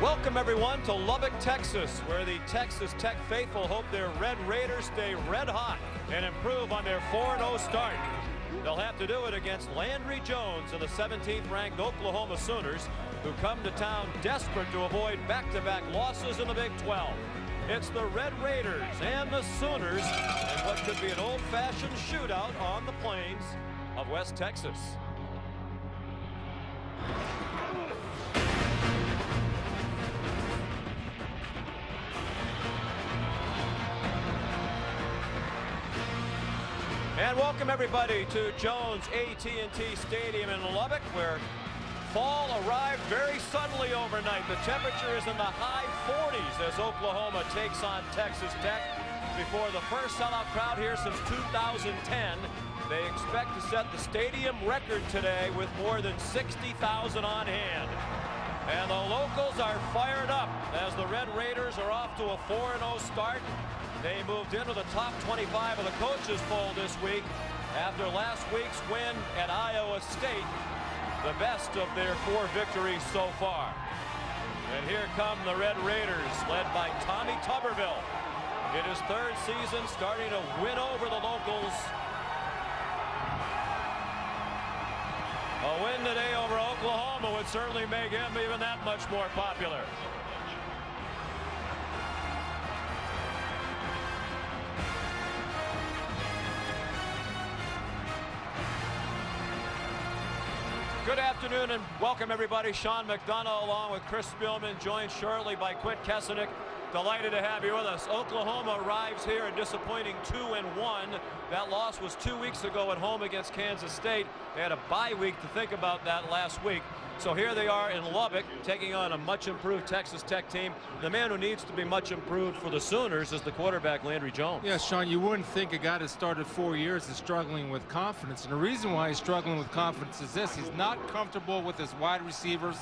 Welcome everyone to Lubbock, Texas, where the Texas Tech faithful hope their Red Raiders stay red hot and improve on their 4-0 start. They'll have to do it against Landry Jones and the 17th ranked Oklahoma Sooners, who come to town desperate to avoid back-to-back losses in the Big 12. It's the Red Raiders and the Sooners in what could be an old-fashioned shootout on the plains of West Texas. And welcome everybody to Jones AT&T Stadium in Lubbock, where fall arrived very suddenly overnight. The temperature is in the high 40s as Oklahoma takes on Texas Tech. Before the first sellout crowd here since 2010, they expect to set the stadium record today with more than 60,000 on hand. And the locals are fired up as the Red Raiders are off to a 4-0 start. They moved into the top 25 of the coaches poll this week after last week's win at Iowa State, the best of their 4 victories so far. And here come the Red Raiders, led by Tommy Tuberville. In his 3rd season, starting to win over the locals. A win today over Oklahoma would certainly make him even that much more popular. Good afternoon and welcome everybody. Sean McDonough along with Chris Spielman, joined shortly by Quint Kessenich. Delighted to have you with us. Oklahoma arrives here a disappointing 2-1. That loss was 2 weeks ago at home against Kansas State. They had a bye week to think about that last week. So here they are in Lubbock taking on a much improved Texas Tech team. The man who needs to be much improved for the Sooners is the quarterback Landry Jones. Yeah, Sean, you wouldn't think a guy that started 4 years is struggling with confidence. And the reason why he's struggling with confidence is this: he's not comfortable with his wide receivers,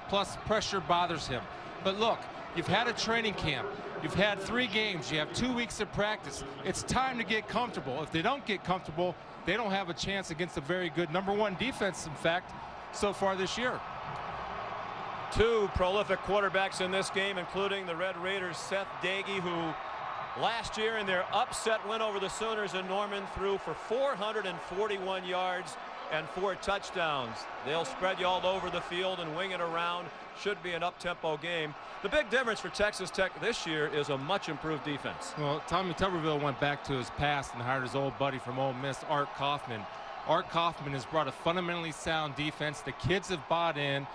plus pressure bothers him. But look, you've had a training camp. You've had 3 games. You have 2 weeks of practice. It's time to get comfortable. If they don't get comfortable, they don't have a chance against a very good #1 defense, in fact, so far this year. 2 prolific quarterbacks in this game, including the Red Raiders' Seth Doege, who last year in their upset win over the Sooners in Norman threw for 441 yards and 4 touchdowns. They'll spread you all over the field and wing it around. Should be an up-tempo game. The big difference for Texas Tech this year is a much improved defense. Well, Tommy Tuberville went back to his past and hired his old buddy from Ole Miss, Art Kaufman. Art Kaufman has brought a fundamentally sound defense. The kids have bought in.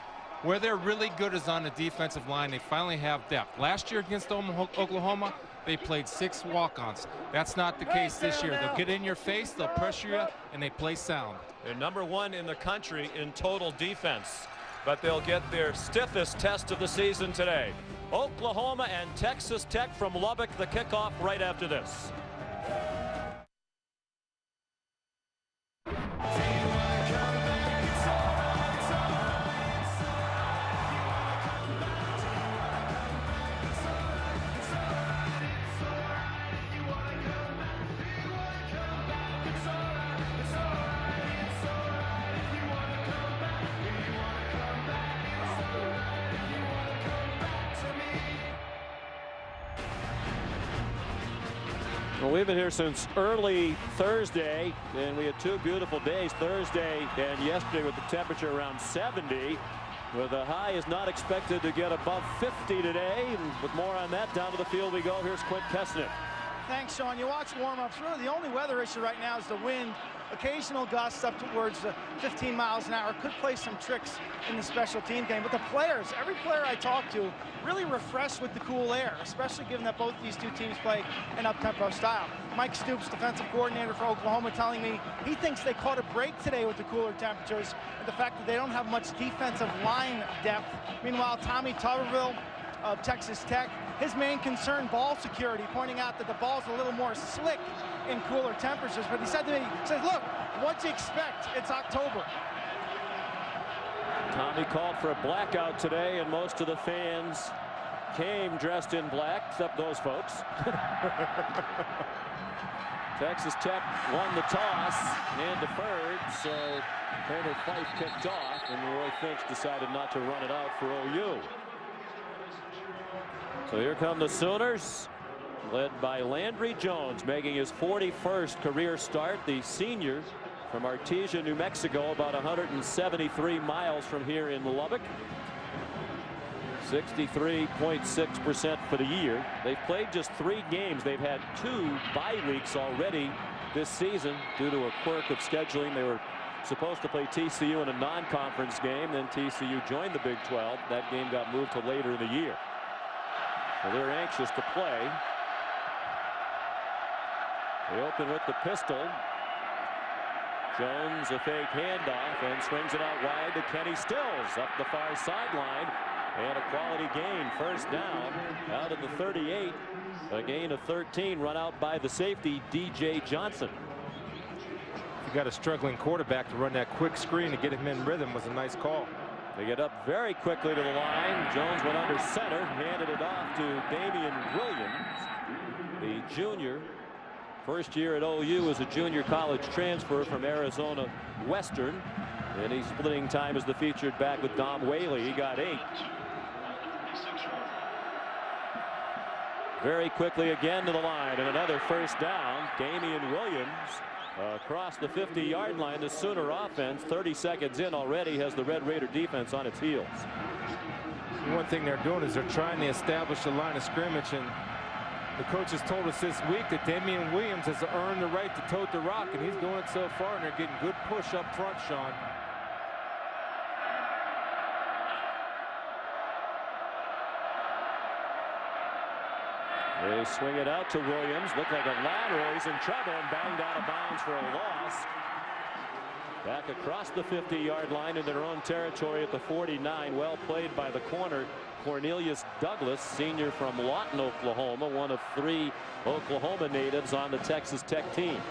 Where they're really good is on the defensive line. They finally have depth. Last year against Oklahoma, they played 6 walk-ons. That's not the case this year. They'll get in your face, they'll pressure you, and they play sound. They're #1 in the country in total defense, but they'll get their stiffest test of the season today. Oklahoma and Texas Tech from Lubbock, the kickoff right after this. Well, we've been here since early Thursday, and we had 2 beautiful days, Thursday and yesterday, with the temperature around 70. With the high is not expected to get above 50 today. And with more on that, down to the field we go. Here's Quint Kessenich. Thanks, Sean. You watch warm-ups. Really, the only weather issue right now is the wind. Occasional gusts up towards 15 miles an hour could play some tricks in the special team game. But the players, every player I talk to, really refreshed with the cool air, especially given that both these 2 teams play an up-tempo style. Mike Stoops, defensive coordinator for Oklahoma, telling me he thinks they caught a break today with the cooler temperatures and the fact that they don't have much defensive line depth. Meanwhile, Tommy Tuberville of Texas Tech, his main concern, ball security, pointing out that the ball's a little more slick in cooler temperatures. But he said to me, he said, look, what do you expect? It's October. Tommy called for a blackout today, and most of the fans came dressed in black, except those folks. Texas Tech won the toss and deferred, so Tanner Fife kicked off, and Roy Finch decided not to run it out for OU. So here come the Sooners, led by Landry Jones, making his 41st career start. The senior from Artesia, New Mexico, about 173 miles from here in Lubbock. 63.6% for the year. They've played just 3 games. They've had 2 bye weeks already this season due to a quirk of scheduling. They were supposed to play TCU in a non-conference game. Then TCU joined the Big 12. That game got moved to later in the year. So they're anxious to play. They open with the pistol. Jones, a fake handoff, and swings it out wide to Kenny Stills up the far sideline. And a quality gain, first down, out of the 38. A gain of 13, run out by the safety, DJ Johnson. You got a struggling quarterback to run that quick screen to get him in rhythm was a nice call. They get up very quickly to the line. Jones went under center, handed it off to Damian Williams, the junior. First year at OU as a junior college transfer from Arizona Western. And he's splitting time as the featured back with Dom Whaley. He got 8. Very quickly again to the line, and another first down. Damian Williams across the 50-yard line. The Sooner offense, 30 seconds in already, has the Red Raider defense on its heels. One thing they're doing is they're trying to establish a line of scrimmage, and the coaches told us this week that Damian Williams has earned the right to tote the rock, and he's doing it so far, and they're getting good push up front, Sean. They swing it out to Williams. Looked like a lateral. He's in trouble and banged out of bounds for a loss. Back across the 50-yard line into their own territory at the 49. Well played by the corner, Cornelius Douglas, senior from Lawton, Oklahoma, one of 3 Oklahoma natives on the Texas Tech team.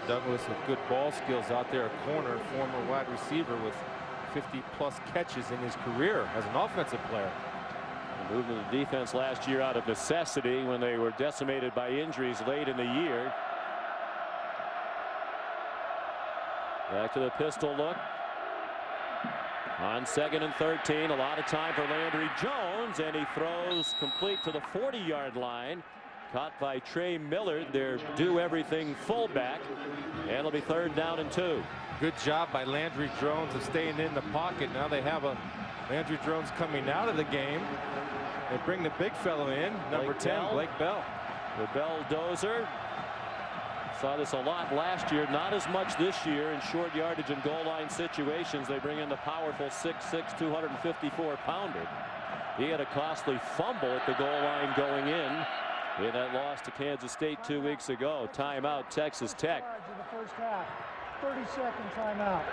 Douglas with good ball skills out there, a corner, former wide receiver with 50-plus catches in his career as an offensive player. Moved to the defense last year out of necessity when they were decimated by injuries late in the year. Back to the pistol look. On 2nd and 13, a lot of time for Landry Jones, and he throws complete to the 40-yard line. Caught by Trey Millard, their do-everything fullback, and it'll be 3rd down and 2. Good job by Landry Jones of staying in the pocket. Now they have a Landry Jones coming out of the game. They bring the big fellow in, number 10, Blake Bell. The Bell-dozer. Saw this a lot last year, not as much this year in short yardage and goal line situations. They bring in the powerful 6'6", 254-pounder. He had a costly fumble at the goal line going in that loss to Kansas State 2 weeks ago. Timeout, Texas Tech. In the first half, 30-second timeout.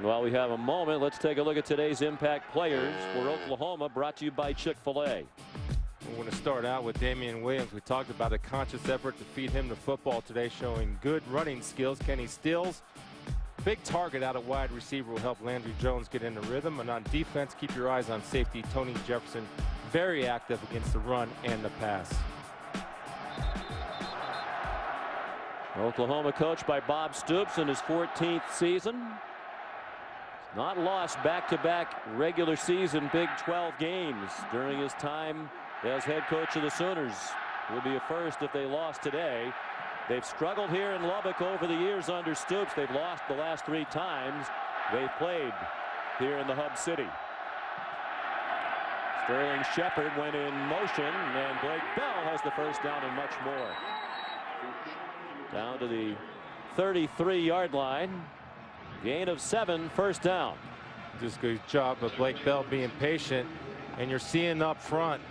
While we have a moment, let's take a look at today's impact players for Oklahoma, brought to you by Chick-fil-A. We're going to start out with Damian Williams. We talked about a conscious effort to feed him the football today, showing good running skills. Kenny Stills, big target out of wide receiver, will help Landry Jones get into rhythm. And on defense, keep your eyes on safety Tony Jefferson, very active against the run and the pass. Oklahoma coached by Bob Stoops in his 14th season. Not lost back-to-back regular season Big 12 games during his time as head coach of the Sooners. It would be a first if they lost today. They've struggled here in Lubbock over the years under Stoops. They've lost the last 3 times they've played here in the hub city. Sterling Shepard went in motion, and Blake Bell has the first down and much more. Down to the 33-yard line. Gain of 7, first down. Just good job of Blake Bell being patient, and you're seeing up front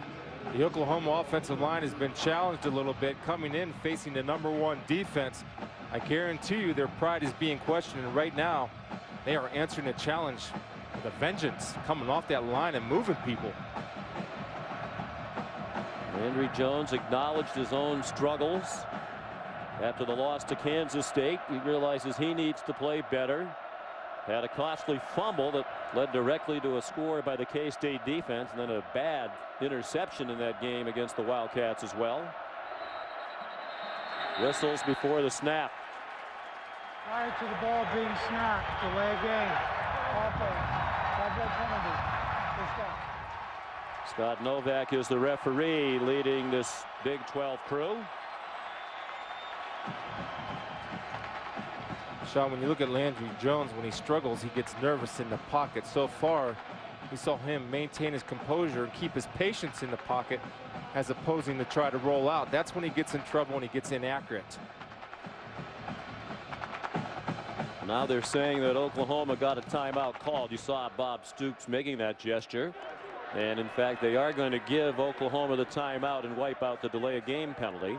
the Oklahoma offensive line has been challenged a little bit coming in facing the #1 defense. I guarantee you their pride is being questioned, and right now they are answering a challenge with a vengeance, coming off that line and moving people. Landry Jones acknowledged his own struggles after the loss to Kansas State. He realizes he needs to play better. Had a costly fumble that led directly to a score by the K-State defense, and then a bad interception in that game against the Wildcats as well. Whistles before the snap. Prior to the ball being snapped, delay game. Offense. Penalty. Scott Novak is the referee leading this Big 12 crew. Sean, when you look at Landry Jones, when he struggles, he gets nervous in the pocket. So far, we saw him maintain his composure and keep his patience in the pocket as opposing to try to roll out. That's when he gets in trouble, when he gets inaccurate. Now they're saying that Oklahoma got a timeout called. You saw Bob Stoops making that gesture. And in fact, they are going to give Oklahoma the timeout and wipe out the delay of game penalty.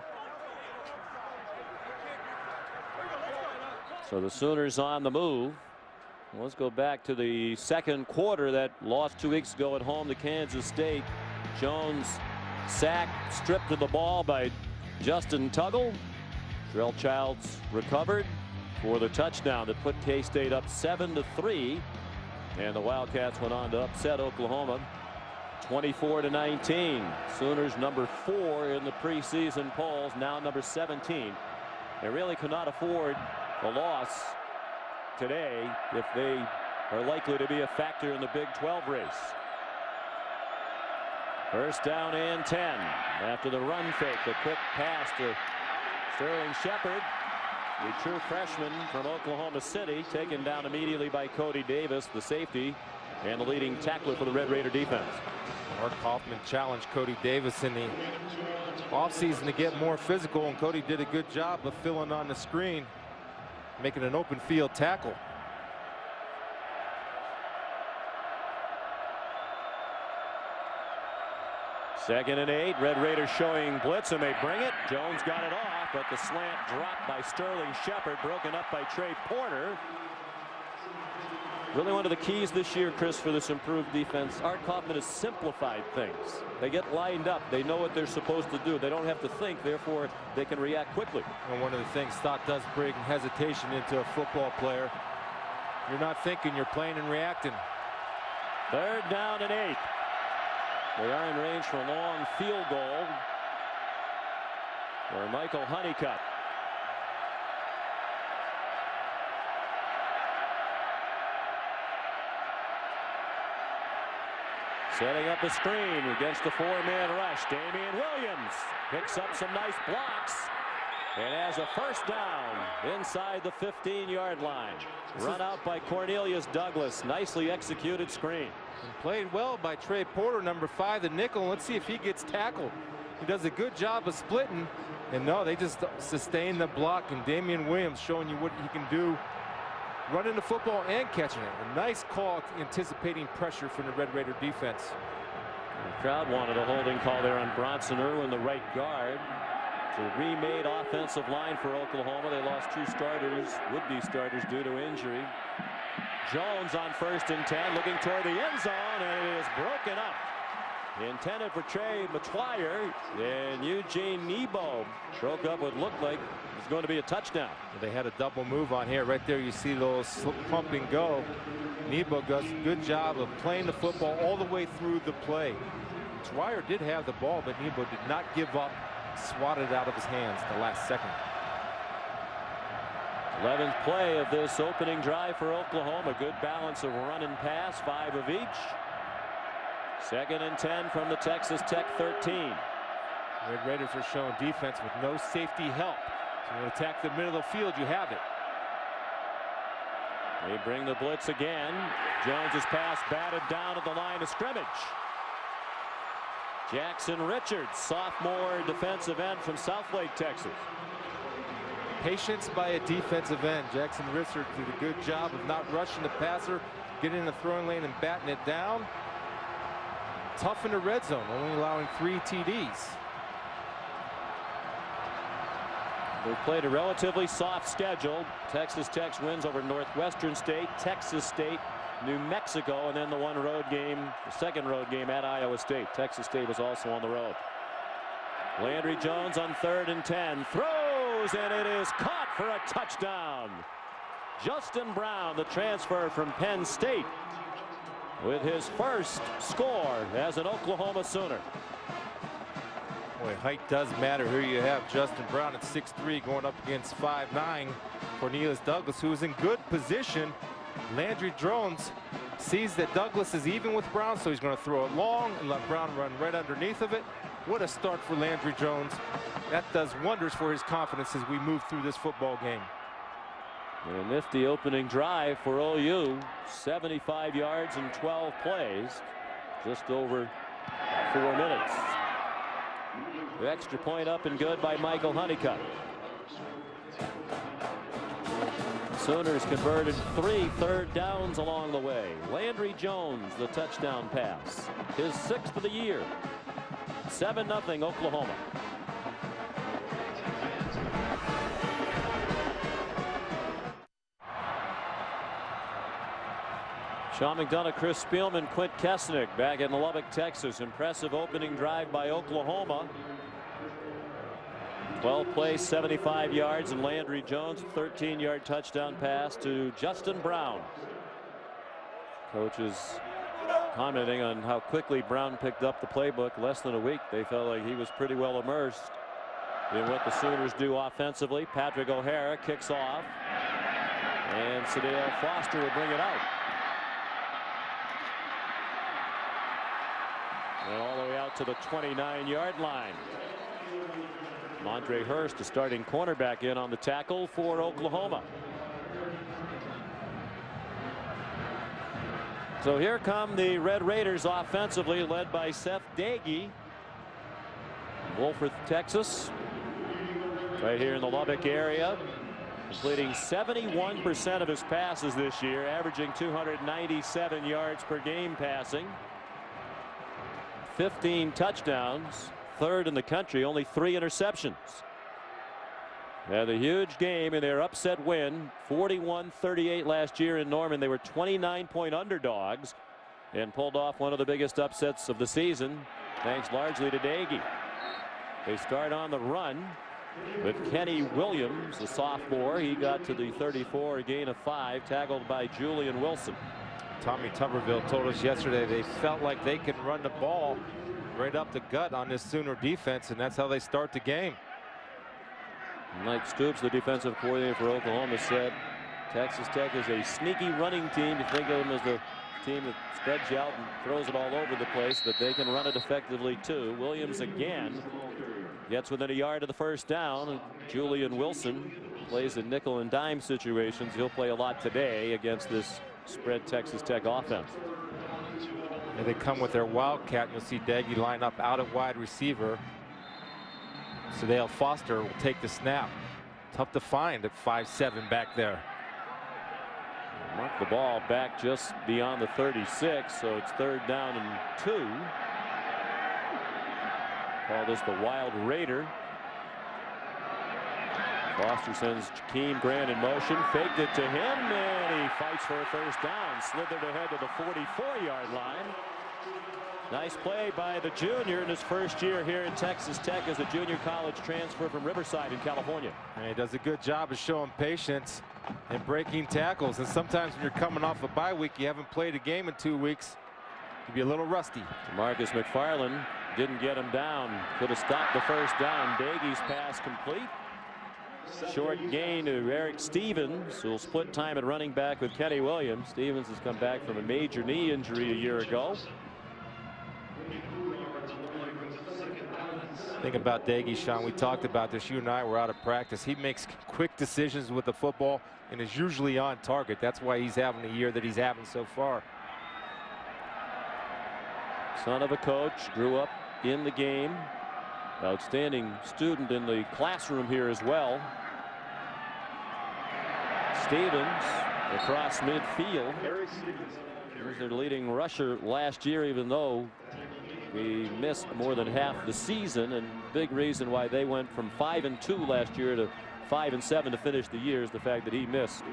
So the Sooners on the move. Let's go back to the second quarter that lost 2 weeks ago at home to Kansas State. Jones sacked, stripped of the ball by Justin Tuggle. Terrell Childs recovered for the touchdown that put K-State up 7-3. And the Wildcats went on to upset Oklahoma 24-19. Sooners number 4 in the preseason polls, now number 17. They really cannot afford a loss today if they are likely to be a factor in the Big 12 race. First down and 10 after the run fake. The quick pass to Sterling Shepard, the true freshman from Oklahoma City, taken down immediately by Cody Davis, the safety and the leading tackler for the Red Raider defense. Mark Kaufman challenged Cody Davis in the offseason to get more physical, and Cody did a good job of filling on the screen, making an open field tackle. Second and 8. Red Raiders showing blitz, and they bring it. Jones got it off, but the slant dropped by Sterling Shepard, broken up by Trey Porter. Really one of the keys this year, Chris, for this improved defense. Art Kaufman has simplified things. They get lined up. They know what they're supposed to do. They don't have to think. Therefore, they can react quickly. And one of the things Stott does bring hesitation into a football player. You're not thinking, you're playing and reacting. Third down and 8. They are in range for a long field goal for Michael Honeycutt. Setting up a screen against the 4-man rush. Damian Williams picks up some nice blocks and has a first down inside the 15-yard line. Run out by Cornelius Douglas. Nicely executed screen. And played well by Trey Porter, number 5, the nickel. Let's see if he gets tackled. He does a good job of splitting. And no, they just sustain the block. And Damian Williams showing you what he can do, running the football and catching it. A nice call, anticipating pressure from the Red Raider defense. The crowd wanted a holding call there on Bronson Irwin, the right guard. It's a remade offensive line for Oklahoma. They lost 2 starters, would-be starters, due to injury. Jones on first and 10, looking toward the end zone, and it is broken up. Intended for Trey McGuire, and Eugene Nebo broke up what looked like it was going to be a touchdown. They had a double move on here. Right there you see the little pump and go. Nebo does a good job of playing the football all the way through the play. Dwyer did have the ball, but Nebo did not give up. Swatted it out of his hands the last second. 11th play of this opening drive for Oklahoma. Good balance of run and pass, 5 of each. Second and 10 from the Texas Tech 13. Red Raiders are showing defense with no safety help. So you attack the middle of the field, you have it. They bring the blitz again. Jones's pass batted down at the line of scrimmage. Jackson Richards, sophomore defensive end from Southlake, Texas. Patience by a defensive end. Jackson Richards did a good job of not rushing the passer, getting in the throwing lane and batting it down. Tough in the red zone, only allowing 3 TDs. They've played a relatively soft schedule. Texas Tech wins over Northwestern State, Texas State, New Mexico, and then the one road game, the second road game at Iowa State. Texas State was also on the road. Landry Jones on 3rd and 10, throws, and it is caught for a touchdown. Justin Brown, the transfer from Penn State, with his first score as an Oklahoma Sooner. Boy, height does matter. Here you have Justin Brown at 6'3", going up against 5'9", Cornelius Douglas, who is in good position. Landry Jones Sees that Douglas is even with Brown, so he's going to throw it long and let Brown run right underneath of it. What a start for Landry Jones. That does wonders for his confidence as we move through this football game. A nifty opening drive for OU. 75 yards in 12 plays. Just over 4 minutes. The extra point up and good by Michael Honeycutt. Sooners converted 3 third downs along the way. Landry Jones, the touchdown pass. His 6th of the year. 7-0 Oklahoma. Sean McDonough, Chris Spielman, Quint Kesnick back in Lubbock, Texas. Impressive opening drive by Oklahoma. 12 plays, 75 yards, and Landry Jones, 13-yard touchdown pass to Justin Brown. Coaches commenting on how quickly Brown picked up the playbook. Less than a week, they felt like he was pretty well immersed in what the Sooners do offensively. Patrick O'Hara kicks off, and Sadale Foster will bring it out. And all the way out to the 29-yard line. Montre Hurst, the starting cornerback, in on the tackle for Oklahoma. So here come the Red Raiders offensively, led by Seth Dagey. Wolford, Texas, right here in the Lubbock area, completing 71% of his passes this year, averaging 297 yards per game passing. 15 touchdowns, 3rd in the country, only 3 interceptions. Had a huge game in their upset win, 41-38 last year in Norman. They were 29-point underdogs and pulled off one of the biggest upsets of the season, thanks largely to Dagey. They start on the run with Kenny Williams, the sophomore. He got to the 34, a gain of 5, tackled by Julian Wilson. Tommy Tuberville told us yesterday they felt like they can run the ball right up the gut on this Sooner defense, and that's how they start the game. Mike Stoops, the defensive coordinator for Oklahoma, said Texas Tech is a sneaky running team. You think of them as the team that spreads you out and throws it all over the place, but they can run it effectively too. Williams again gets within a yard of the first down. Julian Wilson plays in nickel and dime situations. He'll play a lot today against this spread Texas Tech offense. And they come with their wildcat, and you'll see Dagey line up out at wide receiver. Sadale Foster will take the snap. Tough to find at 5'7" back there. Mark the ball back just beyond the 36, so it's 3rd down and 2. Call this the Wild Raider. Foster sends Jakeem Grant in motion, faked it to him, and he fights for a first down. Slithered ahead to the 44-yard line. Nice play by the junior in his first year here in Texas Tech as a junior college transfer from Riverside in California. And he does a good job of showing patience and breaking tackles. And sometimes when you're coming off a bye week, you haven't played a game in 2 weeks, you'll be a little rusty. Marcus McFarland didn't get him down. Could have stopped the first down. Dagey's pass complete. Short gain to Eric Stevens, who will split time at running back with Kenny Williams. Stevens has come back from a major knee injury a year ago. Think about Dagey, Sean. We talked about this. You and I were out of practice. He makes quick decisions with the football and is usually on target. That's why he's having the year that he's having so far. Son of a coach, grew up in the game. Outstanding student in the classroom here as well. Stevens across midfield. He was their leading rusher last year, even though he missed more than half the season, and big reason why they went from 5-2 last year to 5-7 to finish the year is the fact that he missed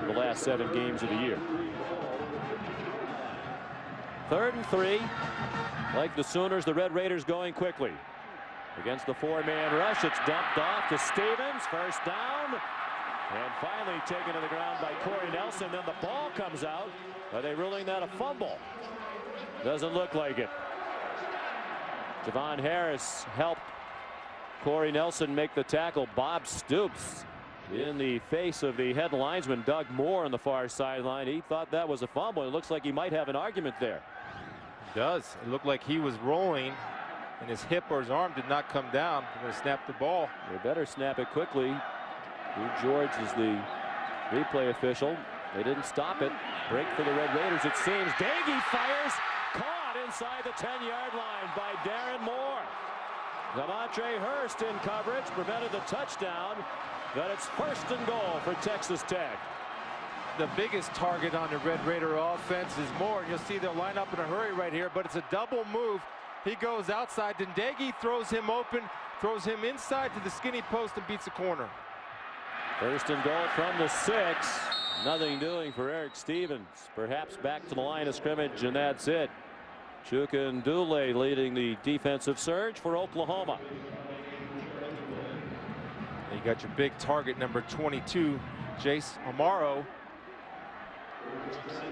the last 7 games of the year. 3rd and 3. Like the Sooners, the Red Raiders going quickly. Against the 4-man rush, it's dumped off to Stevens. First down. And finally taken to the ground by Corey Nelson. Then the ball comes out. Are they ruling that a fumble? Doesn't look like it. Javon Harris helped Corey Nelson make the tackle. Bob Stoops in the face of the head linesman Doug Moore on the far sideline. He thought that was a fumble. It looks like he might have an argument there. It does. It looked like he was rolling and his hip or his arm did not come down. They're going to snap the ball. They better snap it quickly. Lou George is the replay official. They didn't stop it. Break for the Red Raiders, it seems. Daggy fires. Caught inside the 10-yard line by Darren Moore. Demontre Hurst in coverage. Prevented the touchdown. But it's 1st and goal for Texas Tech. The biggest target on the Red Raider offense is Moore. You'll see they'll line up in a hurry right here, but it's a double move. He goes outside. Dendegi throws him open, throws him inside to the skinny post and beats the corner. 1st and goal from the 6. Nothing doing for Eric Stevens. Perhaps back to the line of scrimmage, and that's it. Chukundule leading the defensive surge for Oklahoma. You got your big target, number 22, Jace Amaro.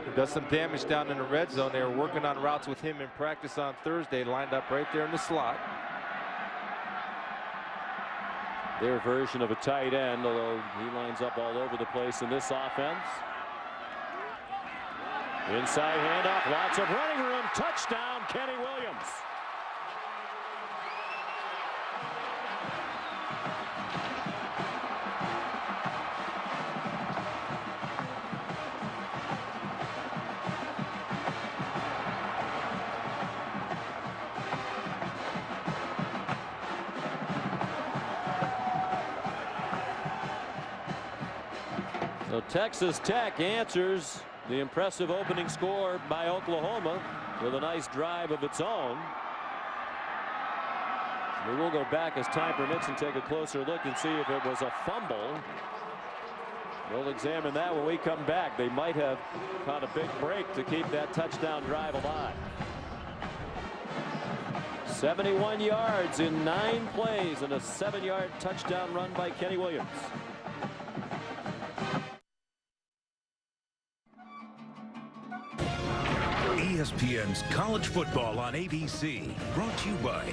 He does some damage down in the red zone. They were working on routes with him in practice on Thursday, lined up right there in the slot. Their version of a tight end, although he lines up all over the place in this offense. Inside handoff, lots of running room. Touchdown, Kenny Williams. So Texas Tech answers the impressive opening score by Oklahoma with a nice drive of its own. We will go back as time permits and take a closer look and see if it was a fumble. We'll examine that when we come back. They might have caught a big break to keep that touchdown drive alive. 71 yards in 9 plays and a 7-yard touchdown run by Kenny Williams. ESPN's College Football on ABC, brought to you by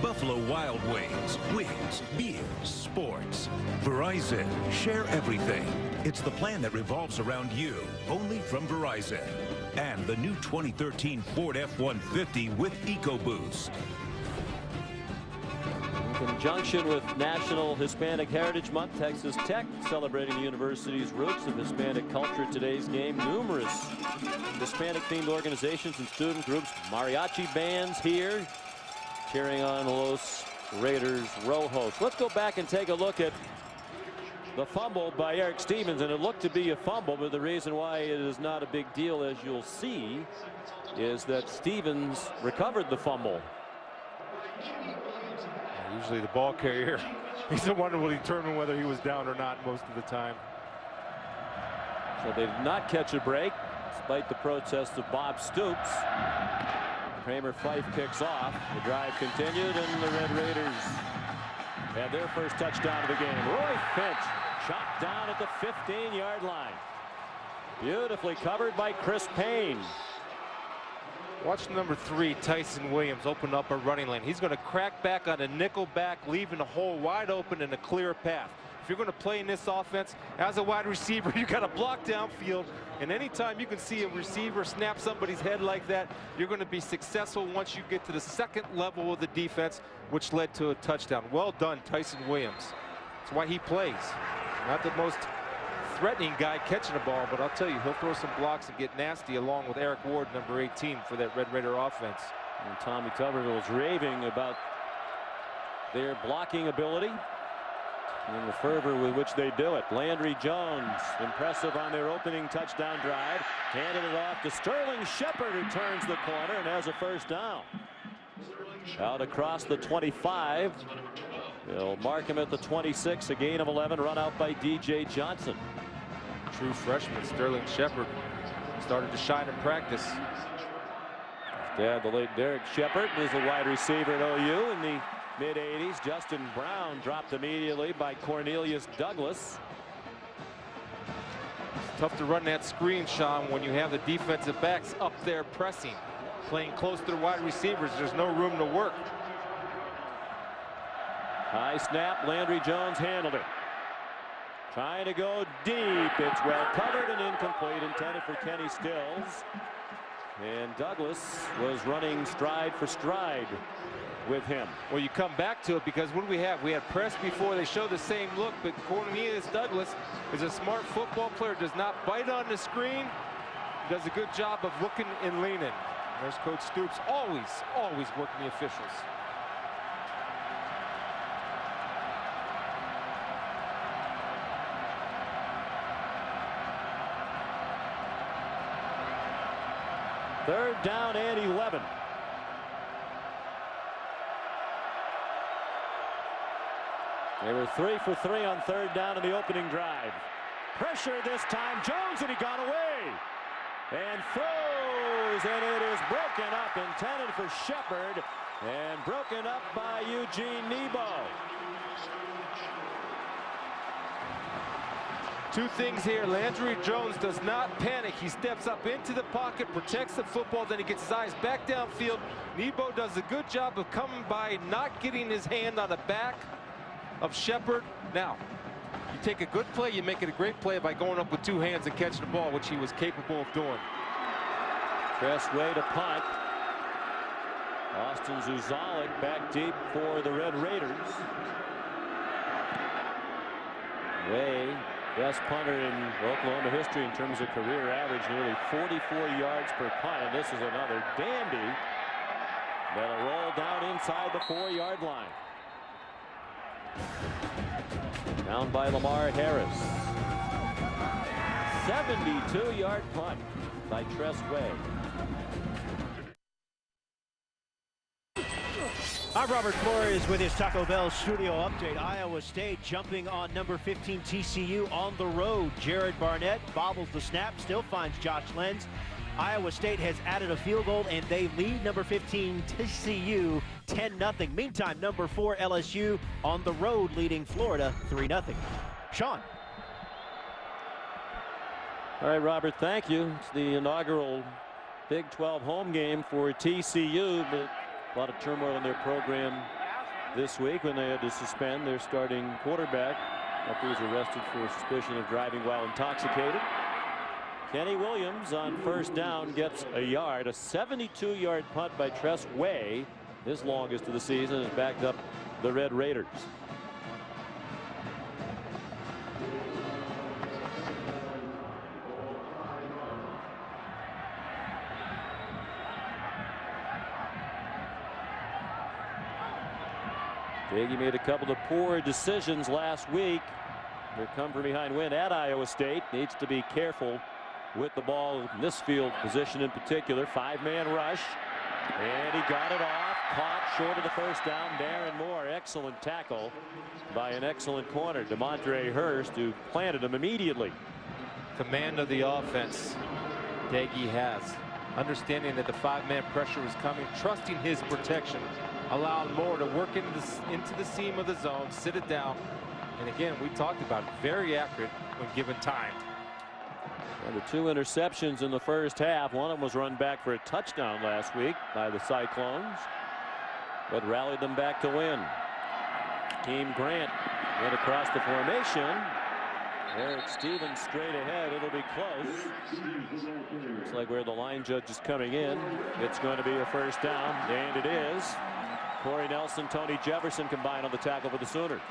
Buffalo Wild Wings, wings, beer, sports. Verizon, share everything. It's the plan that revolves around you, only from Verizon. And the new 2013 Ford F-150 with EcoBoost. In conjunction with National Hispanic Heritage Month, Texas Tech celebrating the university's roots of Hispanic culture. Today's game, numerous Hispanic-themed organizations and student groups, mariachi bands here cheering on Los Raiders Rojos. Let's go back and take a look at the fumble by Eric Stevens, and it looked to be a fumble, but the reason why it is not a big deal, as you'll see, is that Stevens recovered the fumble. Usually the ball carrier, he's the one who will determine whether he was down or not most of the time. So they did not catch a break despite the protests of Bob Stoops. Kramer Fife kicks off. The drive continued, and the Red Raiders had their first touchdown of the game. Roy Finch shot down at the 15-yard line. Beautifully covered by Chris Payne. Watch number 3, Tyson Williams, open up a running lane. He's going to crack back on a nickel back, leaving the hole wide open and a clear path. If you're going to play in this offense as a wide receiver, you got to block downfield. And anytime you can see a receiver snap somebody's head like that, you're going to be successful once you get to the second level of the defense, which led to a touchdown. Well done, Tyson Williams. That's why he plays. Not the most threatening guy catching the ball, but I'll tell you, he'll throw some blocks and get nasty along with Eric Ward, number 18, for that Red Raider offense. And Tommy Tuberville's raving about their blocking ability and the fervor with which they do it. Landry Jones, impressive on their opening touchdown drive. Handed it off to Sterling Shepard, who turns the corner and has a first down. Out across the 25. They'll mark him at the 26, a gain of 11, run out by DJ Johnson. True freshman Sterling Shepard started to shine in practice. Dad, the late Derek Shepard, is a wide receiver at OU in the mid-80s. Justin Brown dropped immediately by Cornelius Douglas. It's tough to run that screen, Sean, when you have the defensive backs up there pressing, playing close to the wide receivers. There's no room to work. High snap, Landry Jones handled it. Trying to go deep. It's well covered and incomplete. Intended for Kenny Stills. And Douglas was running stride for stride with him. Well, you come back to it because what do we have? We had press before. They show the same look, but Cornelius Douglas is a smart football player. Does not bite on the screen. Does a good job of looking and leaning. There's Coach Stoops, always working the officials. Third down and 11. They were 3 for 3 on third down in the opening drive. Pressure this time, Jones, and he got away. And throws, and it is broken up, intended for Shepard, and broken up by Eugene Nebo. Two things here. Landry Jones does not panic. He steps up into the pocket, protects the football, then he gets his eyes back downfield. Nebo does a good job of coming by, not getting his hand on the back of Shepard. Now, you take a good play, you make it a great play by going up with two hands and catching the ball, which he was capable of doing. Press way to punt. Austin Zuzalik back deep for the Red Raiders. Way, best punter in Oklahoma history in terms of career average, nearly 44 yards per punt. And this is another dandy that'll roll down inside the 4-yard line. Down by Lamar Harris. 72-yard punt by Tress Way. I'm Robert Flores with his Taco Bell studio update. Iowa State jumping on number 15 TCU on the road. Jared Barnett bobbles the snap, still finds Josh Lenz. Iowa State has added a field goal and they lead number 15 TCU 10-0. Meantime, number 4 LSU on the road leading Florida 3-0. Sean. All right, Robert, thank you. It's the inaugural Big 12 home game for TCU, but a lot of turmoil in their program this week when they had to suspend their starting quarterback after he was arrested for suspicion of driving while intoxicated. Kenny Williams on first down gets a yard. A 72-yard punt by Tress Way, his longest of the season, has backed up the Red Raiders. Daggy made a couple of poor decisions last week. Their come from behind win at Iowa State. Needs to be careful with the ball in this field position in particular. 5-man rush, and he got it off, caught short of the first down. Darren Moore, excellent tackle by an excellent corner, DeMontre Hurst, who planted him immediately. Command of the offense Daggy has, understanding that the 5-man pressure is coming, trusting his protection, allowing Moore to work into the seam of the zone, sit it down, and again, we talked about it, very accurate when given time. And the 2 interceptions in the first half. One of them was run back for a touchdown last week by the Cyclones, but rallied them back to win. Team Grant went across the formation. Eric Stevens straight ahead. It'll be close. Looks like where the line judge is coming in. It's going to be a first down, and it is. Corey Nelson, Tony Jefferson combined on the tackle for the Sooners.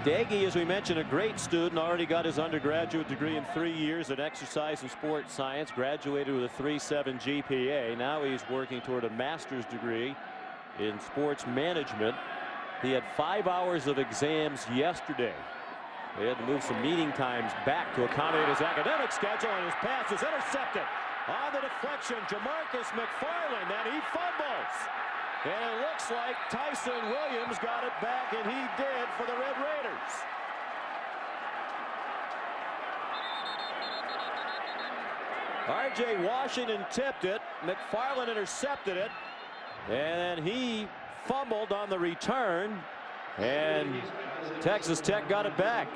Daggy, as we mentioned, a great student, already got his undergraduate degree in 3 years in exercise and sports science, graduated with a 3.7 GPA. Now he's working toward a master's degree in sports management. He had 5 hours of exams yesterday. They had to move some meeting times back to accommodate his academic schedule, and his pass is intercepted. On the deflection, Jamarcus McFarland, and he fumbles. And it looks like Tyson Williams got it back, and he did for the Red Raiders. R.J. Washington tipped it. McFarland intercepted it. And then he fumbled on the return. And Texas Tech got it back.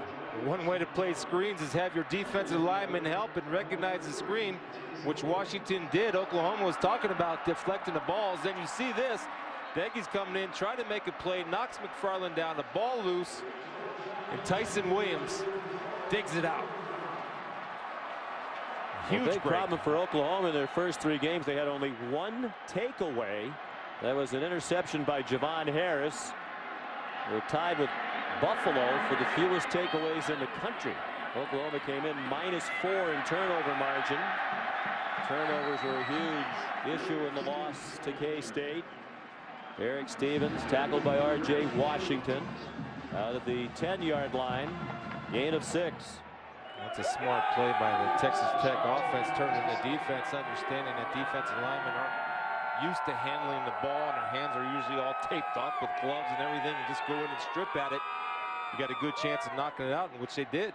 One way to play screens is have your defensive lineman help and recognize the screen, which Washington did. Oklahoma was talking about deflecting the balls. Then you see this. Beggy's coming in, trying to make a play, knocks McFarland down, the ball loose, and Tyson Williams digs it out. Huge big problem for Oklahoma in their first 3 games. They had only 1 takeaway. That was an interception by Javon Harris. They're tied with Buffalo for the fewest takeaways in the country. Oklahoma came in -4 in turnover margin. Turnovers were a huge issue in the loss to K-State. Eric Stevens tackled by R.J. Washington out of the 10-yard line. Gain of 6. That's a smart play by the Texas Tech offense, turning the defense, understanding that defensive linemen aren't used to handling the ball, and their hands are usually all taped up with gloves and everything, and just go in and strip at it. You got a good chance of knocking it out, in which they did.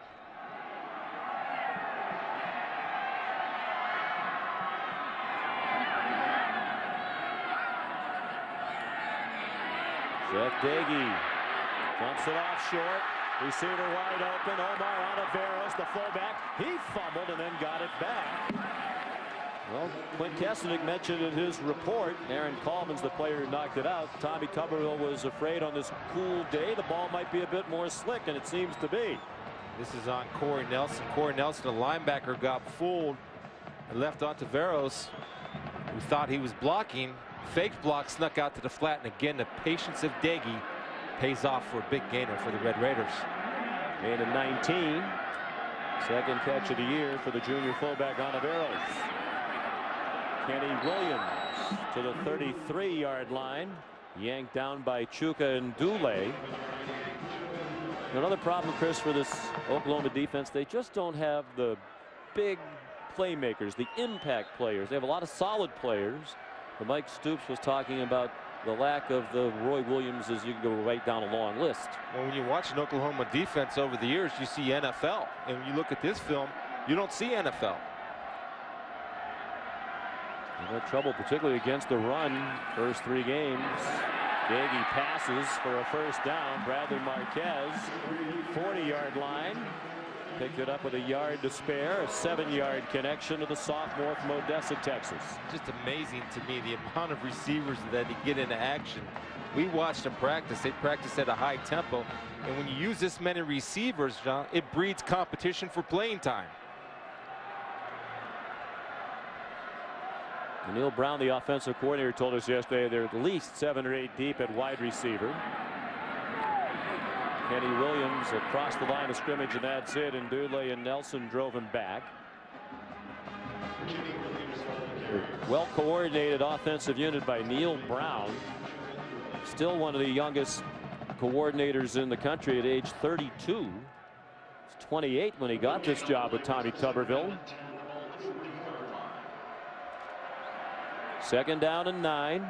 Jeff Dagey dumps it off short. Receiver wide open. Omar Ontiveros, the fullback. He fumbled and then got it back. Well, Quinn Kesselnick mentioned in his report, Aaron Coleman's the player who knocked it out. Tommy Tuberville was afraid on this cool day the ball might be a bit more slick, and it seems to be. This is on Corey Nelson. Corey Nelson, the linebacker, got fooled and left Ontiveros, who thought he was blocking. Fake block, snuck out to the flat, and again the patience of Dagey pays off for a big gainer for the Red Raiders. Gain of 19. Second catch of the year for the junior fullback Ontiveros. Kenny Williams to the 33-yard line, yanked down by Chuka and Dule. Another problem, Chris, for this Oklahoma defense, they just don't have the big playmakers, the impact players. They have a lot of solid players. But Mike Stoops was talking about the lack of the Roy Williams, as you can go right down a long list. Well, when you watch an Oklahoma defense over the years, you see NFL. And when you look at this film, you don't see NFL. They had trouble, particularly against the run, first 3 games. Dagey passes for a first down. Bradley Marquez, 40-yard line. Picked it up with a yard to spare. A 7-yard connection to the sophomore from Odessa, Texas. Just amazing to me the amount of receivers that get into action. We watched them practice. They practice at a high tempo. And when you use this many receivers, John, it breeds competition for playing time. Neil Brown, the offensive coordinator, told us yesterday they're at least 7 or 8 deep at wide receiver. Kenny Williams across the line of scrimmage, and that's it. And Dule and Nelson drove him back. Well coordinated offensive unit by Neil Brown. Still one of the youngest coordinators in the country at age 32. He's 28 when he got this job with Tommy Tuberville. Second down and 9.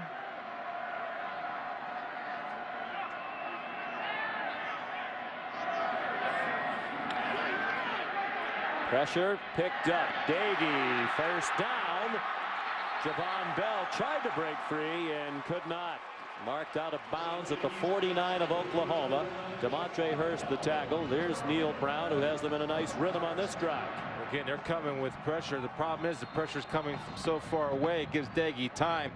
Pressure picked up. Dagey, first down. Javon Bell tried to break free and could not. Marked out of bounds at the 49 of Oklahoma. Demontre Hurst the tackle. There's Neil Brown, who has them in a nice rhythm on this drive. Again, they're coming with pressure. The problem is the pressure's coming from so far away. It gives Dagey time.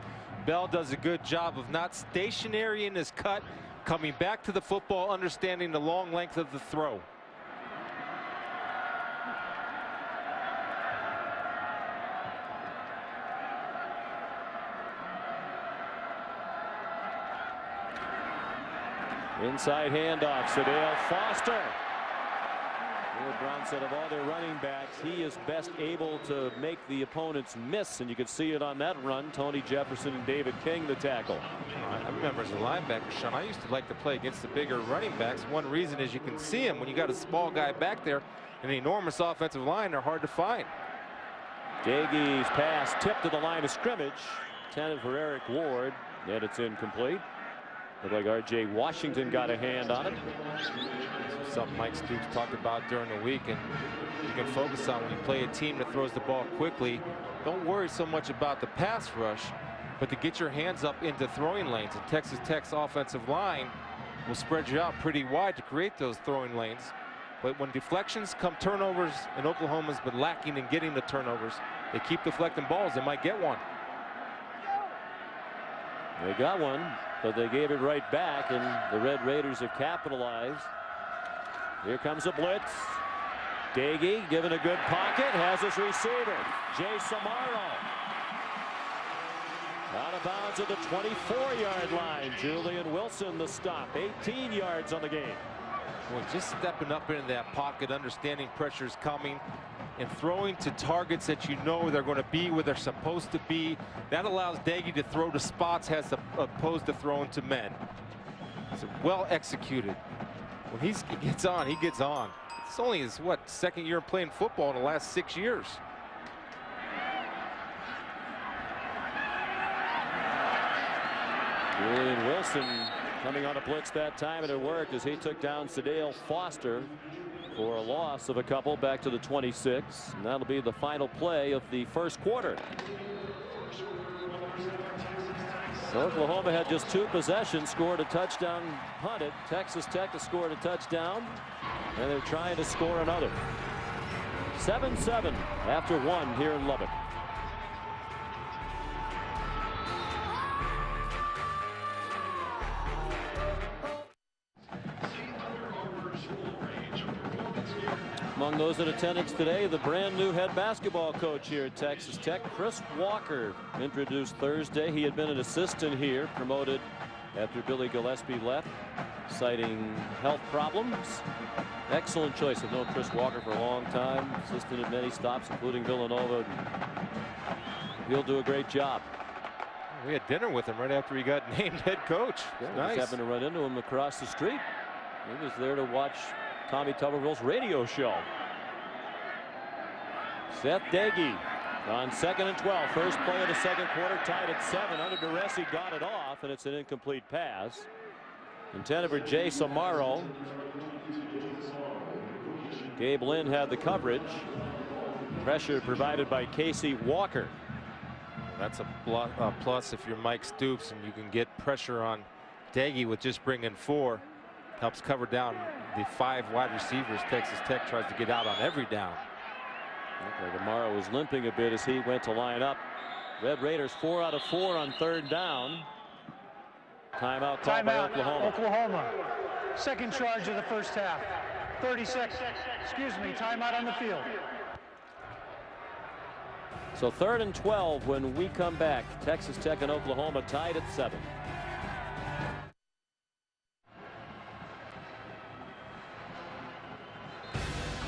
Bell does a good job of not stationary in his cut, coming back to the football, understanding the long length of the throw. Inside handoff, Sadale Foster. Neil Brown said of all their running backs, he is best able to make the opponents miss, and you could see it on that run. Tony Jefferson and David King the tackle. I remember as a linebacker, Sean, I used to like to play against the bigger running backs. One reason is you can see him when you got a small guy back there, an enormous offensive line, they're hard to find. Dagey's pass tipped to the line of scrimmage, intended for Eric Ward, and it's incomplete. Looked like R.J. Washington got a hand on it. Something Mike Stoops talked about during the week, and you can focus on when you play a team that throws the ball quickly. Don't worry so much about the pass rush, but to get your hands up into throwing lanes. And Texas Tech's offensive line will spread you out pretty wide to create those throwing lanes. But when deflections come turnovers, and Oklahoma's been lacking in getting the turnovers, they keep deflecting balls. They might get one. They got one, but they gave it right back, and the Red Raiders have capitalized. Here comes a blitz. Dagey given a good pocket, has his receiver, Jay Samaro. Out of bounds at the 24-yard line. Julian Wilson the stop. 18 yards on the game. Well, just stepping up into that pocket, understanding pressure is coming, and throwing to targets that you know they're going to be where they're supposed to be. That allows Dagey to throw to spots as opposed to throwing to men. It's well executed. When he gets on, he gets on. It's only his, what, second year playing football in the last 6 years. Julian Wilson coming on a blitz that time, and it worked as he took down Sadale Foster for a loss of a couple back to the 26. And that'll be the final play of the first quarter. So Oklahoma had just 2 possessions, scored a touchdown, punted. Texas Tech has scored a touchdown, and they're trying to score another. 7-7 after 1 here in Lubbock. Among those in attendance today, the brand new head basketball coach here at Texas Tech, Chris Walker, introduced Thursday. He had been an assistant here, promoted after Billy Gillespie left, citing health problems. Excellent choice. I've known Chris Walker for a long time, assistant at many stops, including Villanova. He'll do a great job. We had dinner with him right after he got named head coach. Yeah, nice. Just happened to run into him across the street. He was there to watch Tommy Tuberville's radio show. Seth Dagey on 2nd and 12. First play of the second quarter, tied at 7. Under duress, he got it off, and it's an incomplete pass. Intended for Jay Samaro. Gabe Lynn had the coverage. Pressure provided by Casey Walker. That's a plus if you're Mike Stoops and you can get pressure on Dagey with just bringing 4. Helps cover down the 5 wide receivers Texas Tech tries to get out on every down. Okay, Amaro was limping a bit as he went to line up. Red Raiders 4 out of 4 on 3rd down. Timeout called by Oklahoma. Oklahoma. Second charge of the first half. 36. Excuse me. Timeout on the field. So 3rd and 12 when we come back. Texas Tech and Oklahoma tied at 7.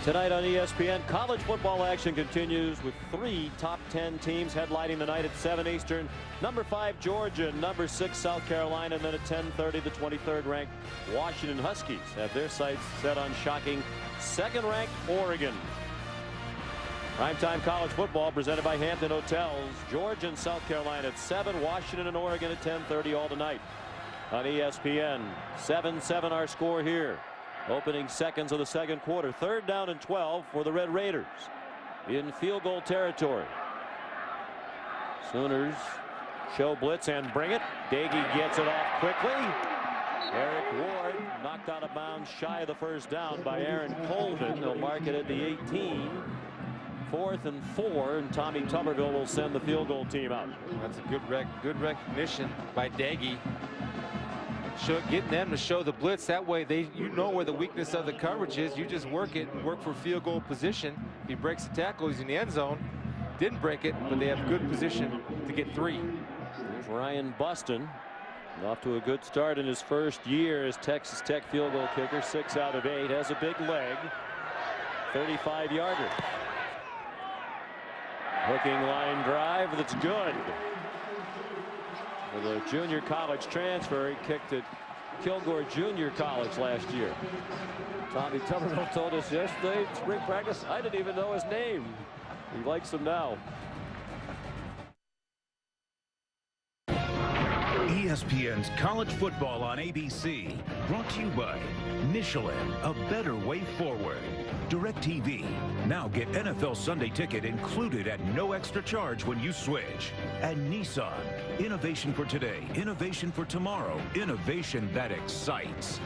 Tonight on ESPN, college football action continues with 3 top 10 teams headlining the night at 7 Eastern. Number 5 Georgia, number 6 South Carolina, and then at 10:30 the 23rd ranked Washington Huskies have their sights set on shocking 2nd ranked Oregon. Primetime college football presented by Hampton Hotels. Georgia and South Carolina at 7, Washington and Oregon at 10:30 all tonight on ESPN. 7-7 our score here. Opening seconds of the second quarter. 3rd down and 12 for the Red Raiders in field goal territory. Sooners show blitz and bring it. Dagey gets it off quickly. Eric Ward knocked out of bounds shy of the first down by Aaron Colvin. They'll mark it at the 18. 4th and 4, and Tommy Tuberville will send the field goal team out. That's a good recognition by Dagey. Getting them to show the blitz, that way you know where the weakness of the coverage is. You just work it and work for field goal position. He breaks the tackle, he's in the end zone. Didn't break it, but they have good position to get 3. There's Ryan Buston, off to a good start in his first year as Texas Tech field goal kicker. 6 out of 8, has a big leg. 35-yarder. Hooking line drive that's good. With a junior college transfer, he kicked at Kilgore Junior College last year. Tommy Tuberville told us yesterday at spring practice, I didn't even know his name. He likes him now. ESPN's College Football on ABC, brought to you by Michelin, a better way forward. DirecTV, now get NFL Sunday Ticket included at no extra charge when you switch. And Nissan, innovation for today, innovation for tomorrow, innovation that excites.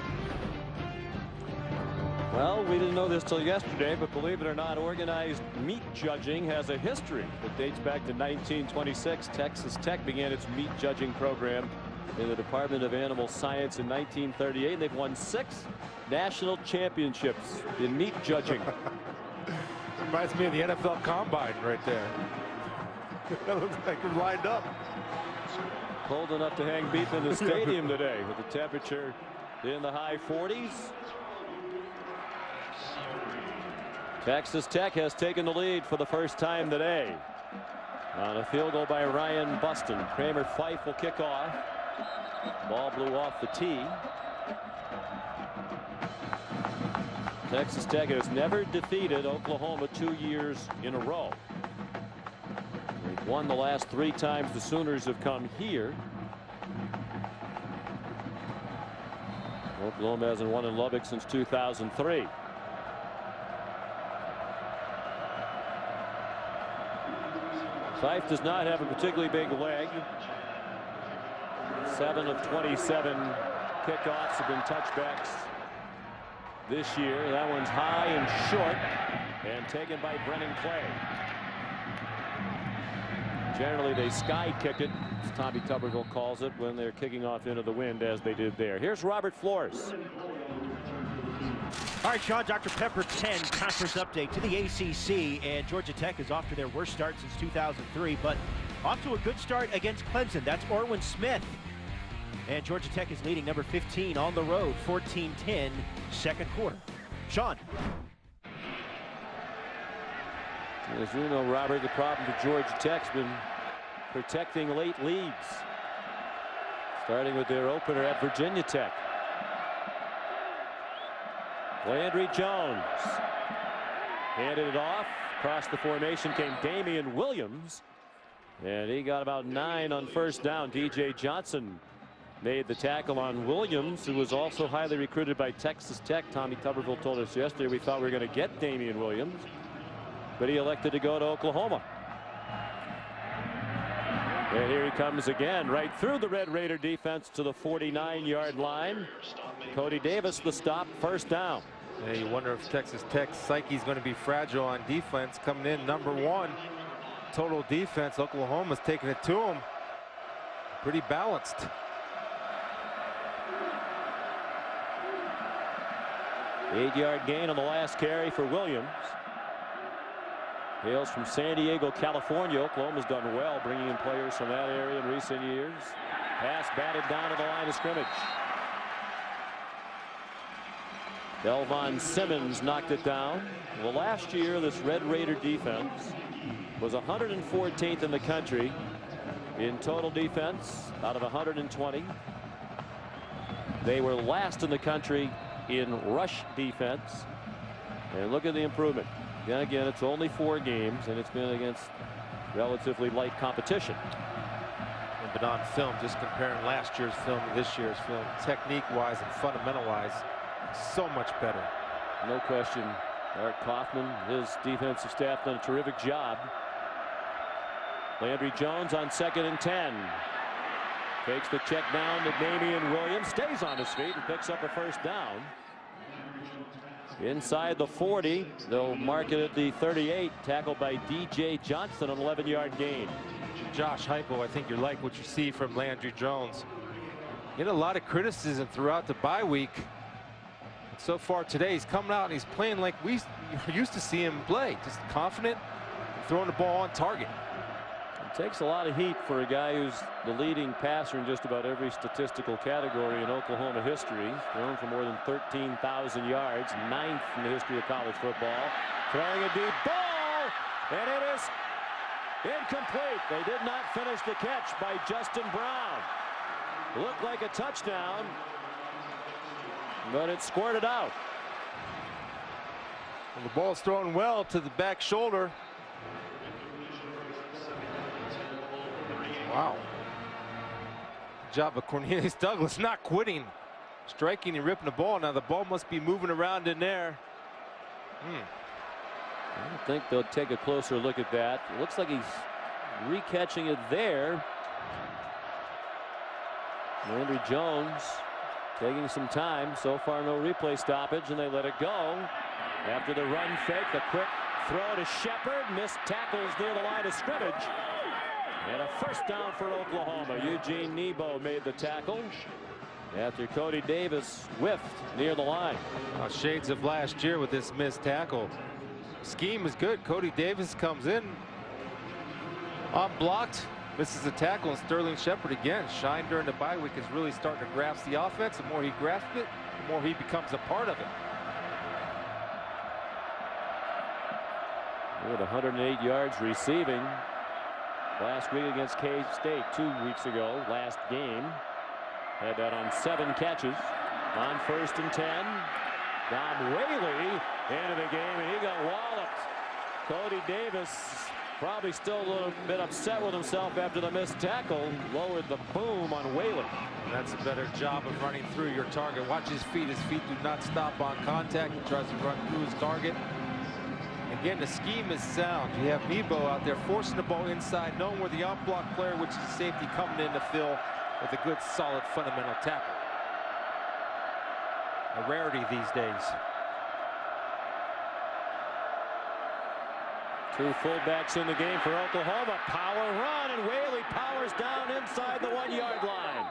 Well, we didn't know this till yesterday, but believe it or not, organized meat judging has a history that dates back to 1926. Texas Tech began its meat judging program in the Department of Animal Science in 1938. They've won 6 national championships in meat judging. Reminds me of the NFL Combine right there. That looks like we're lined up. Cold enough to hang beef in the stadium today with the temperature in the high 40s. Texas Tech has taken the lead for the first time today on a field goal by Ryan Buston. Kramer Fife will kick off. Ball blew off the tee. Texas Tech has never defeated Oklahoma 2 years in a row. They've won the last 3 times the Sooners have come here. Oklahoma hasn't won in Lubbock since 2003. Fife does not have a particularly big leg. 7 of 27 kickoffs have been touchbacks this year. That one's high and short and taken by Brennan Clay. Generally they sky kick it, as Tommy Tuberville calls it, when they're kicking off into the wind, as they did there. Here's Robert Flores. All right, Sean, Dr. Pepper 10 conference update to the ACC, and Georgia Tech is off to their worst start since 2003, but off to a good start against Clemson. That's Orwin Smith. And Georgia Tech is leading number 15 on the road, 14-10, second quarter. Sean. As you know, Robert, the problem for Georgia Tech's been protecting late leads, starting with their opener at Virginia Tech. Landry Jones handed it off. Across the formation came Damian Williams, and he got about 9 on first down. DJ Johnson made the tackle on Williams, who was also highly recruited by Texas Tech. Tommy Tuberville told us yesterday we thought we were going to get Damian Williams, but he elected to go to Oklahoma. And here he comes again, right through the Red Raider defense to the 49-yard line. Cody Davis the stop, first down. Yeah, you wonder if Texas Tech's psyche is going to be fragile on defense. Coming in #1 total defense. Oklahoma's taking it to him. Pretty balanced. Eight-yard gain on the last carry for Williams. Hails from San Diego, California. Oklahoma's done well bringing in players from that area in recent years. Pass batted down to the line of scrimmage. Delvon Simmons knocked it down. Well, last year this Red Raider defense was 114th in the country in total defense out of 120. They were last in the country in rush defense. And look at the improvement. Then again, it's only 4 games, and it's been against relatively light competition. But on film, just comparing last year's film to this year's film, technique-wise and fundamental-wise, so much better. No question. Art Kaufman, his defensive staff done a terrific job. Landry Jones on 2nd and 10. Takes the check down to Damian Williams, stays on his feet and picks up a first down. Inside the 40, they'll mark it at the 38, tackled by DJ Johnson, an 11-yard gain. Josh Heupel, I think you like what you see from Landry Jones. Get a lot of criticism throughout the bye week. So far today, he's coming out and he's playing like we used to see him play, just confident and throwing the ball on target. It takes a lot of heat for a guy who's the leading passer in just about every statistical category in Oklahoma history. Thrown for more than 13,000 yards, 9th in the history of college football. Throwing a deep ball, and it is incomplete. They did not finish the catch by Justin Brown. Looked like a touchdown, but it squirted out. Well, the ball's thrown well to the back shoulder. Wow. Good job of Cornelius Douglas not quitting, striking and ripping the ball. Now the ball must be moving around in there. I think they'll take a closer look at that. It looks like he's recatching it there. Landry Jones taking some time. So far no replay stoppage, and they let it go. After the run fake, the quick throw to Shepard. Missed tackles near the line of scrimmage. And a first down for Oklahoma. Eugene Nebo made the tackle after Cody Davis whiffed near the line. Shades of last year with this missed tackle. Scheme is good. Cody Davis comes in unblocked, misses a tackle, and Sterling Shepard again shined during the bye week, is really starting to grasp the offense. The more he grasps it, the more he becomes a part of it. With 108 yards receiving last week against K-State 2 weeks ago. Last game had that on 7 catches. On 1st and 10, Dom Whaley into the game, and he got walloped. Cody Davis probably still a little bit upset with himself after the missed tackle. Lowered the boom on Whaley. That's a better job of running through your target. Watch his feet. His feet do not stop on contact. He tries to run through his target. Again, the scheme is sound. You have Nebo out there forcing the ball inside, knowing where the unblocked player, which is safety, coming in to fill with a good, solid, fundamental tackle. A rarity these days. 2 fullbacks in the game for Oklahoma. Power run, and Whaley powers down inside the 1-yard line.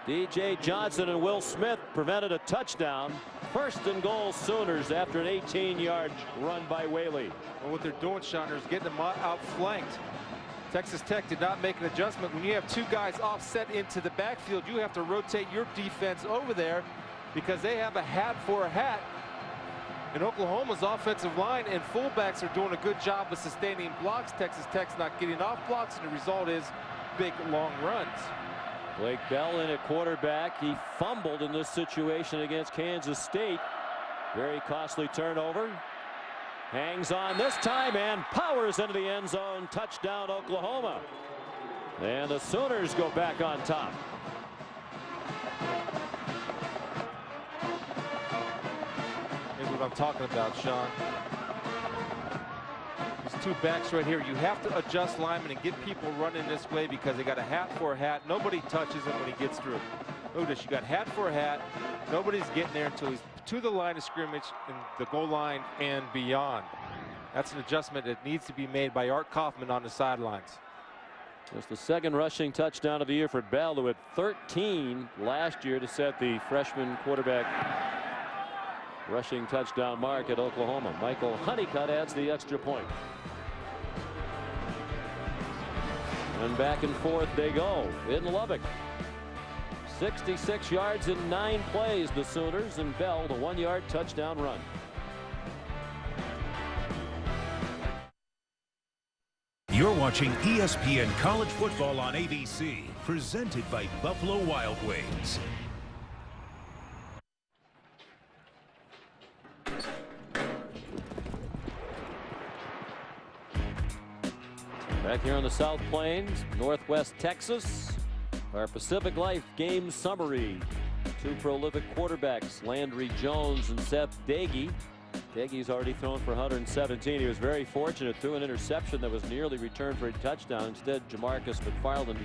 DJ Johnson and Will Smith prevented a touchdown. 1st and goal Sooners after an 18-yard run by Whaley. Well, what they're doing, Sean, is getting them outflanked. Texas Tech did not make an adjustment. When you have 2 guys offset into the backfield, you have to rotate your defense over there because they have a hat for a hat. And Oklahoma's offensive line and fullbacks are doing a good job of sustaining blocks. Texas Tech's not getting off blocks, and the result is big, long runs. Blake Bell in at quarterback. He fumbled in this situation against Kansas State. Very costly turnover. Hangs on this time and powers into the end zone. Touchdown, Oklahoma. And the Sooners go back on top. Here's what I'm talking about, Sean. These 2 backs right here, you have to adjust linemen and get people running this way because they got a hat for a hat. Nobody touches him when he gets through. Look at this. You got hat for a hat. Nobody's getting there until he's to the line of scrimmage and the goal line and beyond. That's an adjustment that needs to be made by Art Kaufman on the sidelines. It's the 2nd rushing touchdown of the year for Bell, who had 13 last year to set the freshman quarterback rushing touchdown mark at Oklahoma. Michael Honeycutt adds the extra point. And back and forth they go in Lubbock. 66 yards in 9 plays, the Sooners, and Bell the 1-yard touchdown run. You're watching ESPN College Football on ABC, presented by Buffalo Wild Wings. Back here on the South Plains, Northwest Texas, our Pacific Life game summary. 2 prolific quarterbacks, Landry Jones and Seth Dagey. Dagey's already thrown for 117. He was very fortunate, threw an interception that was nearly returned for a touchdown. Instead, Jamarcus McFarland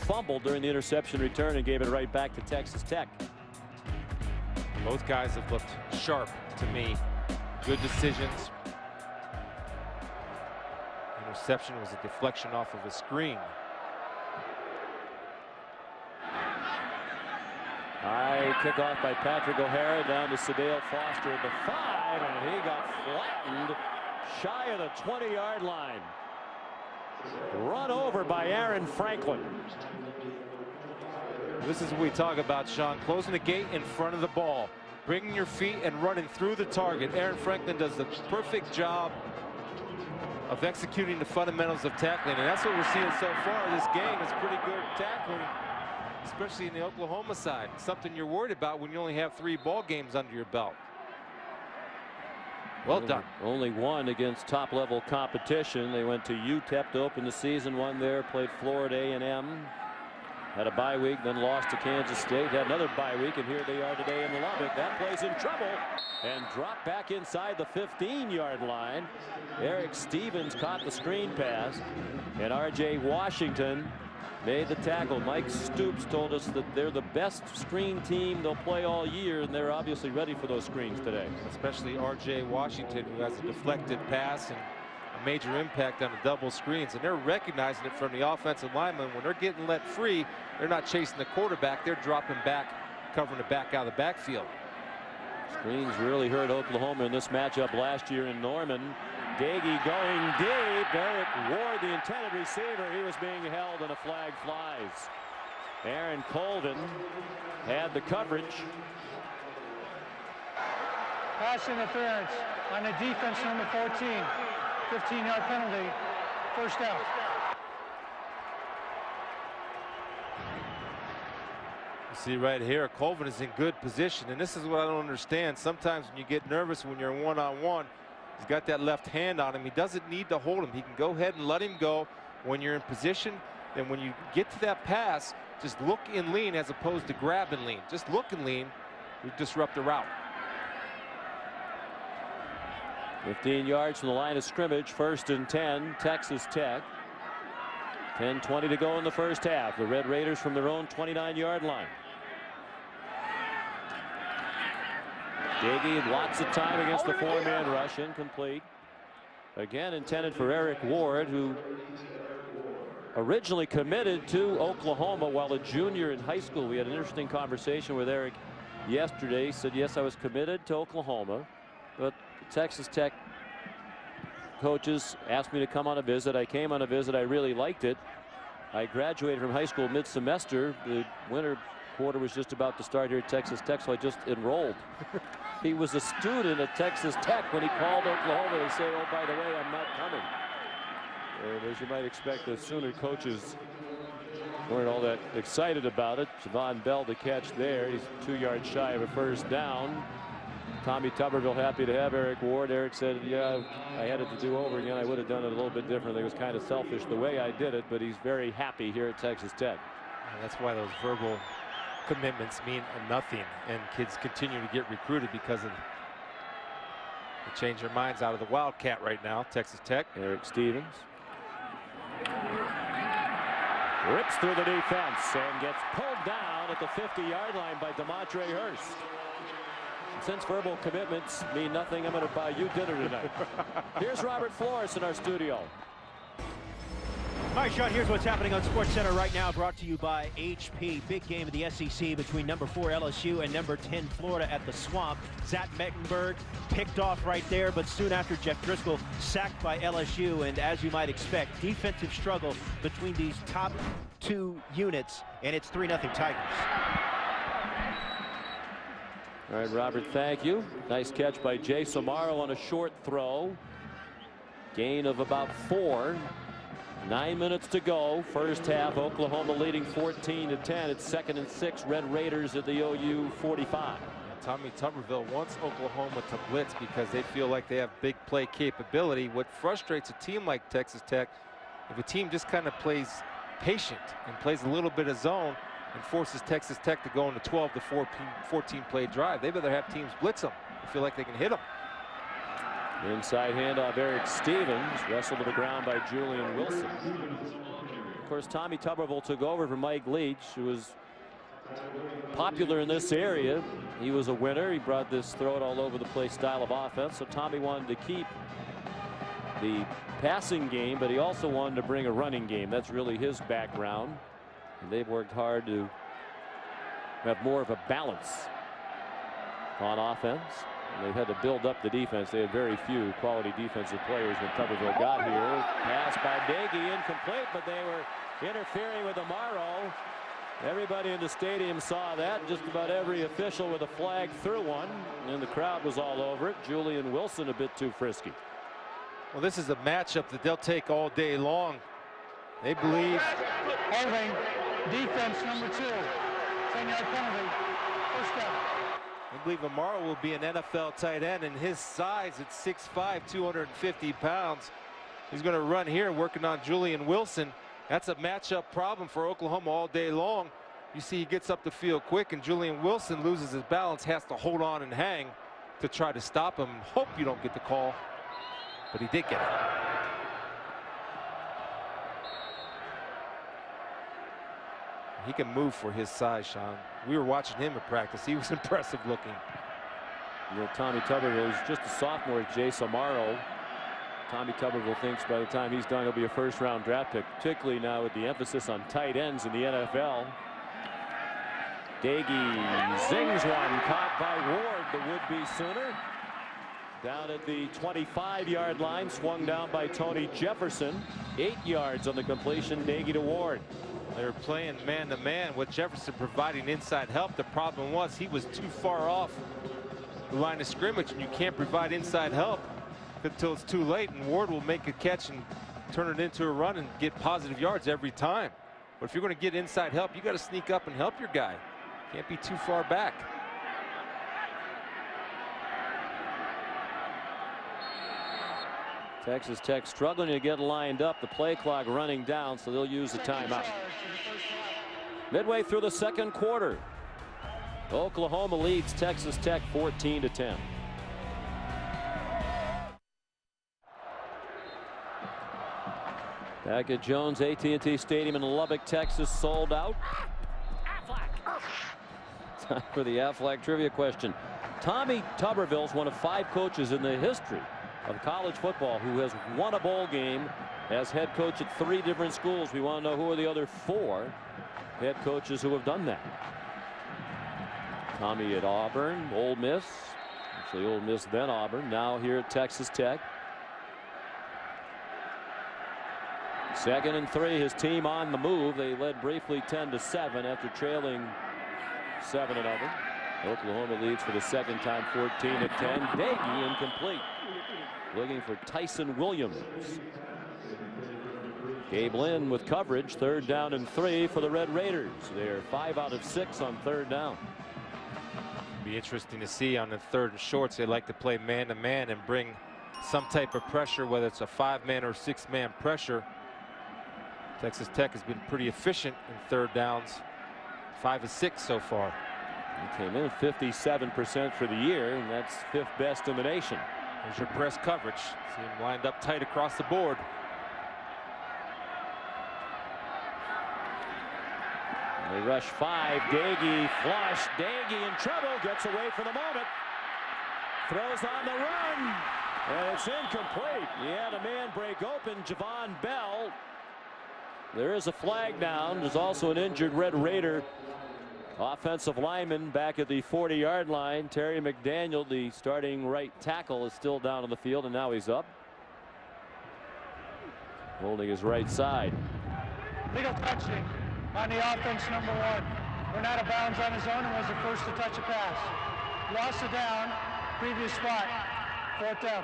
fumbled during the interception return and gave it right back to Texas Tech. Both guys have looked sharp to me. Good decisions. Interception was a deflection off of a screen. High kickoff by Patrick O'Hara down to Sadale Foster at the 5, and he got flattened shy of the 20-yard line. Run over by Aaron Franklin. This is what we talk about, Sean. Closing the gate in front of the ball, bringing your feet and running through the target. Aaron Franklin does the perfect job of executing the fundamentals of tackling, and that's what we're seeing so far. This game is pretty good tackling, especially in the Oklahoma side. Something you're worried about when you only have 3 ball games under your belt. Well done. Only 1 against top-level competition. They went to UTEP to open the season, won there, played Florida A&M. Had a bye week, then lost to Kansas State. Had another bye week, and here they are today in Lubbock. That plays in trouble and dropped back inside the 15-yard line. Eric Stevens caught the screen pass, and R.J. Washington made the tackle. Mike Stoops told us that they're the best screen team they'll play all year, and they're obviously ready for those screens today. Especially R.J. Washington, who has a deflected pass and a major impact on the double screens, and they're recognizing it from the offensive linemen. When they're getting let free, they're not chasing the quarterback, they're dropping back, covering the back out of the backfield. Screens really hurt Oklahoma in this matchup last year in Norman. Dagey going deep. Eric Ward, the intended receiver, he was being held and a flag flies. Aaron Colvin had the coverage. Pass interference on the defense, number 14. 15-yard penalty. First out. You see right here, Colvin is in good position, and this is what I don't understand. Sometimes when you get nervous when you're one-on-one, he's got that left hand on him. He doesn't need to hold him. He can go ahead and let him go when you're in position. And when you get to that pass, just look and lean as opposed to grab and lean. Just look and lean, you disrupt the route. 15 yards from the line of scrimmage, 1st and 10, Texas Tech. 10:20 to go in the first half. The Red Raiders from their own 29-yard line. Dagey, lots of time against the 4-man rush, incomplete. Again intended for Eric Ward, who originally committed to Oklahoma while a junior in high school. We had an interesting conversation with Eric yesterday. He said, yes, I was committed to Oklahoma, but Texas Tech coaches asked me to come on a visit. I came on a visit. I really liked it. I graduated from high school mid-semester. The winter quarter was just about to start here at Texas Tech, so I just enrolled. He was a student at Texas Tech when he called Oklahoma to say, oh, by the way, I'm not coming. And as you might expect, the Sooner coaches weren't all that excited about it. Javon Bell the catch there. He's 2 yards shy of a first down. Tommy Tuberville happy to have Eric Ward. Eric said, yeah, I had it to do over again. I would have done it a little bit differently. It was kind of selfish the way I did it, but he's very happy here at Texas Tech. And that's why those verbal commitments mean nothing, and kids continue to get recruited because of they change their minds out of the Wildcat right now. Texas Tech. Eric Stevens rips through the defense and gets pulled down at the 50-yard line by DeMontre Hurst. Since verbal commitments mean nothing, I'm going to buy you dinner tonight. Here's Robert Flores in our studio. All right, Sean, here's what's happening on SportsCenter right now, brought to you by HP. Big game of the SEC between number 4 LSU and number 10 Florida at the Swamp. Zach Mettenberg picked off right there, but soon after, Jeff Driscoll sacked by LSU. And as you might expect, defensive struggle between these top 2 units, and it's 3-0 Tigers. All right, Robert, thank you. Nice catch by Jay Samaro on a short throw. Gain of about 4. 9 minutes to go. First half, Oklahoma leading 14-10. It's 2nd and 6. Red Raiders at the OU 45. Tommy Tuberville wants Oklahoma to blitz because they feel like they have big play capability. What frustrates a team like Texas Tech, if a team just kind of plays patient and plays a little bit of zone and forces Texas Tech to go on a 12 to 14 play drive, they better have teams blitz them. They feel like they can hit them. Inside handoff, Eric Stevens, wrestled to the ground by Julian Wilson. Of course, Tommy Tuberville took over from Mike Leach, who was popular in this area. He was a winner. He brought this throw it all over the place style of offense. So Tommy wanted to keep the passing game, but he also wanted to bring a running game. That's really his background. And they've worked hard to have more of a balance on offense. And they've had to build up the defense. They had very few quality defensive players when Tuberville got here. Pass by Dagey, incomplete, but they were interfering with Amaro. Everybody in the stadium saw that. Just about every official with a flag threw one, and the crowd was all over it. Julian Wilson a bit too frisky. Well, this is a matchup that they'll take all day long. They believe. Holding, defense number 2. 10-yard penalty. First down. I believe Amaro will be an NFL tight end, and his size at 6'5", 250 pounds. He's going to run here working on Julian Wilson. That's a matchup problem for Oklahoma all day long. You see he gets up the field quick, and Julian Wilson loses his balance, has to hold on and hang to try to stop him. Hope you don't get the call, but he did get it. He can move for his size, Sean. We were watching him in practice. He was impressive looking. You know, Tommy Tuberville is just a sophomore. Jay Samaro Tommy Tuberville thinks by the time he's done, he'll be a first-round draft pick, particularly now with the emphasis on tight ends in the NFL. Dagey zings one, caught by Ward, the would-be Sooner. Down at the 25-yard line, swung down by Tony Jefferson. 8 yards on the completion, Dagey to Ward. They were playing man-to-man with Jefferson providing inside help. The problem was he was too far off the line of scrimmage, and you can't provide inside help until it's too late, and Ward will make a catch and turn it into a run and get positive yards every time. But if you're going to get inside help, you got to sneak up and help your guy. Can't be too far back. Texas Tech struggling to get lined up. The play clock running down, so they'll use the timeout. Midway through the second quarter, Oklahoma leads Texas Tech 14-10. Back at Jones AT&T Stadium in Lubbock, Texas, sold out. Time for the Aflac trivia question. Tommy Tuberville is one of 5 coaches in the history of college football who has won a bowl game as head coach at 3 different schools. We want to know who are the other 4 head coaches who have done that. Tommy at Auburn, Ole Miss, actually Ole Miss then Auburn, now here at Texas Tech. 2nd and 3, his team on the move. They led briefly 10-7 after trailing 7 0. Oklahoma leads for the second time 14-10. Dagey incomplete. Looking for Tyson Williams. Gabe Lynn with coverage. 3rd down and 3 for the Red Raiders. They're 5 out of 6 on 3rd down. Be interesting to see on the 3rd and shorts. They like to play man-to-man and bring some type of pressure, whether it's a 5-man or 6-man pressure. Texas Tech has been pretty efficient in 3rd downs. 5 of 6 so far. He came in 57% for the year, and that's 5th best in the nation. There's your press coverage. See him lined up tight across the board. They rush 5. Dagey flush. Dagey in trouble. Gets away for the moment. Throws on the run. And it's incomplete. He had a man break open. Javon Bell. There is a flag down. There's also an injured Red Raider offensive lineman back at the 40-yard line. Terry McDaniel, the starting right tackle, is still down on the field, and now he's up, holding his right side. Legal touching on the offense, number 1. Went out of bounds on his own and was the first to touch a pass. Lost it down, previous spot, 4th down.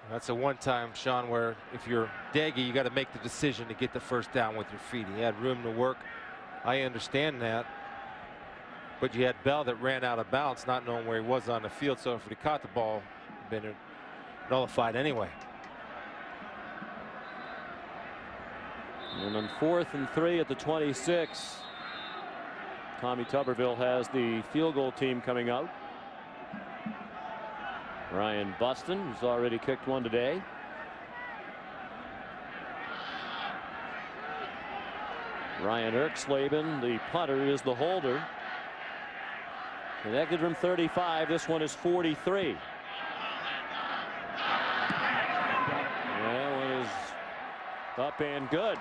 That's a one-time, Sean, where if you're Dagey, you got to make the decision to get the first down with your feet. He had room to work. I understand that. But you had Bell that ran out of bounds, not knowing where he was on the field. So if he caught the ball, been nullified anyway. And on 4th and 3 at the 26, Tommy Tuberville has the field goal team coming out. Ryan Buston, who's already kicked one today. Ryan Erksleben, the punter, is the holder. Connected from 35. This one is 43. That one is up and good.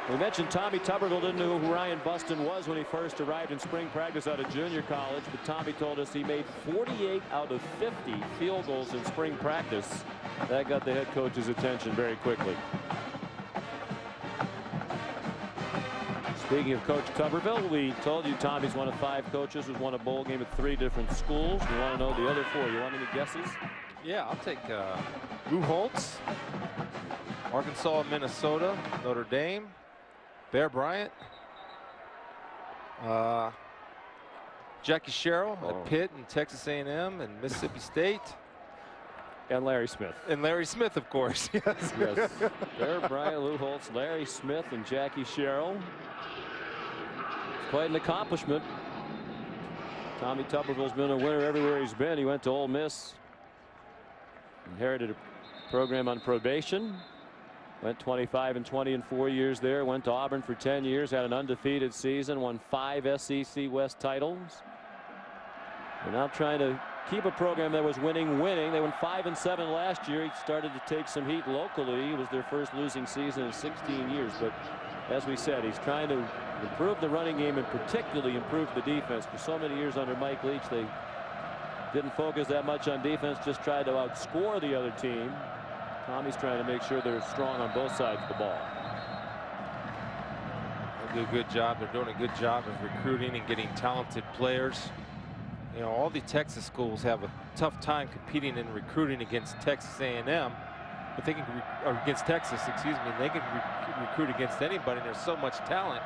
We mentioned Tommy Tuberville didn't know who Ryan Buston was when he first arrived in spring practice out of junior college, but Tommy told us he made 48 out of 50 field goals in spring practice. That got the head coach's attention very quickly. Speaking of Coach Tuberville, we told you Tommy's one of 5 coaches who's won a bowl game at 3 different schools. We want to know the other 4. You want any guesses? Yeah, I'll take Lou Holtz, Arkansas, Minnesota, Notre Dame, Bear Bryant, Jackie Sherrill at Pitt and Texas A&M and Mississippi State. And Larry Smith. And Larry Smith, of course. Yes. Yes. Bear Bryant, Lou Holtz, Larry Smith, and Jackie Sherrill. It's quite an accomplishment. Tommy Tuberville's been a winner everywhere he's been. He went to Ole Miss, inherited a program on probation. Went 25-20 in 4 years there. Went to Auburn for 10 years. Had an undefeated season. Won 5 SEC West titles. They're now trying to keep a program that was winning. They went 5-7 last year. He started to take some heat locally. It was their first losing season in 16 years. But as we said, he's trying to improve the running game and particularly improve the defense. For so many years under Mike Leach, they didn't focus that much on defense, just tried to outscore the other team. Tommy's trying to make sure they're strong on both sides of the ball. They do a good job. They're doing a good job of recruiting and getting talented players. You know, all the Texas schools have a tough time competing and recruiting against Texas A&M. But they can, or against Texas, excuse me, they can recruit against anybody. There's so much talent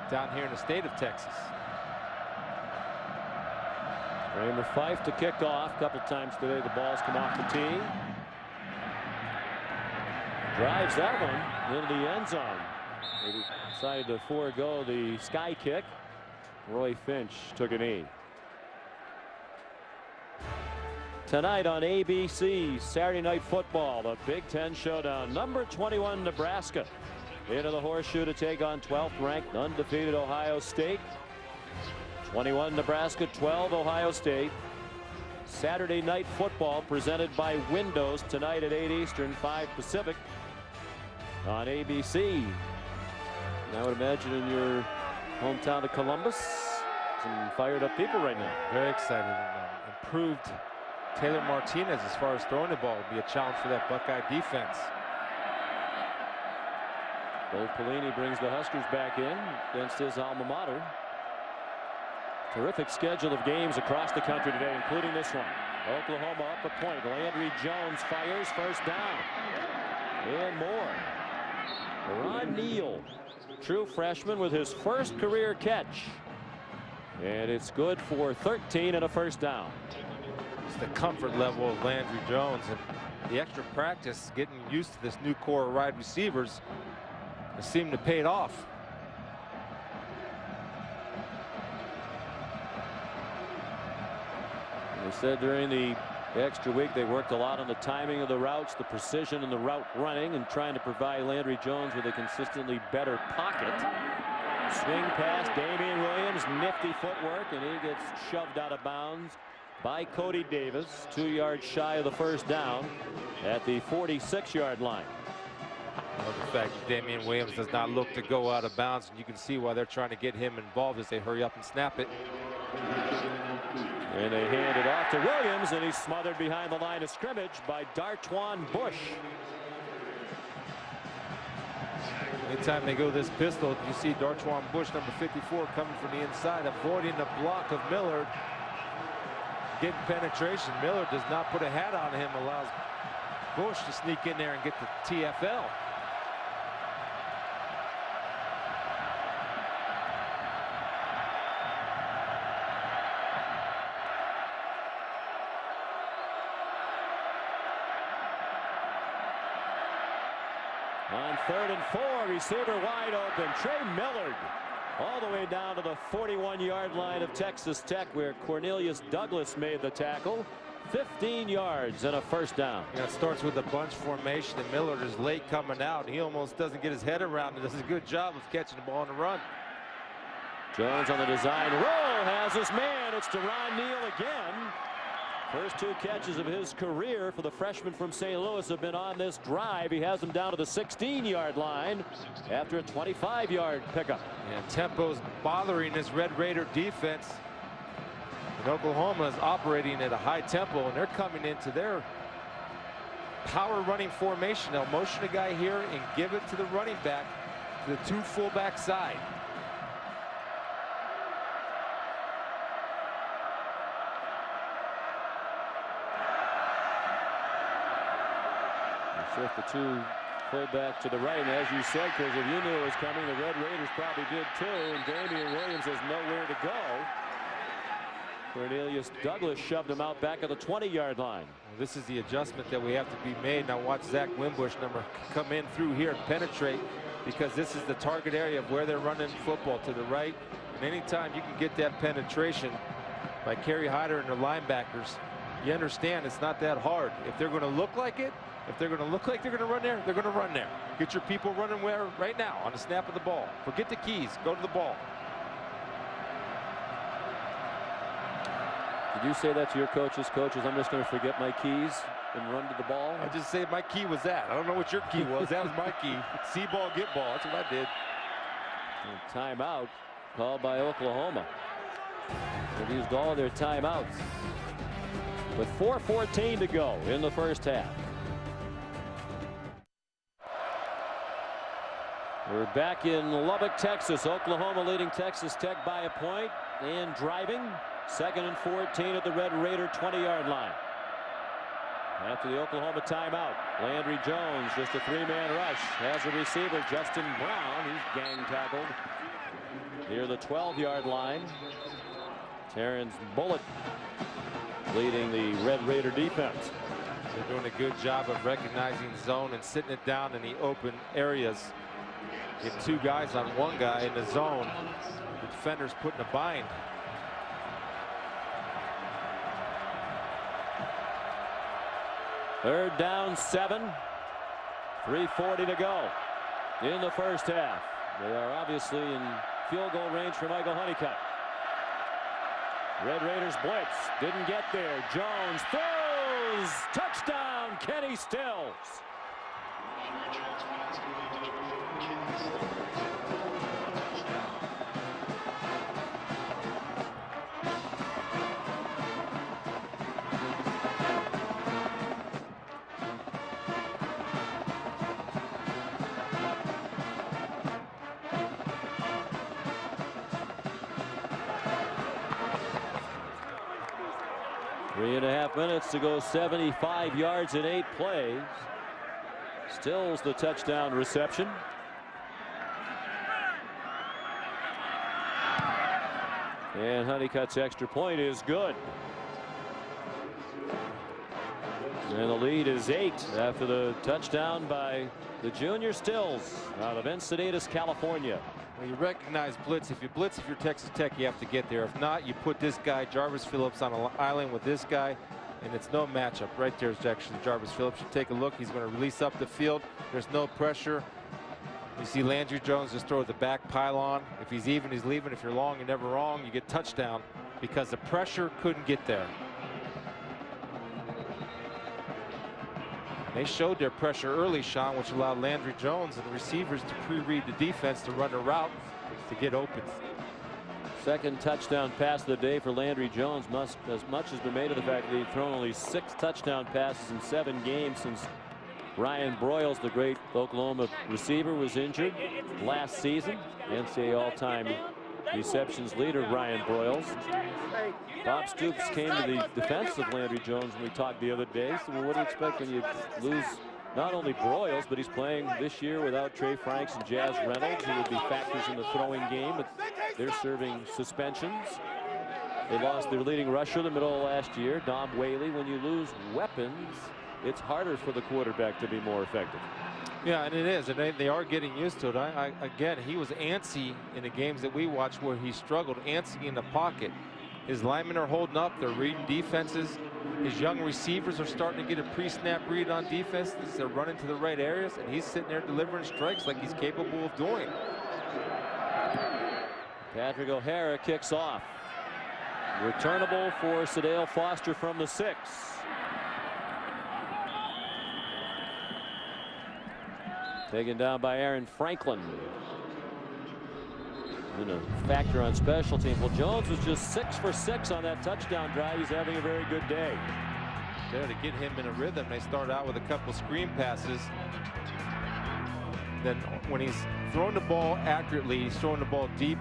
down here in the state of Texas. Kramer Fife to kick off. A couple times today the balls come off the tee. Drives that one into the end zone. They decided to forego the sky kick. Roy Finch took a knee. Tonight on ABC, Saturday Night Football, the Big Ten Showdown. Number 21 Nebraska into the horseshoe to take on 12th ranked undefeated Ohio State. 21 Nebraska, 12 Ohio State. Saturday Night Football presented by Windows tonight at 8 Eastern, 5 Pacific on ABC. And I would imagine in your hometown of Columbus, some fired up people right now. Very excited. Improved Taylor Martinez as far as throwing the ball will be a challenge for that Buckeye defense. Bill Pelini brings the Huskers back in against his alma mater. Terrific schedule of games across the country today, including this one. Oklahoma up a point. Landry Jones fires, first down. And more. Ron Neal, true freshman with his first career catch. And it's good for 13 and a first down. It's the comfort level of Landry Jones and the extra practice getting used to this new core of wide receivers has seemed to pay it off. They said during the extra week they worked a lot on the timing of the routes, the precision in the route running, and trying to provide Landry Jones with a consistently better pocket. Swing pass, Damian Williams, nifty footwork, and he gets shoved out of bounds by Cody Davis, 2 yards shy of the first down at the 46-yard line. Well, the fact that Damian Williams does not look to go out of bounds, and you can see why they're trying to get him involved as they hurry up and snap it. And they hand it off to Williams, and he's smothered behind the line of scrimmage by Dartwan Bush. Anytime they go this pistol, you see Dartwan Bush, number 54, coming from the inside, avoiding the block of Millard. Getting penetration. Millard does not put a hat on him, allows Bush to sneak in there and get the TFL. On 3rd and 4, receiver wide open. Trey Millard all the way down to the 41-yard line of Texas Tech, where Cornelius Douglas made the tackle. 15 yards and a first down. You know, it starts with a bunch formation, and Millard is late coming out. He almost doesn't get his head around it. Does a good job of catching the ball on the run. Jones on the design roll has his man. It's to Ron Neal again. First 2 catches of his career for the freshman from St. Louis have been on this drive. He has them down to the 16-yard line after a 25-yard pickup. And tempo's bothering this Red Raider defense. And Oklahoma is operating at a high tempo, and they're coming into their power running formation. They'll motion a guy here and give it to the running back to the 2 fullback side. Shift the 2 fullback to the right, and as you said, Chris, if you knew it was coming, the Red Raiders probably did too, and Damian Williams has nowhere to go. Cornelius Douglas shoved him out back at the 20-yard line. Well, this is the adjustment that we have to be made. Now watch Zach Wimbush number come in through here and penetrate, because this is the target area of where they're running football, to the right. And anytime you can get that penetration by Kerry Hyder and the linebackers, you understand it's not that hard. If they're going to look like it, if they're going to look like they're going to run there, they're going to run there. Get your people running where right now on the snap of the ball. Forget the keys. Go to the ball. Did you say that to your coaches? Coaches, I'm just going to forget my keys and run to the ball? I just said my key was that. I don't know what your key was. That was my key. See ball, get ball. That's what I did. Timeout called by Oklahoma. They've used all their timeouts with 4:14 to go in the first half. We're back in Lubbock, Texas. Oklahoma leading Texas Tech by a point and driving. 2nd and 14 at the Red Raider 20-yard line. After the Oklahoma timeout, Landry Jones, just a 3-man rush, has a receiver, Justin Brown. He's gang tackled near the 12-yard line. Terrence Bullitt leading the Red Raider defense. They're doing a good job of recognizing zone and sitting it down in the open areas. Get 2 guys on 1 guy in the zone. The defender's put in a bind. Third down, 7. 3:40 to go in the first half. They are obviously in field goal range for Michael Honeycutt. Red Raiders blitz. Didn't get there. Jones throws. Touchdown, Kenny Stills. 3.5 minutes to go. 75 yards in 8 plays. Stills the touchdown reception. And Honeycutt's extra point is good. And the lead is 8 after the touchdown by the junior Stills out of Encinitas, California. Well, you recognize blitz. If you blitz, if you're Texas Tech, you have to get there. If not, you put this guy, Jarvis Phillips, on an island with this guy, and it's no matchup. Right there is actually Jarvis Phillips. You take a look. He's going to release up the field. There's no pressure. You see Landry Jones just throw the back pylon. If he's even, he's leaving. If you're long, you're never wrong. You get touchdown because the pressure couldn't get there. They showed their pressure early, Sean, which allowed Landry Jones and the receivers to pre-read the defense to run a route to get open. Second touchdown pass of the day for Landry Jones. As much has been made of the fact that he'd thrown only 6 touchdown passes in 7 games since Ryan Broyles, the great Oklahoma receiver, was injured last season. NCAA all-time receptions leader Ryan Broyles. Bob Stoops came to the defense of Landry Jones when we talked the other day. So what do you expect when you lose not only Broyles, but he's playing this year without Trey Franks and Jazz Reynolds, who would be factors in the throwing game, but they're serving suspensions. They lost their leading rusher in the middle of last year, Dom Whaley. When you lose weapons, it's harder for the quarterback to be more effective. Yeah, and it is, and they are getting used to it. Again, he was antsy in the games that we watched where he struggled, antsy in the pocket. His linemen are holding up. They're reading defenses. His young receivers are starting to get a pre-snap read on defenses. They're running to the right areas, and he's sitting there delivering strikes like he's capable of doing. Patrick O'Hara kicks off. Returnable for Sadale Foster from the 6. Taken down by Aaron Franklin. And a factor on special teams. Well, Jones was just 6 for 6 on that touchdown drive. He's having a very good day. There to get him in a rhythm. They start out with a couple screen passes. Then when he's throwing the ball accurately, he's throwing the ball deep.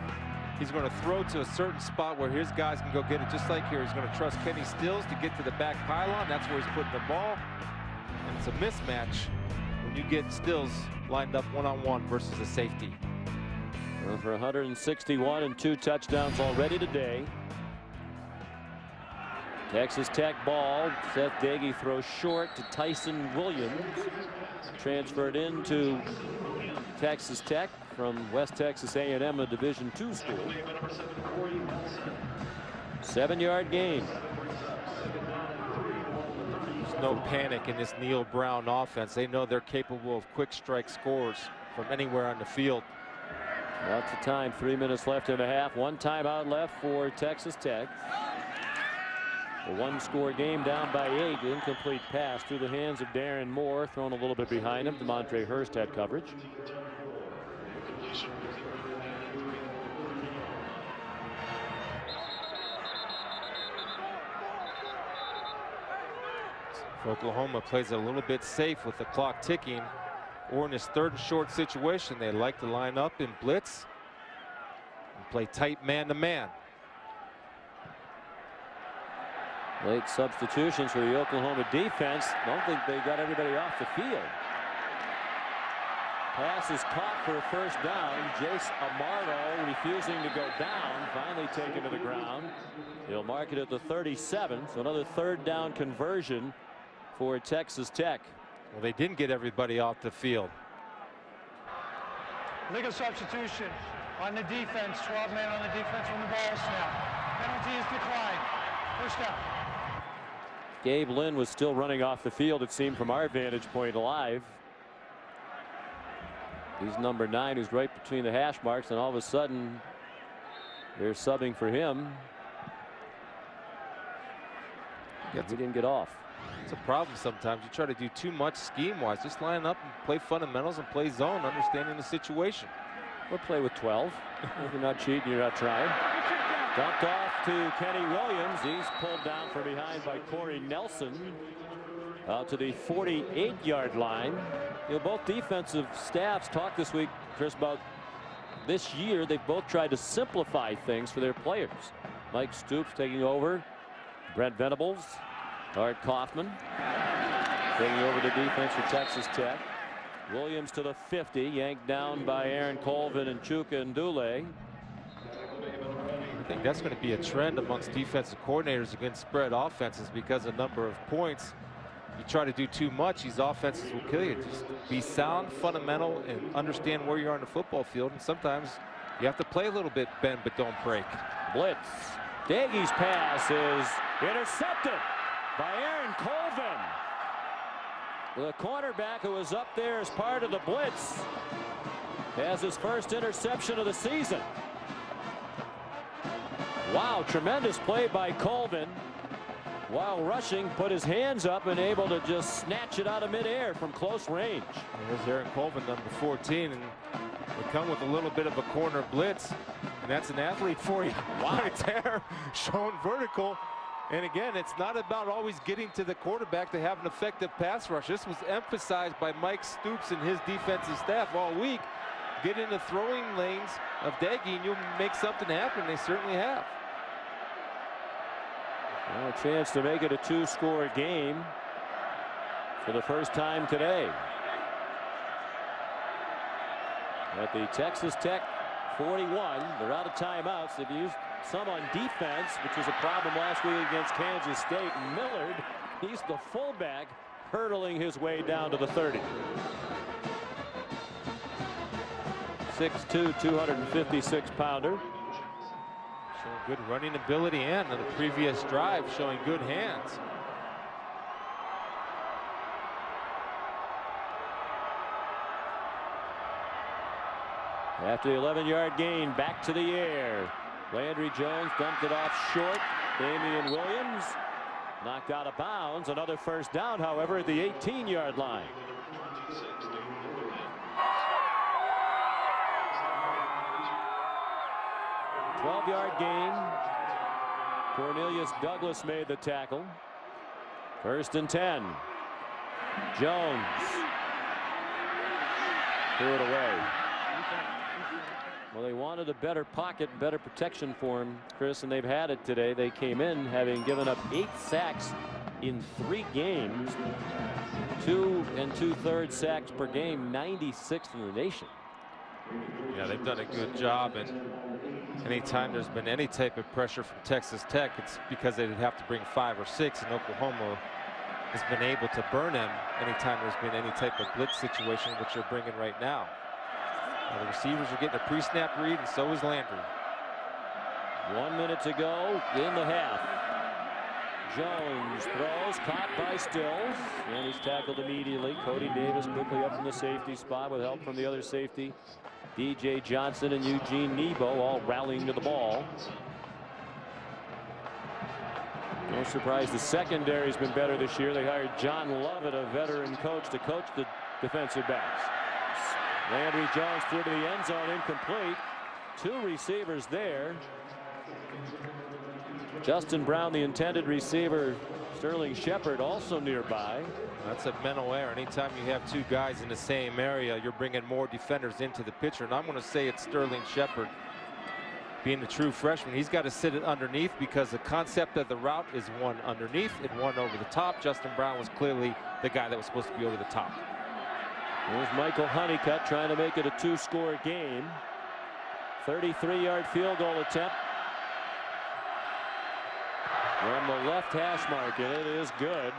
He's going to throw to a certain spot where his guys can go get it. Just like here, he's going to trust Kenny Stills to get to the back pylon. That's where he's putting the ball. And it's a mismatch when you get Stills lined up one-on-one versus a safety. Well, for 161 and 2 touchdowns already today. Texas Tech ball. Seth Dagey throws short to Tyson Williams. Transferred into Texas Tech from West Texas A&M, a Division II school. 7-yard gain. There's no panic in this Neil Brown offense. They know they're capable of quick strike scores from anywhere on the field. Lots of time. 3 minutes left in the half. 1 timeout left for Texas Tech. A one-score game, down by 8. Incomplete pass through the hands of Darren Moore, thrown a little bit behind him. DeMontre Hurst had coverage. Oklahoma plays it a little bit safe with the clock ticking, or in this third and short situation, they like to line up in blitz and play tight man-to-man. Late substitutions for the Oklahoma defense. Don't think they got everybody off the field. Pass is caught for a first down. Jace Amaro refusing to go down, finally taken to the ground. He'll mark it at the 37, so another third down conversion for Texas Tech. Well, they didn't get everybody off the field. Legal substitution on the defense. 12 men on the defense when the ball snap. Penalty is declined. First down. Gabe Lynn was still running off the field, it seemed, from our vantage point live. He's number 9, who's right between the hash marks, and all of a sudden they're subbing for him. He didn't get off. It's a problem sometimes. You try to do too much scheme-wise. Just line up and play fundamentals and play zone, understanding the situation. Or play with 12. If you're not cheating, you're not trying. Dumped off to Kenny Williams. He's pulled down from behind by Corey Nelson. Out to the 48-yard line. You know, both defensive staffs talked this week, Chris, about this year. They've both tried to simplify things for their players. Mike Stoops taking over. Brent Venables. Art Kaufman taking over the defense for Texas Tech. Williams to the 50, yanked down by Aaron Colvin and Chuka Ndule. I think that's going to be a trend amongst defensive coordinators against spread offenses because of number of points. You try to do too much, these offenses will kill you. Just be sound, fundamental, and understand where you are on the football field. And sometimes you have to play a little bit bend but don't break. Blitz. Daigie's pass is intercepted by Aaron Colvin. The cornerback who was up there as part of the blitz has his first interception of the season. Wow, tremendous play by Colvin. While rushing, put his hands up and able to just snatch it out of midair from close range. There's Aaron Colvin, number 14, and we come with a little bit of a corner blitz, and that's an athlete for you. Wow. Right there, shown vertical. And again, it's not about always getting to the quarterback to have an effective pass rush. This was emphasized by Mike Stoops and his defensive staff all week. Get in the throwing lanes of Daigi and you'll make something happen. They certainly have. Well, a chance to make it a 2-score game for the first time today. At the Texas Tech 41, they're out of timeouts. They've used some on defense, which was a problem last week against Kansas State. Millard, he's the fullback, hurdling his way down to the 30. 6'2", 256-pounder. Showing good running ability, and in the previous drive showing good hands. After the 11-yard gain, back to the air. Landry Jones dumped it off short. Damian Williams knocked out of bounds. Another first down, however, at the 18-yard line. Twelve-yard gain. Cornelius Douglas made the tackle. 1st and 10. Jones threw it away. Well, they wanted a better pocket, better protection for him, Chris, and they've had it today. They came in having given up 8 sacks in 3 games. 2 2/3 sacks per game, 96th in the nation. Yeah, they've done a good job, and anytime there's been any type of pressure from Texas Tech, it's because they'd have to bring 5 or 6, and Oklahoma has been able to burn them anytime there's been any type of blitz situation, which they're bringing right now. The receivers are getting a pre-snap read, and so is Landry. 1 minute to go in the half. Jones throws, caught by Stills, and he's tackled immediately. Cody Davis quickly up in the safety spot with help from the other safety. DJ Johnson and Eugene Nebo all rallying to the ball. No surprise the secondary's been better this year. They hired John Lovett, a veteran coach, to coach the defensive backs. Landry Jones threw to the end zone, incomplete. 2 receivers there. Justin Brown, the intended receiver. Sterling Shepard also nearby. That's a mental error. Anytime you have 2 guys in the same area, you're bringing more defenders into the picture. And I'm going to say it's Sterling Shepard. Being a true freshman, he's got to sit it underneath because the concept of the route is one underneath and one over the top. Justin Brown was clearly the guy that was supposed to be over the top. There's Michael Honeycutt trying to make it a 2-score game. 33-yard field goal attempt from the left hash mark, and it is good.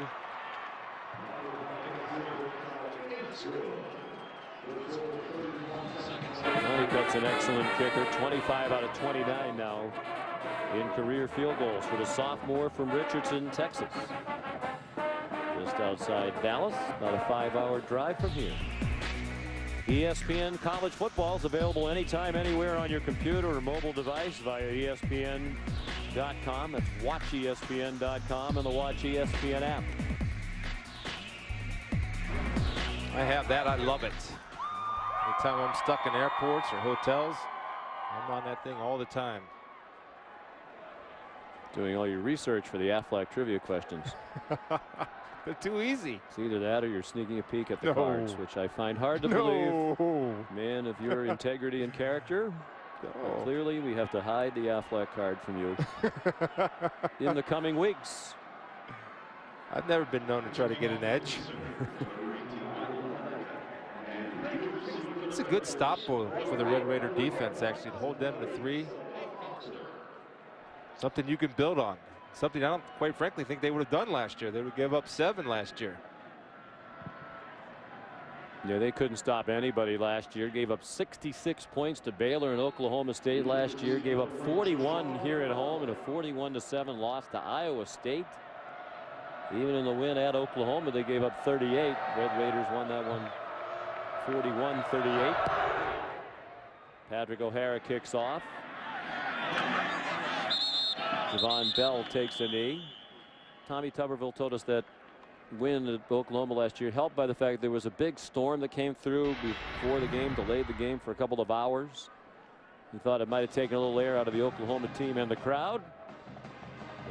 Honeycutt's an excellent kicker. 25 out of 29 now in career field goals for the sophomore from Richardson, Texas. Just outside Dallas, about a 5-hour drive from here. ESPN College Football is available anytime, anywhere on your computer or mobile device via ESPN.com. That's WatchESPN.com and the Watch ESPN app. I have that. I love it. Anytime I'm stuck in airports or hotels, I'm on that thing all the time. Doing all your research for the Aflac trivia questions. They're too easy. It's either that or you're sneaking a peek at the cards, which I find hard to believe. Man of your integrity and character. Clearly, we have to hide the Aflac card from you in the coming weeks. I've never been known to try to get an edge. It's a good stop for the Red Raider defense, actually, to hold them to 3. Something you can build on. Something I don't, quite frankly, think they would have done last year. They would give up 7 last year. Yeah, they couldn't stop anybody last year. Gave up 66 points to Baylor and Oklahoma State last year. Gave up 41 here at home and a 41-7 loss to Iowa State. Even in the win at Oklahoma, they gave up 38. Red Raiders won that one 41-38. Patrick O'Hara kicks off. Javon Bell takes a knee. Tommy Tuberville told us that win at Oklahoma last year helped by the fact there was a big storm that came through before the game, delayed the game for a couple of hours. He thought it might have taken a little air out of the Oklahoma team and the crowd.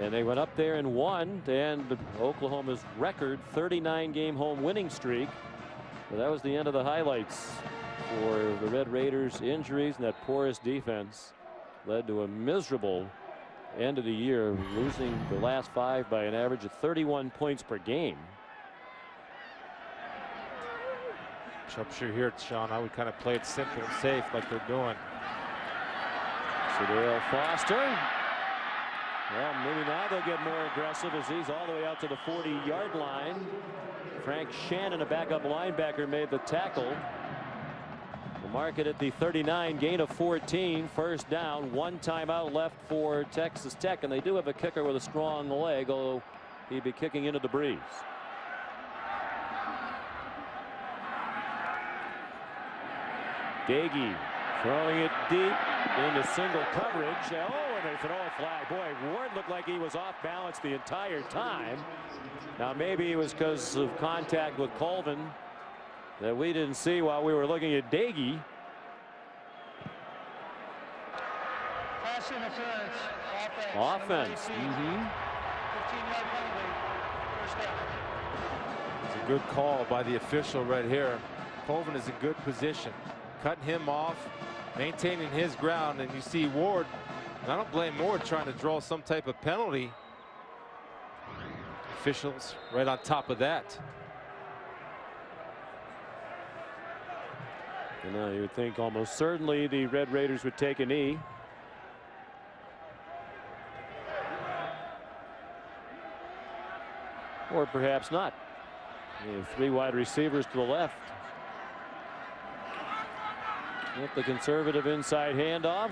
And they went up there and won, and Oklahoma's record 39-game home winning streak. But that was the end of the highlights for the Red Raiders. Injuries and that porous defense led to a miserable end of the year, losing the last 5 by an average of 31 points per game. I'm sure here, Sean, I would kind of play it simple and safe like they're doing. Sedale Foster. Well, maybe now they'll get more aggressive as he's all the way out to the 40-yard line. Frank Shannon, a backup linebacker, made the tackle. The market at the 39, gain of 14, first down, 1 timeout left for Texas Tech, and they do have a kicker with a strong leg, although he'd be kicking into the breeze. Dagey throwing it deep into single coverage. Oh, and they throw a flag. Boy, Ward looked like he was off balance the entire time. Now maybe it was because of contact with Colvin that we didn't see while we were looking at Dagey. Pass interference. Offense. 15-yard penalty. First down. It's a good call by the official right here. Colvin is in good position. Cutting him off, maintaining his ground, and you see Ward, and I don't blame Ward trying to draw some type of penalty. Officials right on top of that. And now you would think almost certainly the Red Raiders would take a knee. Or perhaps not. You have 3 wide receivers to the left. With the conservative inside handoff.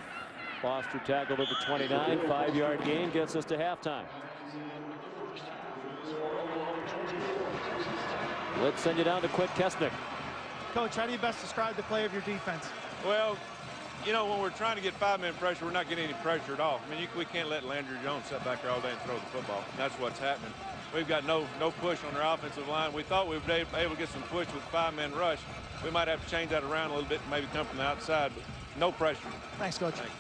Foster tackled at the 29. 5-yard gain gets us to halftime. Let's send you down to Quick Kesnick. Coach, how do you best describe the play of your defense? Well, you know, when we're trying to get 5-man pressure, we're not getting any pressure at all. I mean, we can't let Landry Jones sit back there all day and throw the football. That's what's happening. We've got no push on our offensive line. We thought we would be able to get some push with 5-man rush. We might have to change that around a little bit and maybe come from the outside, but no pressure. Thanks, Coach. Thanks.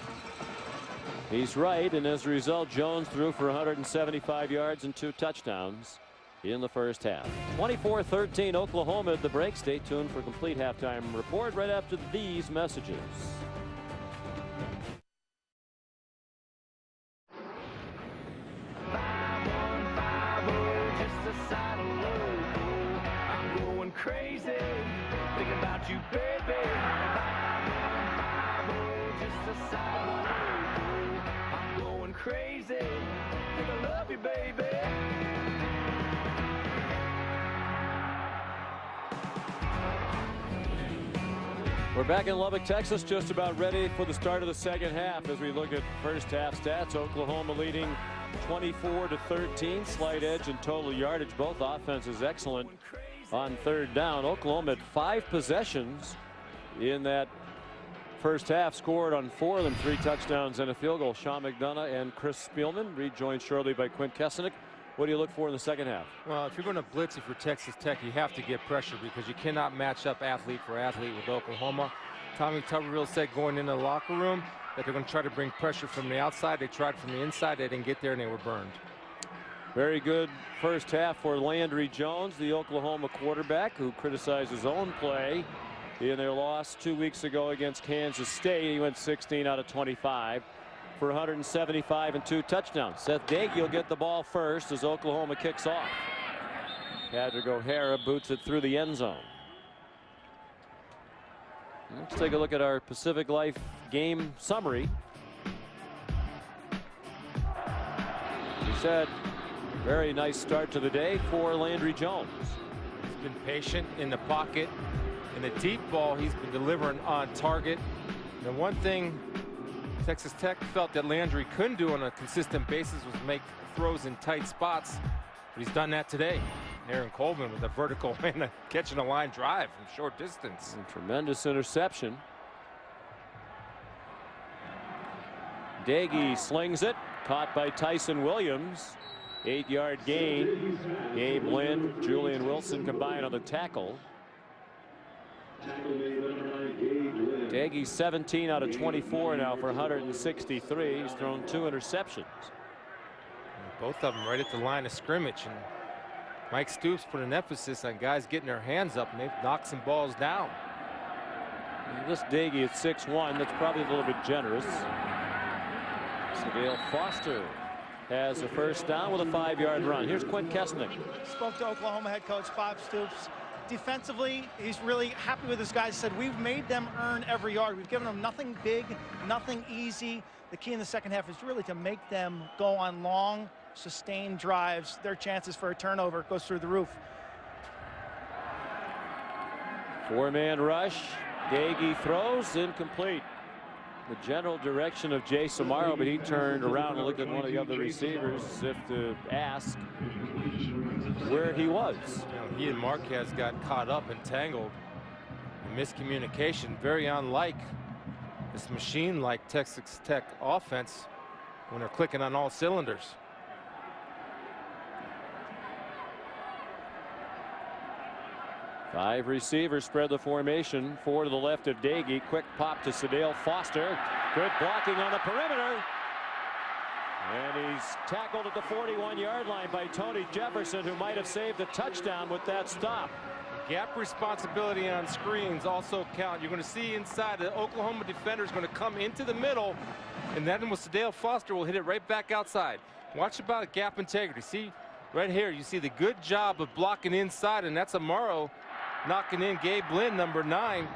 He's right, and as a result, Jones threw for 175 yards and 2 touchdowns in the first half. 24-13 Oklahoma at the break. Stay tuned for a complete halftime report right after these messages. Crazy, thinking about you, baby. Just a side. I'm going crazy, think I love you, baby. We're back in Lubbock, Texas, just about ready for the start of the second half as we look at first half stats. Oklahoma leading 24-13, slight edge in total yardage. Both offenses excellent on third down. Oklahoma had 5 possessions in that first half, scored on 4 of them, 3 touchdowns and a field goal. Sean McDonough and Chris Spielman, rejoined shortly by Quint Kessenich. What do you look for in the second half? Well, if you're going to blitz, if you're Texas Tech, you have to get pressure because you cannot match up athlete for athlete with Oklahoma. Tommy Tuberville said going into the locker room that they're going to try to bring pressure from the outside. They tried from the inside. They didn't get there, and they were burned. Very good first half for Landry Jones, the Oklahoma quarterback, who criticized his own play in their loss 2 weeks ago against Kansas State. He went 16 out of 25 for 175 and 2 touchdowns. Seth Doege will get the ball first as Oklahoma kicks off. Patrick O'Hara boots it through the end zone. Let's take a look at our Pacific Life game summary. He said, very nice start to the day for Landry Jones. He's been patient in the pocket. In the deep ball, he's been delivering on target. And one thing Texas Tech felt that Landry couldn't do on a consistent basis was make throws in tight spots. But he's done that today. Aaron Coleman with a vertical and catching a line drive from short distance. And tremendous interception. Doege slings it, caught by Tyson Williams. 8-yard gain. Gabe Lynn, Julian Wilson combined on the tackle. Doege 17 out of 24 now for 163. He's thrown 2 interceptions. Both of them right at the line of scrimmage. And Mike Stoops put an emphasis on guys getting their hands up, and they've knocked some balls down. And this Doege at 6'1", that's probably a little bit generous. Sadale Foster has a first down with a 5-yard run. Here's Quint Kessenich. Spoke to Oklahoma head coach Bob Stoops. Defensively, he's really happy with his guys. Said we've made them earn every yard. We've given them nothing big, nothing easy. The key in the second half is really to make them go on long, sustained drives. Their chances for a turnover goes through the roof. 4-man rush. Doege throws, incomplete. The general direction of Jay Samaro, but he turned around and looked at one of the other receivers as if to ask where he was. You know, he and Marquez got caught up and tangled in miscommunication. Very unlike this machine-like Texas Tech offense when they're clicking on all cylinders. Five receivers spread the formation. 4 to the left of Doege. Quick pop to Sadale Foster. Good blocking on the perimeter. And he's tackled at the 41-yard line by Tony Jefferson, who might have saved a touchdown with that stop. Gap responsibility on screens also count. You're going to see inside the Oklahoma defender is going to come into the middle, and then with Sadale Foster will hit it right back outside. Watch about gap integrity. See right here, you see the good job of blocking inside, and that's Amaro knocking in Gabe Lynn, number 9.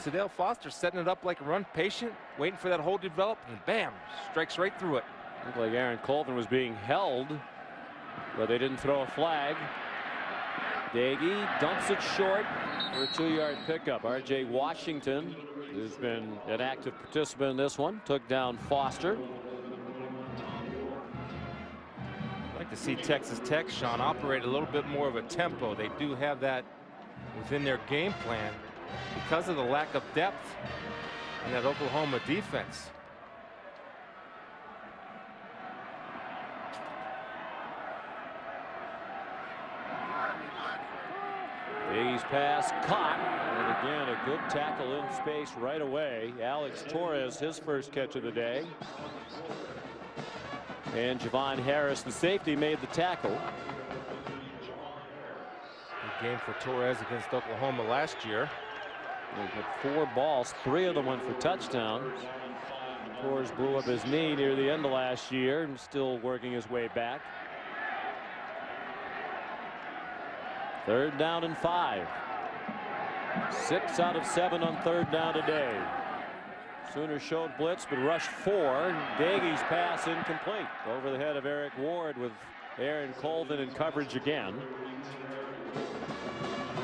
Sadale Foster setting it up like a run, patient, waiting for that hole to develop, and bam, strikes right through it. Looked like Aaron Colvin was being held, but they didn't throw a flag. Doege dumps it short for a 2-yard pickup. R.J. Washington, who's been an active participant in this one, took down Foster. I'd like to see Texas Tech, Sean, operate a little bit more of a tempo. They do have that within their game plan. Because of the lack of depth in that Oklahoma defense. He's pass caught, and again a good tackle in space right away. Alex Torres, his first catch of the day, and Javon Harris, the safety, made the tackle. Good game for Torres against Oklahoma last year. He had 4 balls, 3 of them went for touchdowns. Torres blew up his knee near the end of last year and still working his way back. 3rd down and 5. 6 out of 7 on 3rd down today. Sooners showed blitz but rushed 4. Daigie's pass incomplete over the head of Eric Ward with Aaron Colvin in coverage again.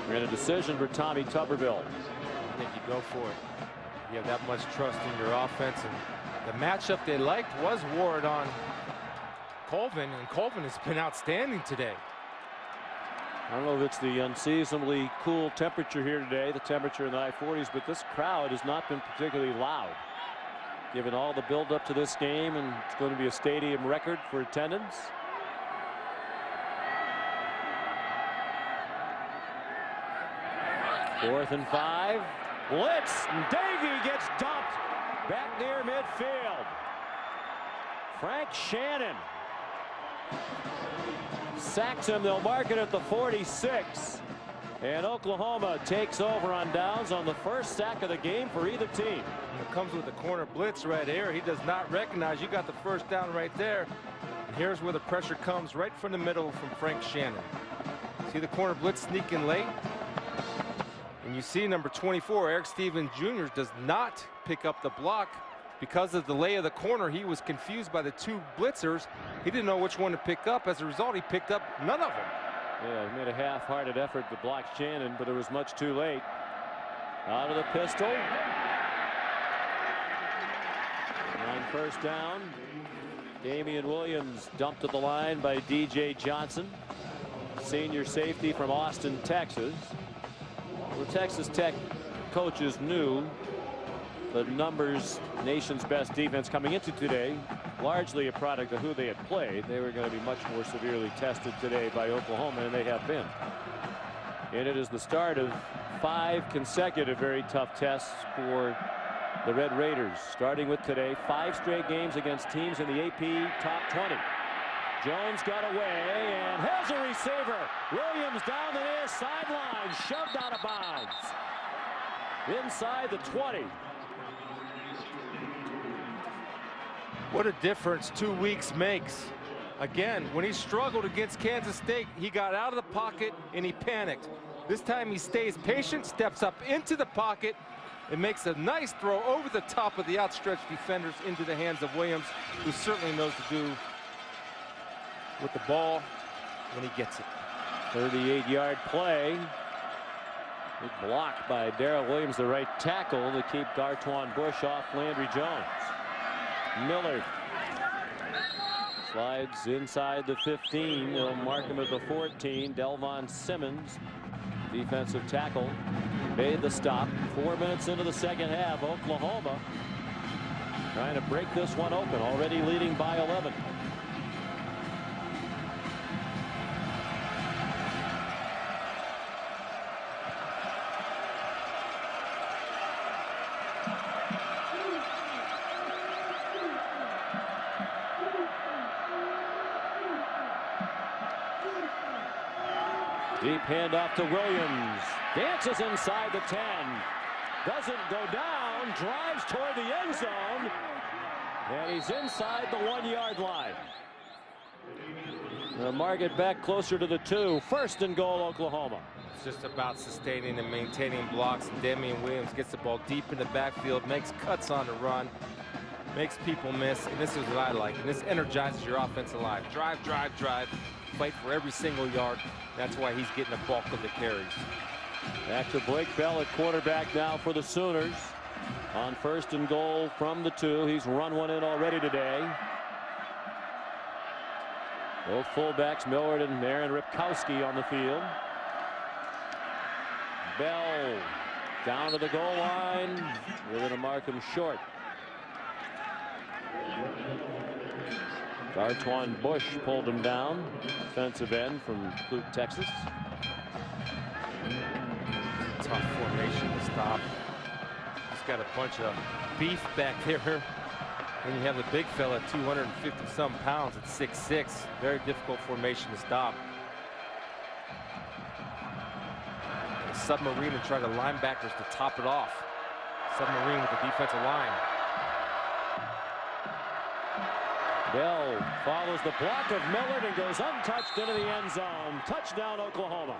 And a decision for Tommy Tuberville. I think you go for it. You have that much trust in your offense, and the matchup they liked was Ward on Colvin, and Colvin has been outstanding today. I don't know if it's the unseasonably cool temperature here today, the temperature in the high 40s, but this crowd has not been particularly loud, given all the build up to this game, and it's going to be a stadium record for attendance. Fourth and 5. Blitz, and Daigie gets dumped back near midfield. Frank Shannon sacks him. They'll mark it at the 46. And Oklahoma takes over on downs on the first sack of the game for either team. And it comes with the corner blitz right here. He does not recognize you got the first down right there. And here's where the pressure comes right from the middle from Frank Shannon. See the corner blitz sneaking late. And you see number 24, Eric Stevens Jr. does not pick up the block because of the lay of the corner. He was confused by the 2 blitzers. He didn't know which one to pick up. As a result, he picked up none of them. Yeah, he made a half-hearted effort to block Shannon, but it was much too late. Out of the pistol. On first down, Damian Williams dumped to the line by DJ Johnson, senior safety from Austin, Texas. The Texas Tech coaches knew the numbers, nation's best defense coming into today, largely a product of who they had played. They were going to be much more severely tested today by Oklahoma, and they have been. And it is the start of 5 consecutive very tough tests for the Red Raiders, starting with today. 5 straight games against teams in the AP top 20. Jones got away and has a receiver. Williams down the near sideline, shoved out of bounds. Inside the 20. What a difference 2 weeks makes. Again, when he struggled against Kansas State, he got out of the pocket and he panicked. This time he stays patient, steps up into the pocket, and makes a nice throw over the top of the outstretched defenders into the hands of Williams, who certainly knows to do with the ball when he gets it. 38-yard play. Big block by Darrell Williams, the right tackle, to keep Gartwan Bush off Landry Jones. Miller slides inside the 15. They'll mark him at the 14. Delvon Simmons, defensive tackle, made the stop. 4 minutes into the second half, Oklahoma trying to break this one open, already leading by 11. Deep handoff to Williams. Dances inside the 10. Doesn't go down. Drives toward the end zone. And he's inside the 1-yard line. They'll mark it back closer to the 2. First and goal, Oklahoma. It's just about sustaining and maintaining blocks. Damian Williams gets the ball deep in the backfield, makes cuts on the run, makes people miss. And this is what I like. And this energizes your offensive line. Drive, drive, drive. Fight for every single yard. That's why he's getting the bulk of the carries. Back to Blake Bell at quarterback now for the Sooners. On first and goal from the 2. He's run one in already today. Both fullbacks, Millard and Aaron Ripkowski, on the field. Bell down to the goal line. We're going to mark him short. Gartwan Bush pulled him down. Defensive end from Clute, Texas. Tough formation to stop. He's got a bunch of beef back there. And you have the big fella, 250-some pounds at 6'6". Very difficult formation to stop. A submarine and try the linebackers to top it off. Submarine with the defensive line. Bell follows the block of Millard and goes untouched into the end zone. Touchdown, Oklahoma.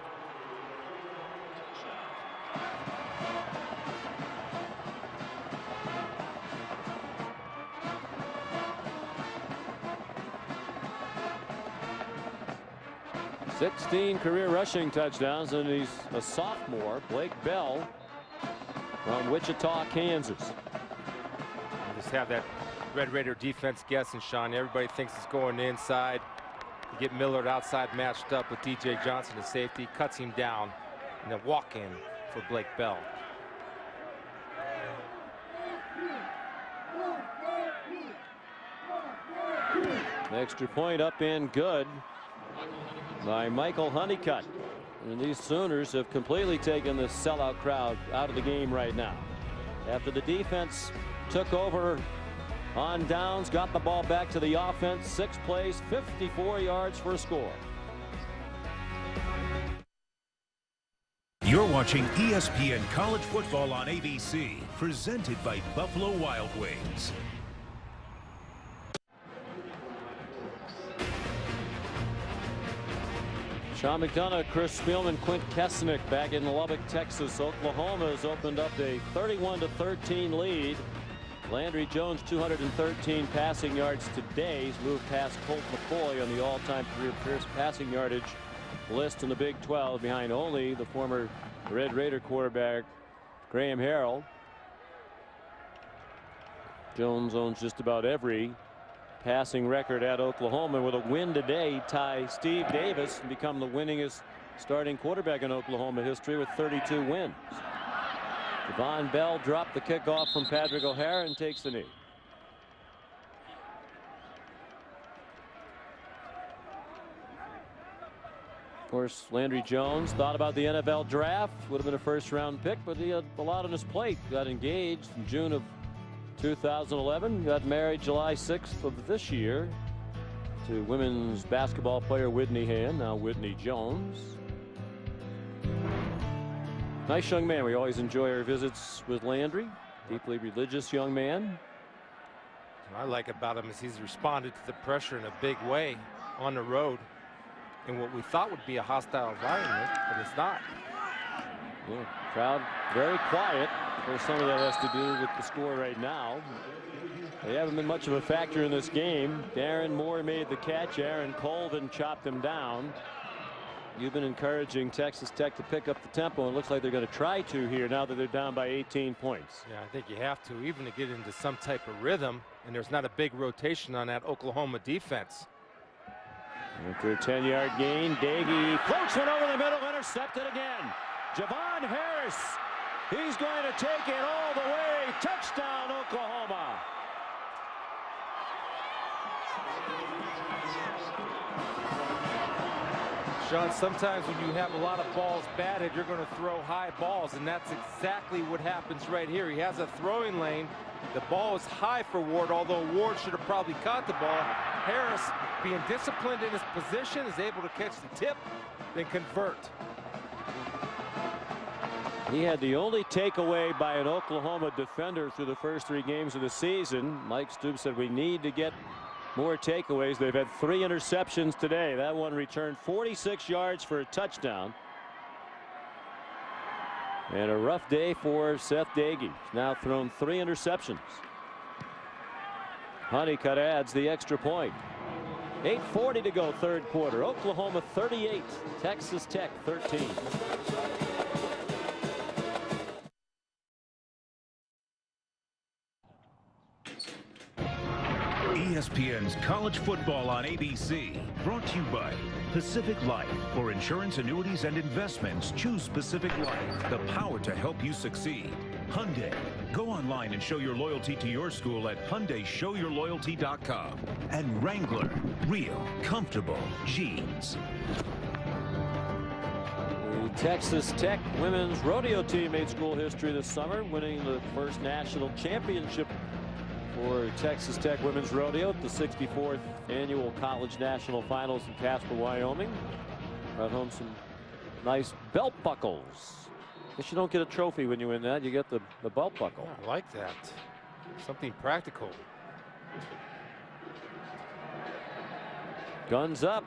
(16) career rushing touchdowns, and he's a sophomore. Blake Bell from Wichita, Kansas. You just have that Red Raider defense guessing, Sean. Everybody thinks it's going inside. You get Millard outside matched up with DJ Johnson, the safety, cuts him down, and then walk in for Blake Bell. Extra point up and good by Michael Honeycutt. And these Sooners have completely taken the sellout crowd out of the game right now. After the defense took over on downs, got the ball back to the offense. 6 plays, 54 yards for a score. You're watching ESPN College Football on ABC, presented by Buffalo Wild Wings. Sean McDonough, Chris Spielman, Quint Kesnick back in Lubbock, Texas. Oklahoma has opened up a 31-13 lead. Landry Jones, 213 passing yards today. He's moved past Colt McCoy on the all-time career passing yardage list in the Big 12, behind only the former Red Raider quarterback Graham Harrell. Jones owns just about every passing record at Oklahoma. With a win today, tie Steve Davis and become the winningest starting quarterback in Oklahoma history with 32 wins. Javon Bell dropped the kickoff from Patrick O'Hara and takes the knee. Of course, Landry Jones thought about the NFL draft. Would have been a first-round pick, but he had a lot on his plate. Got engaged in June of 2011, got married July 6th of this year to women's basketball player Whitney Hand, now Whitney Jones. Nice young man. We always enjoy our visits with Landry. Deeply religious young man. What I like about him is he's responded to the pressure in a big way on the road in what we thought would be a hostile environment, but it's not. Yeah, crowd very quiet. Of course, some of that has to do with the score right now. They haven't been much of a factor in this game. Darren Moore made the catch. Aaron Colvin chopped him down. You've been encouraging Texas Tech to pick up the tempo, and it looks like they're going to try to here now that they're down by 18 points. Yeah, I think you have to, even to get into some type of rhythm, and there's not a big rotation on that Oklahoma defense. After a 10-yard gain, Daggy floats one over the middle, intercepted again. Javon Harris, he's going to take it all the way. Touchdown, Oklahoma. Sean, sometimes when you have a lot of balls batted, you're going to throw high balls, and that's exactly what happens right here. He has a throwing lane. The ball is high for Ward, although Ward should have probably caught the ball. Harris, being disciplined in his position, is able to catch the tip, then convert. He had the only takeaway by an Oklahoma defender through the first 3 games of the season. Mike Stoops said we need to get more takeaways. They've had 3 interceptions today. That one returned 46 yards for a touchdown. And a rough day for Seth Daggy. He's now thrown 3 interceptions. Honeycutt adds the extra point. 8:40 to go, third quarter. Oklahoma 38, Texas Tech 13. ESPN's College Football on ABC, brought to you by Pacific Life. For insurance, annuities, and investments, choose Pacific Life, the power to help you succeed. Hyundai. Go online and show your loyalty to your school at HyundaiShowYourLoyalty.com. And Wrangler. Real, comfortable jeans. The Texas Tech women's rodeo team made school history this summer, winning the first national championship for Texas Tech women's rodeo at the 64th annual college national finals in Casper, Wyoming. Brought home some nice belt buckles. Guess you don't get a trophy when you win that. You get the belt buckle. I like that. Something practical. Guns up.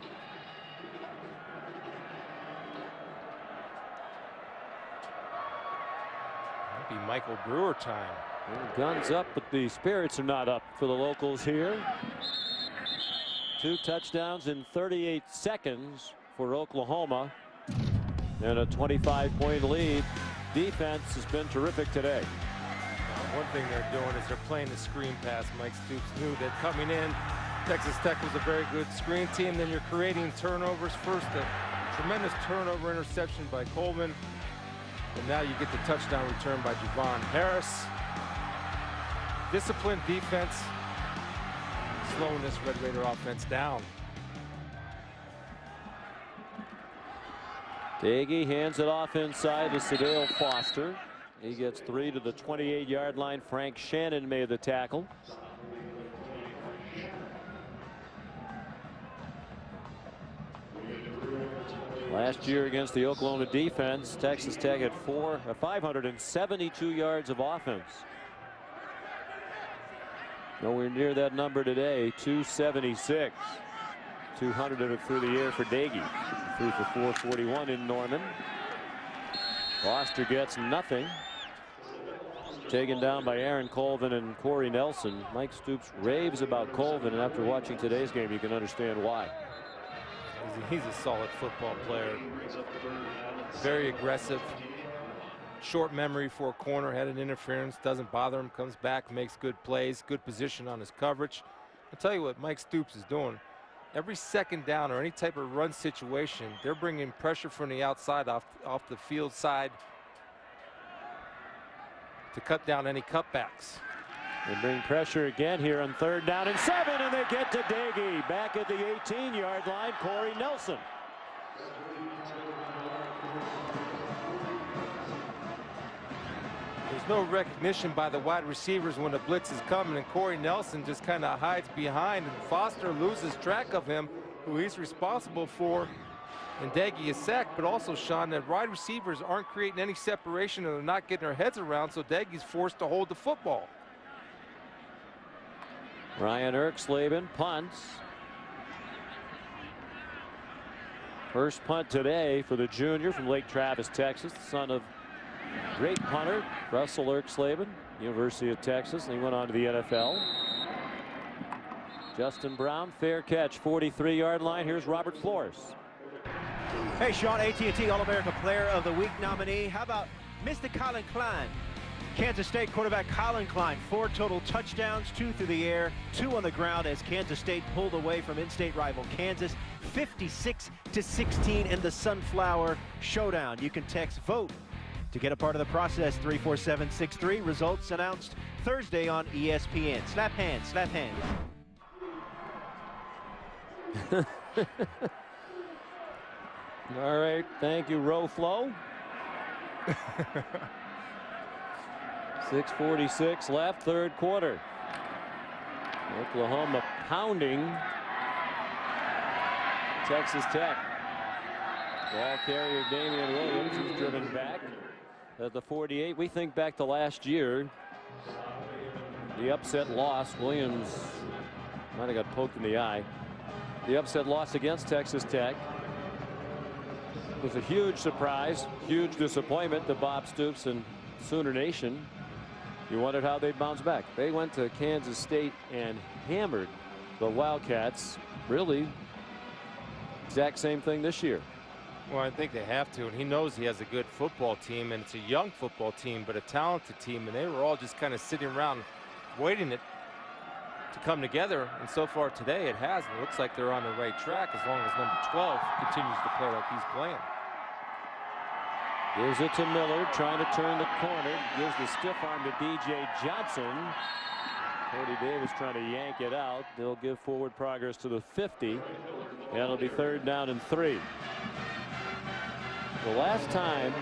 Might be Michael Brewer time. Guns up, but the spirits are not up for the locals here. 2 touchdowns in 38 seconds for Oklahoma. And a 25-point lead. Defense has been terrific today. One thing they're doing is they're playing the screen pass. Mike Stoops knew that coming in, Texas Tech was a very good screen team. Then you're creating turnovers. First, a tremendous turnover interception by Coleman. And now you get the touchdown return by Javon Harris. Disciplined defense, slowing this Red Raider offense down. Daggy hands it off inside to Sadale Foster. He gets 3 to the 28-yard line. Frank Shannon made the tackle. Last year against the Oklahoma defense, Texas Tech had 572 yards of offense. Nowhere near that number today. 276. 200 of it through the air for Daggy. Threw for 441 in Norman. Foster gets nothing. Taken down by Aaron Colvin and Corey Nelson. Mike Stoops raves about Colvin, and after watching today's game, you can understand why. He's a solid football player. Very aggressive. Short memory for a corner. Had an interference. Doesn't bother him. Comes back. Makes good plays. Good position on his coverage. I'll tell you what Mike Stoops is doing. Every second down or any type of run situation, they're bringing pressure from the outside off the field side to cut down any cutbacks. They bring pressure again here on 3rd down and 7, and they get to Daggy. Back at the 18-yard line, Corey Nelson. There's no recognition by the wide receivers when the blitz is coming, and Corey Nelson just kind of hides behind, and Foster loses track of him, who he's responsible for. And Daggy is sacked, but also, Sean, that wide receivers aren't creating any separation and they're not getting their heads around, so Daggy's forced to hold the football. Ryan Erksleben punts. First punt today for the junior from Lake Travis, Texas, the son of great punter Russell Erksleben, University of Texas, and he went on to the NFL. Justin Brown, fair catch, 43-yard line. Here's Robert Flores. Hey, Sean, AT&T All-America Player of the Week nominee. How about Mr. Colin Klein? Kansas State quarterback Colin Klein, 4 total touchdowns, 2 through the air, 2 on the ground as Kansas State pulled away from in-state rival Kansas, 56-16 in the Sunflower Showdown. You can text VOTE to get a part of the process. 34763. Results announced Thursday on ESPN. Slap hands, slap hands. All right, thank you, Roflo. 6:46 left, 3rd quarter. Oklahoma pounding Texas Tech. Ball carrier Damian Williams is driven back at the 48. We think back to last year. The upset loss. Williams might have got poked in the eye. The upset loss against Texas Tech was a huge surprise, huge disappointment to Bob Stoops and Sooner Nation. You wondered how they'd bounce back. They went to Kansas State and hammered the Wildcats. Really, exact same thing this year. Well, I think they have to, and he knows he has a good football team, and it's a young football team, but a talented team, and they were all just kind of sitting around waiting to come together, and so far today it has. It looks like they're on the right track as long as number 12 continues to play like he's playing. Gives it to Miller, trying to turn the corner. Gives the stiff arm to DJ Johnson. Cody Davis trying to yank it out. They'll give forward progress to the 50. And it'll be 3rd down and 3. The last time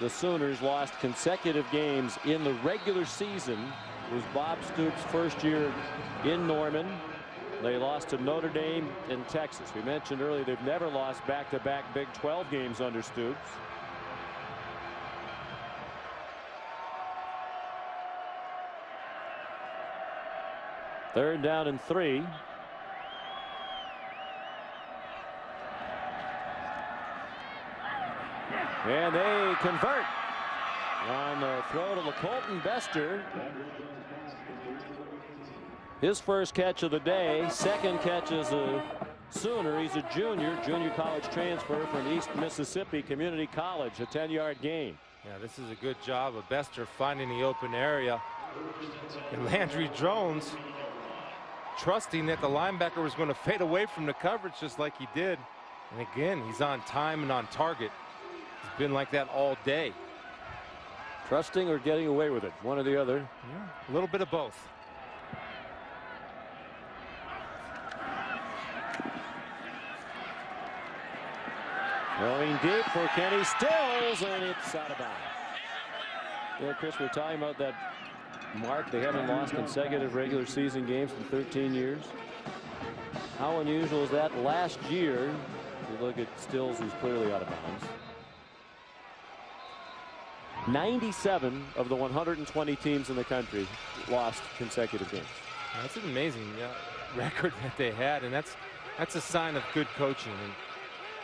the Sooners lost consecutive games in the regular season was Bob Stoops' first year in Norman. They lost to Notre Dame in Texas. We mentioned earlier they've never lost back-to-back Big 12 games under Stoops. Third down and 3. And they convert on the throw to Colton Bester. His first catch of the day, second catch as a Sooner. He's a junior college transfer from East Mississippi Community College, a 10-yard gain. Yeah, this is a good job of Bester finding the open area. And Landry Jones trusting that the linebacker was going to fade away from the coverage just like he did. And again, he's on time and on target. He's been like that all day. Trusting or getting away with it, one or the other. Yeah, a little bit of both. Going deep for Kenny Stills, and it's out of bounds. Yeah, Chris, we're talking about that mark. They haven't lost consecutive regular season games in 13 years. How unusual is that? Last year, you look at Stills, who's clearly out of bounds. 97 of the 120 teams in the country lost consecutive games. That's an amazing record that they had, and that's a sign of good coaching.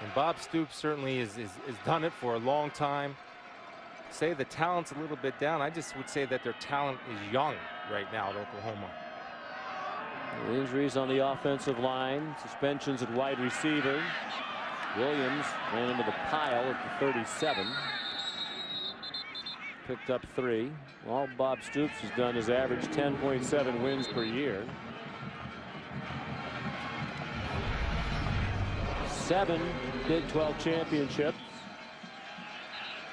And Bob Stoops certainly has done it for a long time. Say the talent's a little bit down. I just would say that their talent is young right now at Oklahoma. Injuries on the offensive line, suspensions at wide receiver. Williams ran into the pile at the 37. Picked up 3. All Bob Stoops has done is average 10.7 wins per year. 7 Big 12 championships.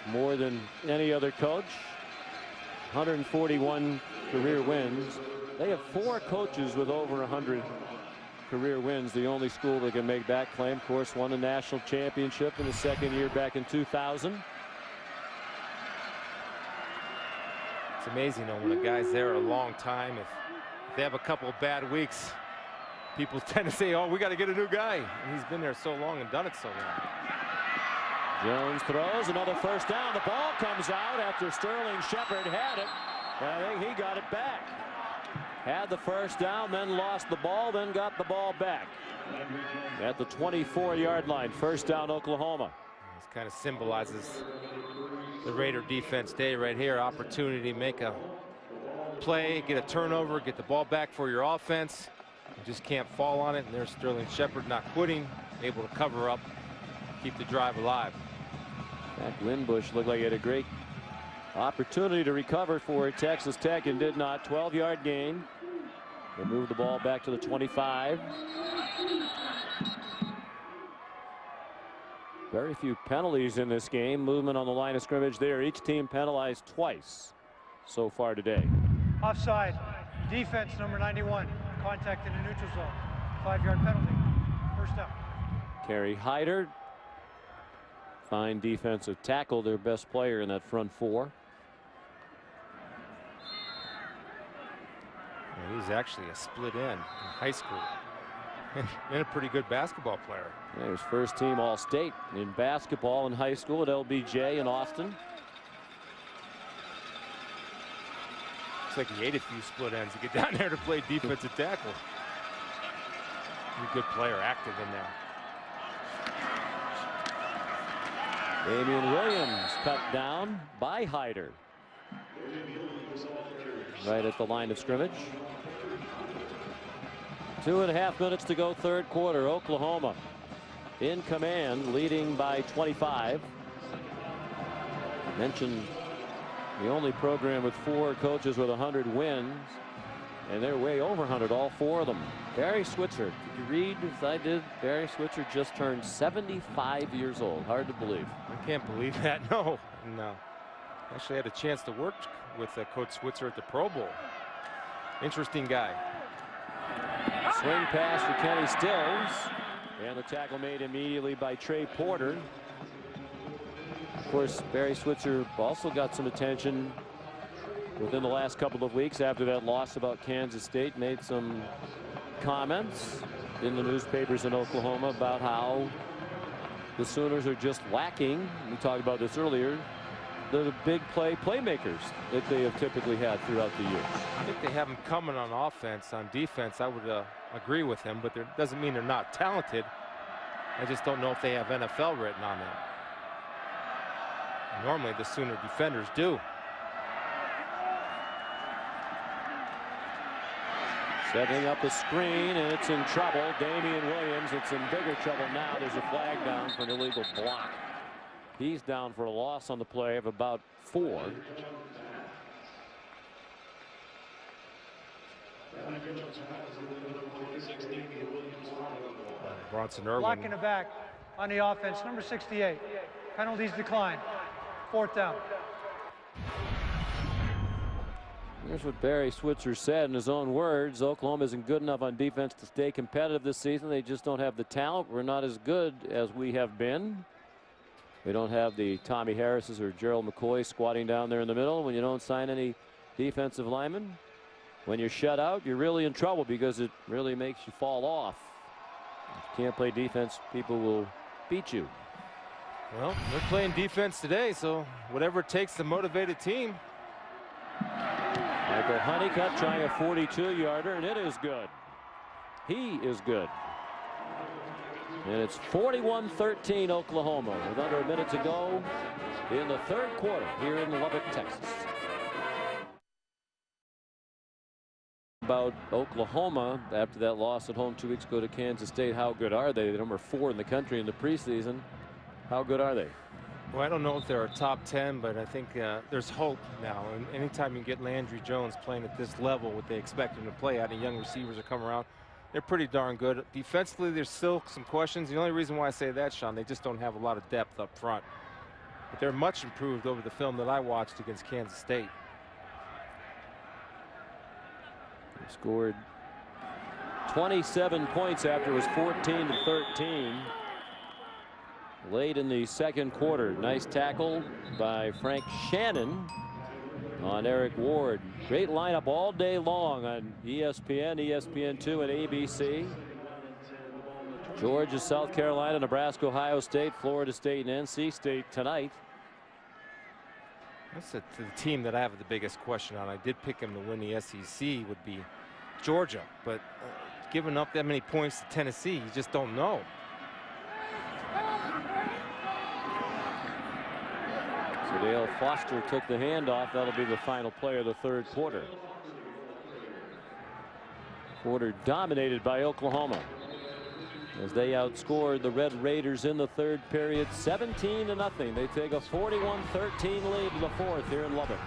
More than any other coach. 141 career wins. They have 4 coaches with over 100 career wins. The only school that can make that claim. Of course, won a national championship in the second year back in 2000. It's amazing, though, when a guy's there a long time. If they have a couple of bad weeks, people tend to say, oh, we got to get a new guy. And he's been there so long and done it so long. Jones throws another first down. The ball comes out after Sterling Shepard had it. And I think he got it back. Had the first down, then lost the ball, then got the ball back. At the 24-yard line, first down Oklahoma. This kind of symbolizes the Raider defense day right here. Opportunity to make a play, get a turnover, get the ball back for your offense. You just can't fall on it. And there's Sterling Shepard not quitting, able to cover up, keep the drive alive. Jack Winbush looked like he had a great opportunity to recover for Texas Tech and did not. 12-yard gain. They move the ball back to the 25. Very few penalties in this game. Movement on the line of scrimmage there. Each team penalized twice so far today. Offside. Defense number 91. Contact in the neutral zone. 5-yard penalty. First down. Kerry Hyder. Fine defensive tackle, their best player in that front 4. Yeah, he's actually a split end in high school. And a pretty good basketball player. Yeah, he was first team All-State in basketball in high school at LBJ in Austin. Looks like he ate a few split ends to get down there to play defensive tackle. He's a good player, active in there. Damian Williams cut down by Hyder. Right at the line of scrimmage. 2.5 minutes to go, third quarter. Oklahoma in command, leading by 25. Mentioned the only program with 4 coaches with 100 wins. And they're way over 100, all 4 of them. Barry Switzer, did you read as I did? Barry Switzer just turned 75 years old. Hard to believe. I can't believe that. No. Actually had a chance to work with Coach Switzer at the Pro Bowl. Interesting guy. Swing pass for Kenny Stills. And the tackle made immediately by Trey Porter. Of course, Barry Switzer also got some attention within the last couple of weeks after that loss about Kansas State. Made some comments in the newspapers in Oklahoma about how the Sooners are just lacking. We talked about this earlier. The big playmakers that they have typically had throughout the year. I think they have them coming on offense. On defense, I would agree with him, but that doesn't mean they're not talented. I just don't know if they have NFL written on them. Normally, the Sooner defenders do. Setting up a screen, and it's in trouble. Damian Williams, it's in bigger trouble now. There's a flag down for an illegal block. He's down for a loss on the play of about 4. Bronson Irwin. Block in the back on the offense, number 68. Penalties decline. 4th down. Here's what Barry Switzer said in his own words. Oklahoma isn't good enough on defense to stay competitive this season. They just don't have the talent. We're not as good as we have been. We don't have the Tommy Harrises or Gerald McCoy squatting down there in the middle. When you don't sign any defensive linemen, when you're shut out, you're really in trouble because it really makes you fall off. If you can't play defense, people will beat you. Well, they're playing defense today, so whatever it takes to motivate a team. Michael Honeycutt trying a 42-yarder, and it is good. He is good. And it's 41-13 Oklahoma with under a minute to go in the 3rd quarter here in Lubbock, Texas. About Oklahoma after that loss at home 2 weeks ago to Kansas State. How good are they? They're number 4 in the country in the preseason. How good are they? Well, I don't know if they're a top 10, but I think there's hope now. And anytime you get Landry Jones playing at this level, what they expect him to play at, and young receivers that come around, they're pretty darn good. Defensively, there's still some questions. The only reason why I say that, Sean, they just don't have a lot of depth up front. But they're much improved over the film that I watched against Kansas State. They scored 27 points after it was 14-13. Late in the 2nd quarter. Nice tackle by Frank Shannon on Eric Ward. Great lineup all day long on ESPN, ESPN2, and ABC. Georgia, South Carolina, Nebraska, Ohio State, Florida State, and NC State tonight. That's the team that I have the biggest question on. I did pick them to win the SEC would be Georgia, but giving up that many points to Tennessee, you just don't know. So Dale Foster took the handoff. That'll be the final play of the 3rd quarter. Quarter dominated by Oklahoma as they outscored the Red Raiders in the 3rd period 17-0. They take a 41-13 lead in the 4th here in Lubbock.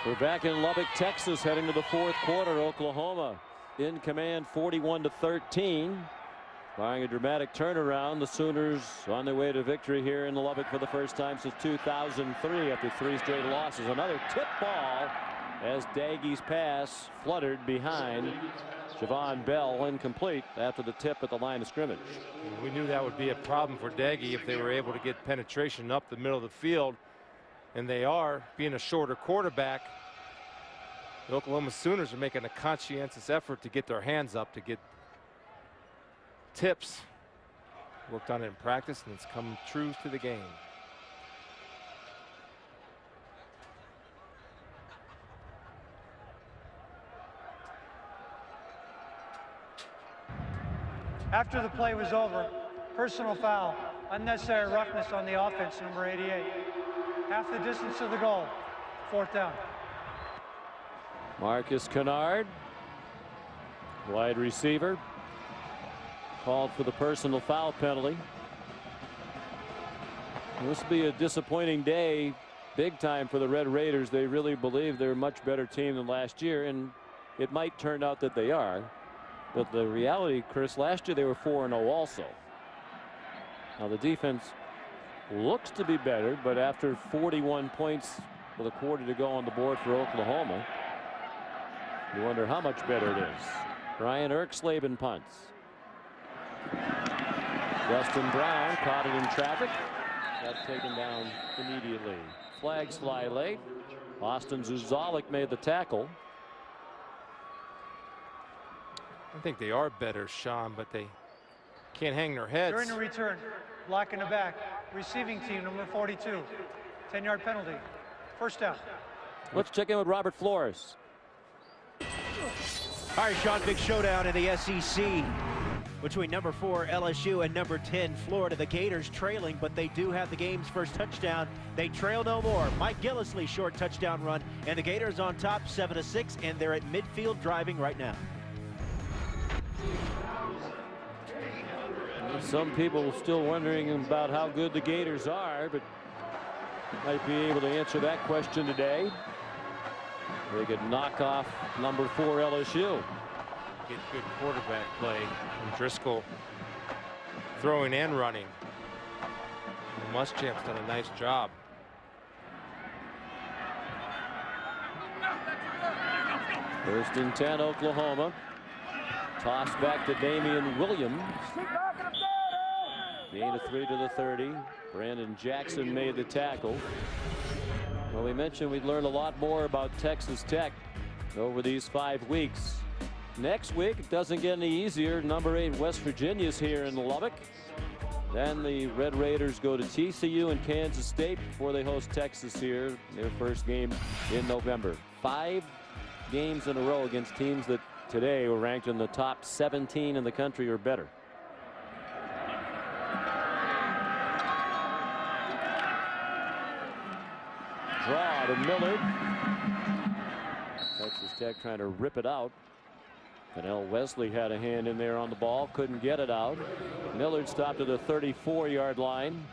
We're back in Lubbock, Texas, heading to the 4th quarter. Oklahoma in command, 41-13. Barring a dramatic turnaround, the Sooners on their way to victory here in Lubbock for the first time since 2003 after 3 straight losses. Another tip ball as Daggie's pass fluttered behind Javon Bell, incomplete after the tip at the line of scrimmage. We knew that would be a problem for Daggie if they were able to get penetration up the middle of the field. And they are, being a shorter quarterback. The Oklahoma Sooners are making a conscientious effort to get their hands up, to get tips. Worked on it in practice, and it's come true to the game. After the play was over, personal foul, unnecessary roughness on the offense, number 88. half the distance to the goal. 4th down. Marcus Kennard, wide receiver, called for the personal foul penalty. This will be a disappointing day, big time for the Red Raiders. They really believe they're a much better team than last year, and it might turn out that they are. But the reality, Chris, last year they were 4-0 also. Now the defense looks to be better, but after 41 points with a quarter to go on the board for Oklahoma, you wonder how much better it is. Brian Erksleben punts. Justin Brown caught it in traffic. Got taken down immediately. Flags fly late. Austin Zuzalik made the tackle. I think they are better, Sean, but they can't hang their heads. During the return, block in the back. Receiving team, number 42. 10-yard penalty. 1st down. Let's check in with Robert Flores. All right, Sean, big showdown in the SEC between number 4 LSU and number 10 Florida. The Gators trailing, but they do have the game's first touchdown. They trail no more. Mike Gillislee short touchdown run, and the Gators on top 7-6, and they're at midfield driving right now. Some people still wondering about how good the Gators are, but might be able to answer that question today. They could knock off number 4 LSU. Get good quarterback play from Driscoll, throwing and running. Muschamp's done a nice job. First and 10, Oklahoma. Toss back to Damian Williams. Gain of 3 to the 30. Brandon Jackson made the tackle. Well, we mentioned we'd learn a lot more about Texas Tech over these 5 weeks. Next week, it doesn't get any easier. Number 8 West Virginia's here in Lubbock. Then the Red Raiders go to TCU and Kansas State before they host Texas here, their first game in November. 5 games in a row against teams that today were ranked in the top 17 in the country or better. Draw to Millard. Texas Tech trying to rip it out. Fennell Wesley had a hand in there on the ball, couldn't get it out. Millard stopped at the 34-yard line,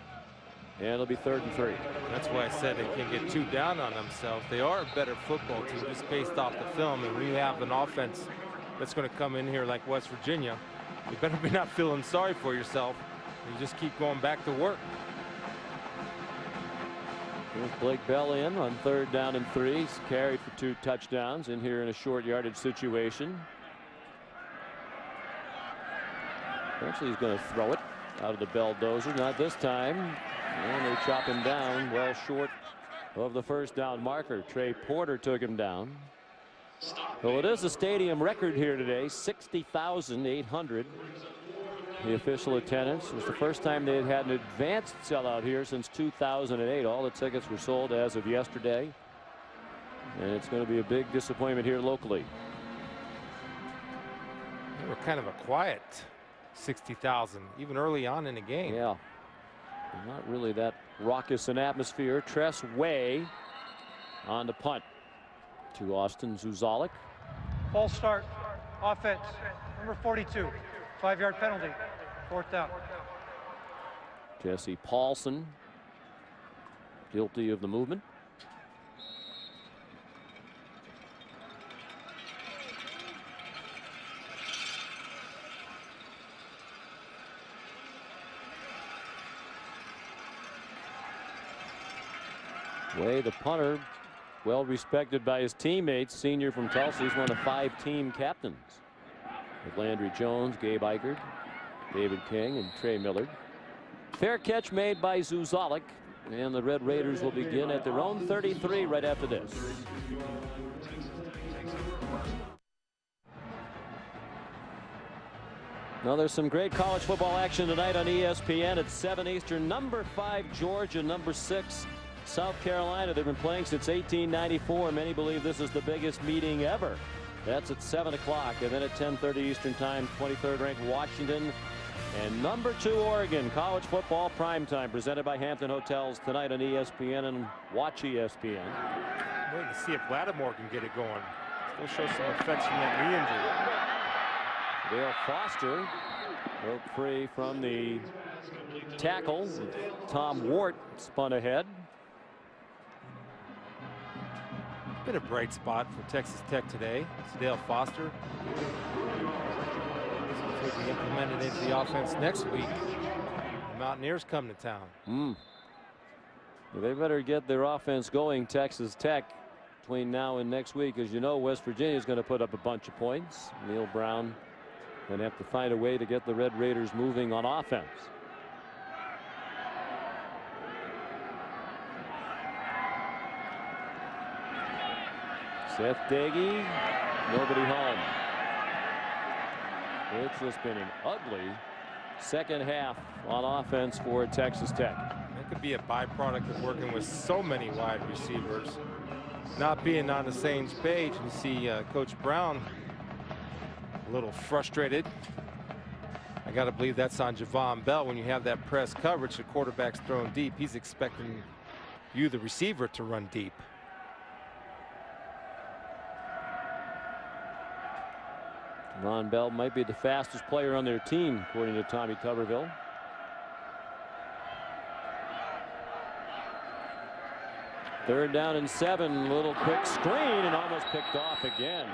and it'll be 3rd and 3. That's why I said they can't get too down on themselves. They are a better football team just based off the film, and when you have an offense that's going to come in here like West Virginia, you better be not feeling sorry for yourself. You just keep going back to work. Here's Blake Bell in on 3rd down and 3. He's carried for 2 touchdowns in here in a short yardage situation. Actually, he's going to throw it out of the Belldozer. Not this time. And they chop him down well short of the 1st down marker. Trey Porter took him down. Well, it is a stadium record here today, 60,800. The official attendance. It was the first time they had had an advanced sellout here since 2008. All the tickets were sold as of yesterday. And it's going to be a big disappointment here locally. They were kind of a quiet 60,000, even early on in the game. Yeah. Not really that raucous an atmosphere. Tress Way on the punt to Austin Zuzalik. False start. Offense. Number 42. 5-yard penalty. 4th down. Jesse Paulson guilty of the movement. Way, the punter, well respected by his teammates. Senior from Tulsa, he's one of 5 team captains with Landry Jones, Gabe Eichert, David King, and Trey Millard. Fair catch made by Zuzalik, and the Red Raiders will begin at their own 33 right after this. Now there's some great college football action tonight on ESPN at 7 Eastern. Number 5 Georgia, number 6 South Carolina. They've been playing since 1894. Many believe this is the biggest meeting ever. That's at 7 o'clock. And then at 10:30 Eastern time, 23rd ranked Washington And number 2 Oregon college football primetime presented by Hampton Hotels tonight on ESPN and watch ESPN. Waiting to see if Lattimore can get it going. Still shows some effects from that knee injury. Dale Foster broke free from the tackle. Tom Wart spun ahead. Been a bright spot for Texas Tech today. It's Dale Foster. If we implement it into the offense next week, the Mountaineers come to town. Well, they better get their offense going, Texas Tech, between now and next week. As you know, West Virginia is going to put up a bunch of points. Neil Brown going to have to find a way to get the Red Raiders moving on offense. Seth Dagey, nobody home. It's just been an ugly second half on offense for Texas Tech. That could be a byproduct of working with so many wide receivers, not being on the same page. You see Coach Brown a little frustrated. I got to believe that's on Javon Bell. When you have that press coverage, the quarterback's thrown deep. He's expecting you, the receiver, to run deep. Ron Bell might be the fastest player on their team, according to Tommy Tuberville. Third down and 7. Little quick screen and almost picked off again.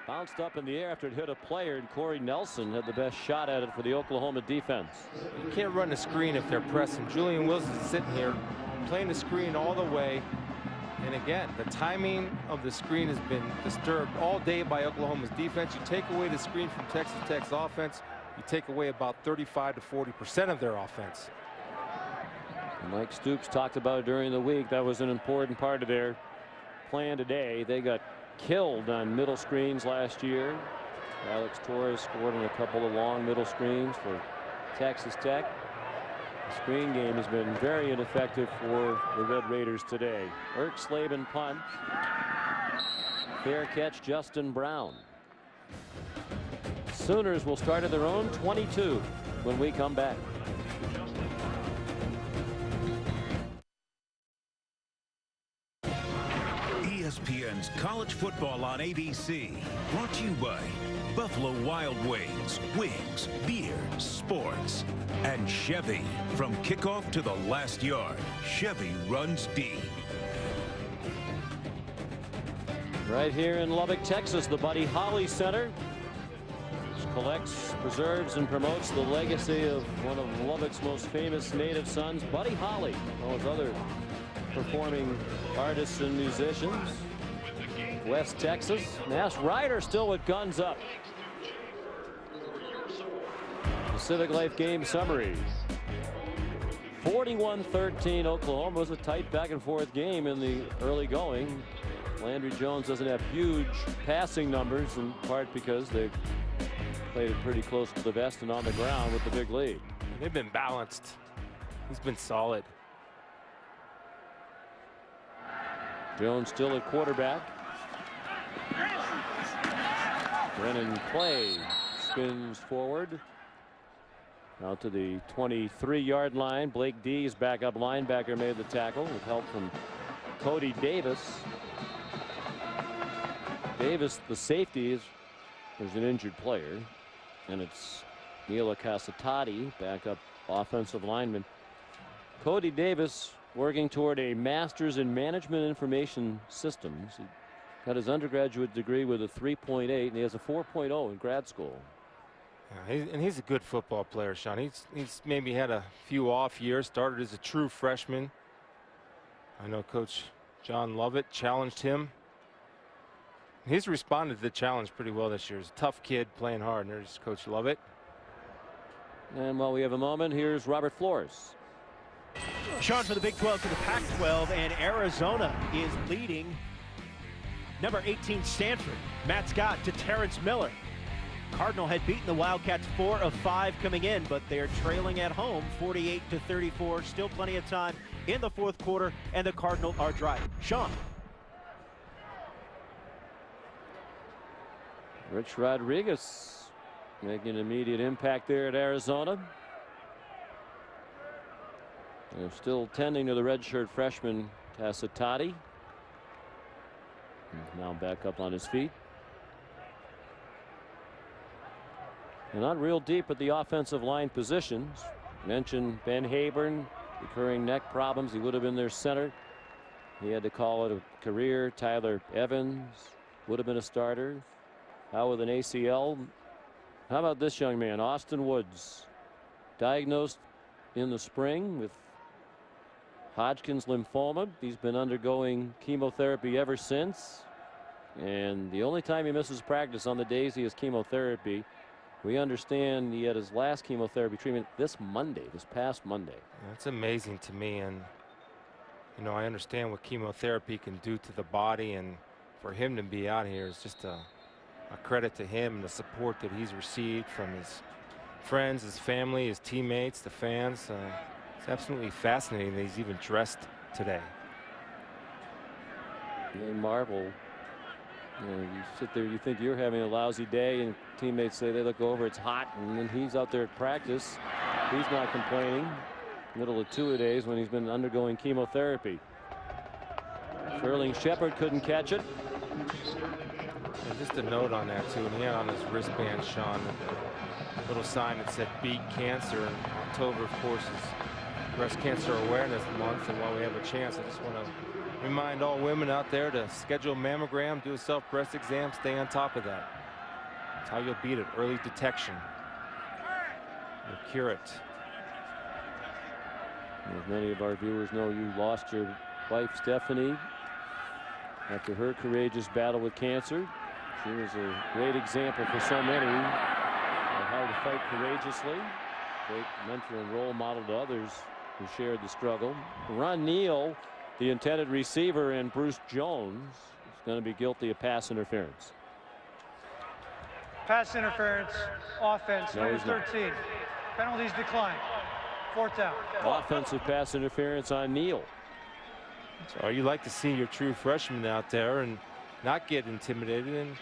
Bounced up in the air after it hit a player, and Corey Nelson had the best shot at it for the Oklahoma defense. You can't run the screen if they're pressing. Julian Wilson is sitting here playing the screen all the way. And again, the timing of the screen has been disturbed all day by Oklahoma's defense. You take away the screen from Texas Tech's offense, you take away about 35 to 40% of their offense. Mike Stoops talked about it during the week. That was an important part of their plan today. They got killed on middle screens last year. Alex Torres scored on a couple of long middle screens for Texas Tech. The screen game has been very ineffective for the Red Raiders today. Erk Slavin punt. Fair catch, Justin Brown. Sooners will start at their own 22 when we come back. ESPN's College Football on ABC, brought to you by Buffalo Wild Wings, beer, sports, and Chevy. From kickoff to the last yard, Chevy runs deep. Right here in Lubbock, Texas, the Buddy Holly Center, which collects, preserves, and promotes the legacy of one of Lubbock's most famous native sons, Buddy Holly, along with other performing artists and musicians. West Texas, Mass Ryder still with guns up. Pacific Life game summary. 41-13 Oklahoma. Was a tight back and forth game in the early going. Landry Jones doesn't have huge passing numbers, in part because they played it pretty close to the vest and on the ground with the big lead. They've been balanced. He's been solid. Jones still at quarterback. Brennan Clay spins forward out to the 23-yard line. Blake Dees, backup linebacker, made the tackle with help from Cody Davis. Davis, the safety, there's an injured player, and it's Mila Casatati, backup offensive lineman. Cody Davis working toward a master's in management information systems. He got his undergraduate degree with a 3.8, and he has a 4.0 in grad school. Yeah, he's a good football player, Sean. He's maybe had a few off years, started as a true freshman. I know Coach John Lovett challenged him. He's responded to the challenge pretty well this year. He's a tough kid playing hard, and there's Coach Lovett. And while we have a moment, here's Robert Flores. Sean, for the Big 12 to the Pac-12, and Arizona is leading number 18 Stanford. Matt Scott to Terrence Miller. Cardinal had beaten the Wildcats 4 of 5 coming in, but they're trailing at home 48-34. Still plenty of time in the fourth quarter, and the Cardinal are driving. Sean. Rich Rodriguez making an immediate impact there at Arizona. They're still tending to the redshirt freshman Casatati. Now back up on his feet. They're not real deep at the offensive line positions. Mentioned Ben Hayburn, recurring neck problems. He would have been their center. He had to call it a career. Tyler Evans would have been a starter. Out with an ACL. How about this young man, Austin Woods, diagnosed in the spring with Hodgkin's lymphoma. He's been undergoing chemotherapy ever since. And the only time he misses practice on the days he has chemotherapy. We understand he had his last chemotherapy treatment this past Monday. That's amazing to me. And, you know, I understand what chemotherapy can do to the body. And for him to be out here is just a credit to him and the support that he's received from his friends, his family, his teammates, the fans. It's absolutely fascinating that he's even dressed today. They marvel. You know, you sit there, you think you're having a lousy day, and teammates say they look over, it's hot, and then he's out there at practice. He's not complaining. Middle of two-a-days when he's been undergoing chemotherapy. Sterling Shepard couldn't catch it. And just a note on that too, and he had on his wristband, Sean, a little sign that said "Beat Cancer." And October, of course, is Breast Cancer Awareness Month, and while we have a chance, I just want to remind all women out there to schedule a mammogram, do a self-breast exam, stay on top of that. That's how you'll beat it. Early detection. You'll cure it. As many of our viewers know, you lost your wife, Stephanie, after her courageous battle with cancer. She was a great example for so many of how to fight courageously. Great mentor and role model to others who shared the struggle. Ron Neal, the intended receiver, and Bruce Jones is going to be guilty of pass interference. Pass interference, offense, No, number he's not. 13. Penalties decline. 4th down. Offensive pass interference on Neal. So you like to see your true freshman out there and not get intimidated, and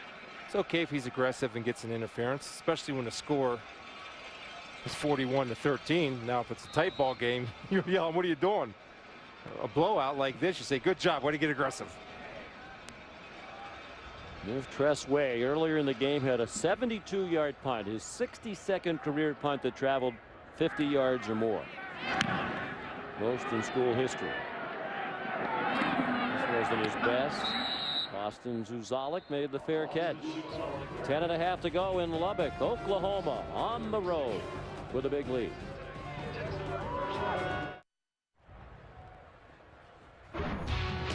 it's okay if he's aggressive and gets an interference, especially when the score is 41-13. Now if it's a tight ball game, you're yelling, what are you doing? A blowout like this, you say, good job, way to get aggressive. There's Tress Way. Earlier in the game had a 72-yard punt, his 62nd career punt that traveled 50 yards or more. Most in school history. This wasn't his best. Austin Zuzalik made the fair catch. 10.5 to go in Lubbock. Oklahoma on the road with a big lead.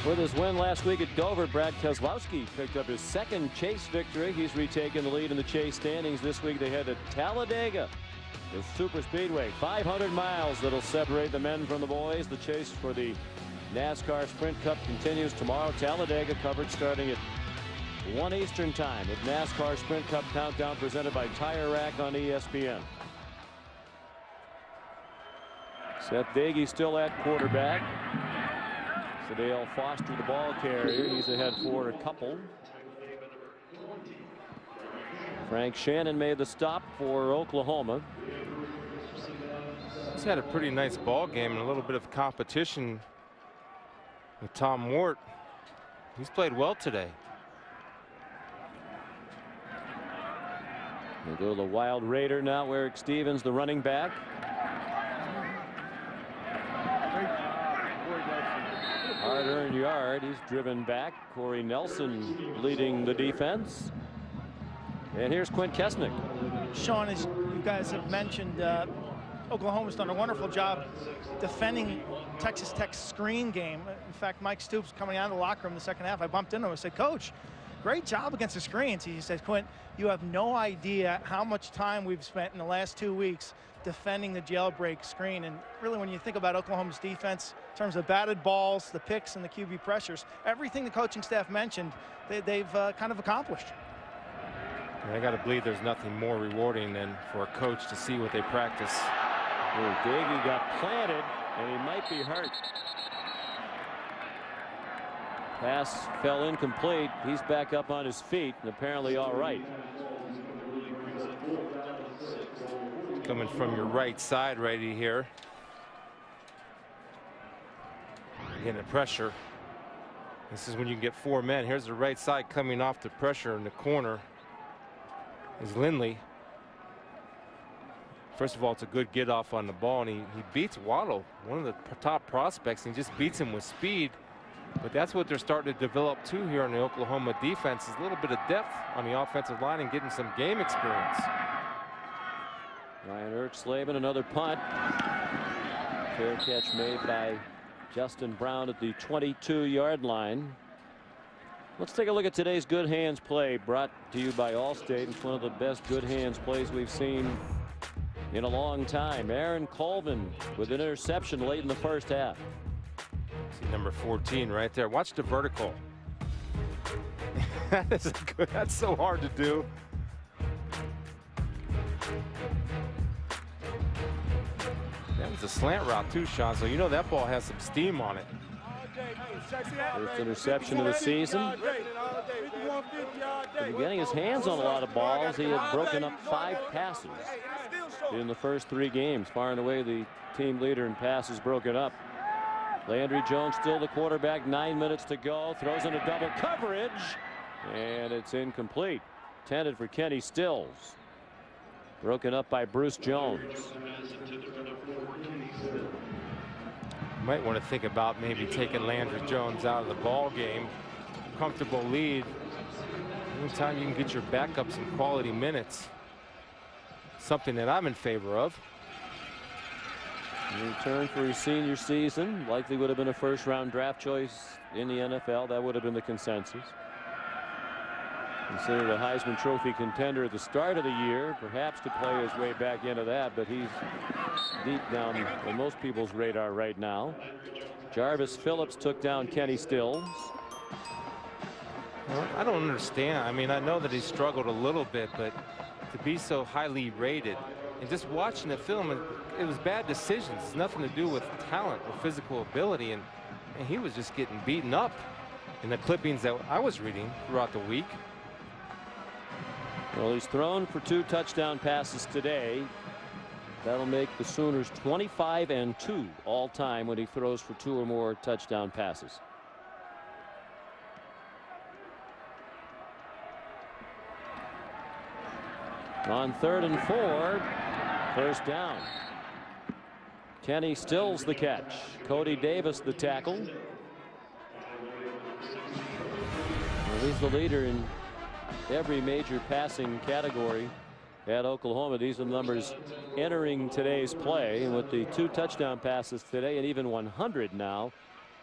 With his win last week at Dover, Brad Keselowski picked up his second Chase victory. He's retaken the lead in the Chase standings. This week they head to Talladega, the super speedway. 500 miles that'll separate the men from the boys. The chase for the NASCAR Sprint Cup continues tomorrow. Talladega coverage starting at 1 Eastern time with NASCAR Sprint Cup countdown presented by Tire Rack on ESPN. Seth Dagy still at quarterback. Dale Foster, the ball carrier. He's ahead for a couple. Frank Shannon made the stop for Oklahoma. He's had a pretty nice ball game and a little bit of competition with Tom Wart. He's played well today. They go to the Wild Raider now. Eric Stevens, the running back. Hard-earned yard. He's driven back. Corey Nelson leading the defense. And here's Quint Kesnick. Sean, as you guys have mentioned, Oklahoma's done a wonderful job defending Texas Tech's screen game. In fact, Mike Stoops coming out of the locker room in the second half, I bumped into him and said, Coach, great job against the screens. He says, Quint, you have no idea how much time we've spent in the last 2 weeks defending the jailbreak screen. And really, when you think about Oklahoma's defense in terms of batted balls, the picks, and the QB pressures, everything the coaching staff mentioned, they've kind of accomplished. And I got to believe there's nothing more rewarding than for a coach to see what they practice. Dagy got planted, and he might be hurt. Pass fell incomplete. He's back up on his feet and apparently all right. coming from your right side right here. Getting the pressure. This is when you can get 4 men. Here's the right side coming off the pressure in the corner is Lindley. First of all, it's a good get off on the ball, and he beats Waddle, one of the top prospects, and he just beats him with speed. But that's what they're starting to develop too here on the Oklahoma defense, is a little bit of depth on the offensive line and getting some game experience. Ryan Ertzleben, another punt. Fair catch made by Justin Brown at the 22-yard line. Let's take a look at today's good hands play, brought to you by Allstate. It's one of the best good hands plays we've seen in a long time. Aaron Colvin with an interception late in the first half. See number 14 right there. Watch the vertical. That is good. That's so hard to do. That was a slant route too, Sean, so you know that ball has some steam on it. First interception of the season. Getting his hands on a lot of balls. He had broken up 5 passes in the first 3 games. Far and away the team leader in passes broken up. Landry Jones still the quarterback. 9 minutes to go. Throws in a double coverage, and it's incomplete. Intended for Kenny Stills. Broken up by Bruce Jones. Might want to think about maybe taking Landry Jones out of the ball game. Comfortable lead. Anytime you can get your backup some quality minutes, something that I'm in favor of. In return for his senior season, likely would have been a first-round draft choice in the NFL. That would have been the consensus. Considered a Heisman Trophy contender at the start of the year, perhaps to play his way back into that, but he's deep down on most people's radar right now. Jarvis Phillips took down Kenny Stills. Well, I don't understand. I mean, I know that he struggled a little bit, but to be so highly rated and just watching the film, it was bad decisions. It's nothing to do with talent or physical ability, and he was just getting beaten up in the clippings that I was reading throughout the week. Well, he's thrown for 2 touchdown passes today. That'll make the Sooners 25-2 all time when he throws for 2 or more touchdown passes. On 3rd and 4, first down. Kenny Stills the catch. Cody Davis the tackle. Well, he's the leader in every major passing category at Oklahoma. These are the numbers entering today's play, and with the 2 touchdown passes today and even 100 now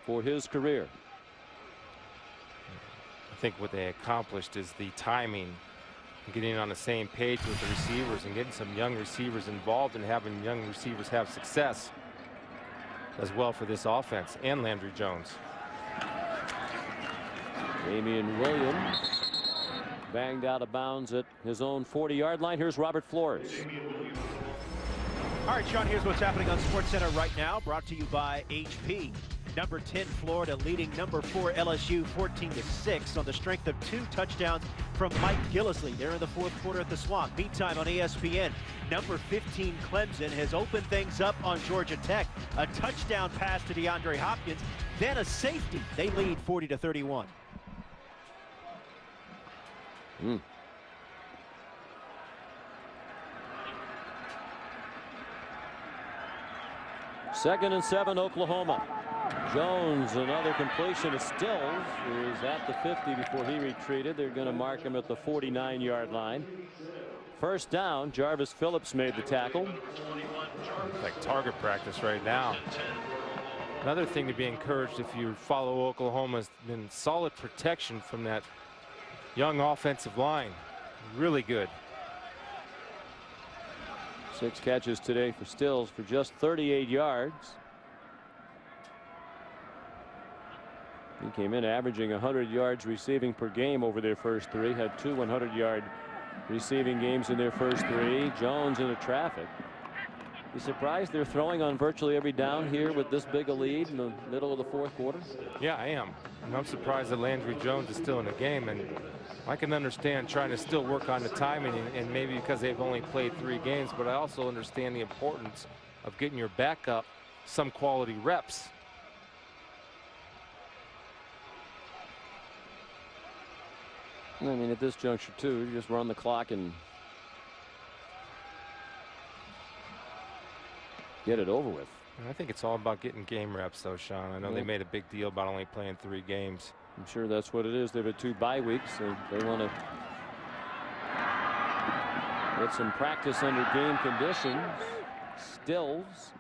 for his career. I think what they accomplished is the timing, getting on the same page with the receivers and getting some young receivers involved and having young receivers have success as well for this offense and Landry Jones. Damian Williams banged out of bounds at his own 40-yard line. Here's Robert Flores. All right, Sean, here's what's happening on SportsCenter right now, brought to you by HP. Number 10 Florida leading number 4 LSU 14-6 on the strength of 2 touchdowns from Mike Gillislee there in the 4th quarter at the Swamp. Meantime on ESPN, number 15 Clemson has opened things up on Georgia Tech. A touchdown pass to DeAndre Hopkins, then a safety. They lead 40-31. Second and 7, Oklahoma. Jones, another completion to Stills, who is at the 50 before he retreated. They're going to mark him at the 49-yard line. First down. Jarvis Phillips made the tackle. It's like target practice right now. Another thing to be encouraged if you follow Oklahoma has been solid protection from that young offensive line. Really good. 6 catches today for Stills for just 38 yards. He came in averaging 100 yards receiving per game over their first 3. Had 2 100-yard receiving games in their first 3. Jones into traffic. You surprised they're throwing on virtually every down here with this big a lead in the middle of the fourth quarter? Yeah, I am. And I'm surprised that Landry Jones is still in the game. And I can understand trying to still work on the timing, and maybe because they've only played 3 games, but I also understand the importance of getting your backup some quality reps. I mean, at this juncture, too, you just run the clock and get it over with. And I think it's all about getting game reps, though, Sean. I know they made a big deal about only playing 3 games. I'm sure that's what it is. They've had 2 bye weeks, so they want to get some practice under game conditions. Stills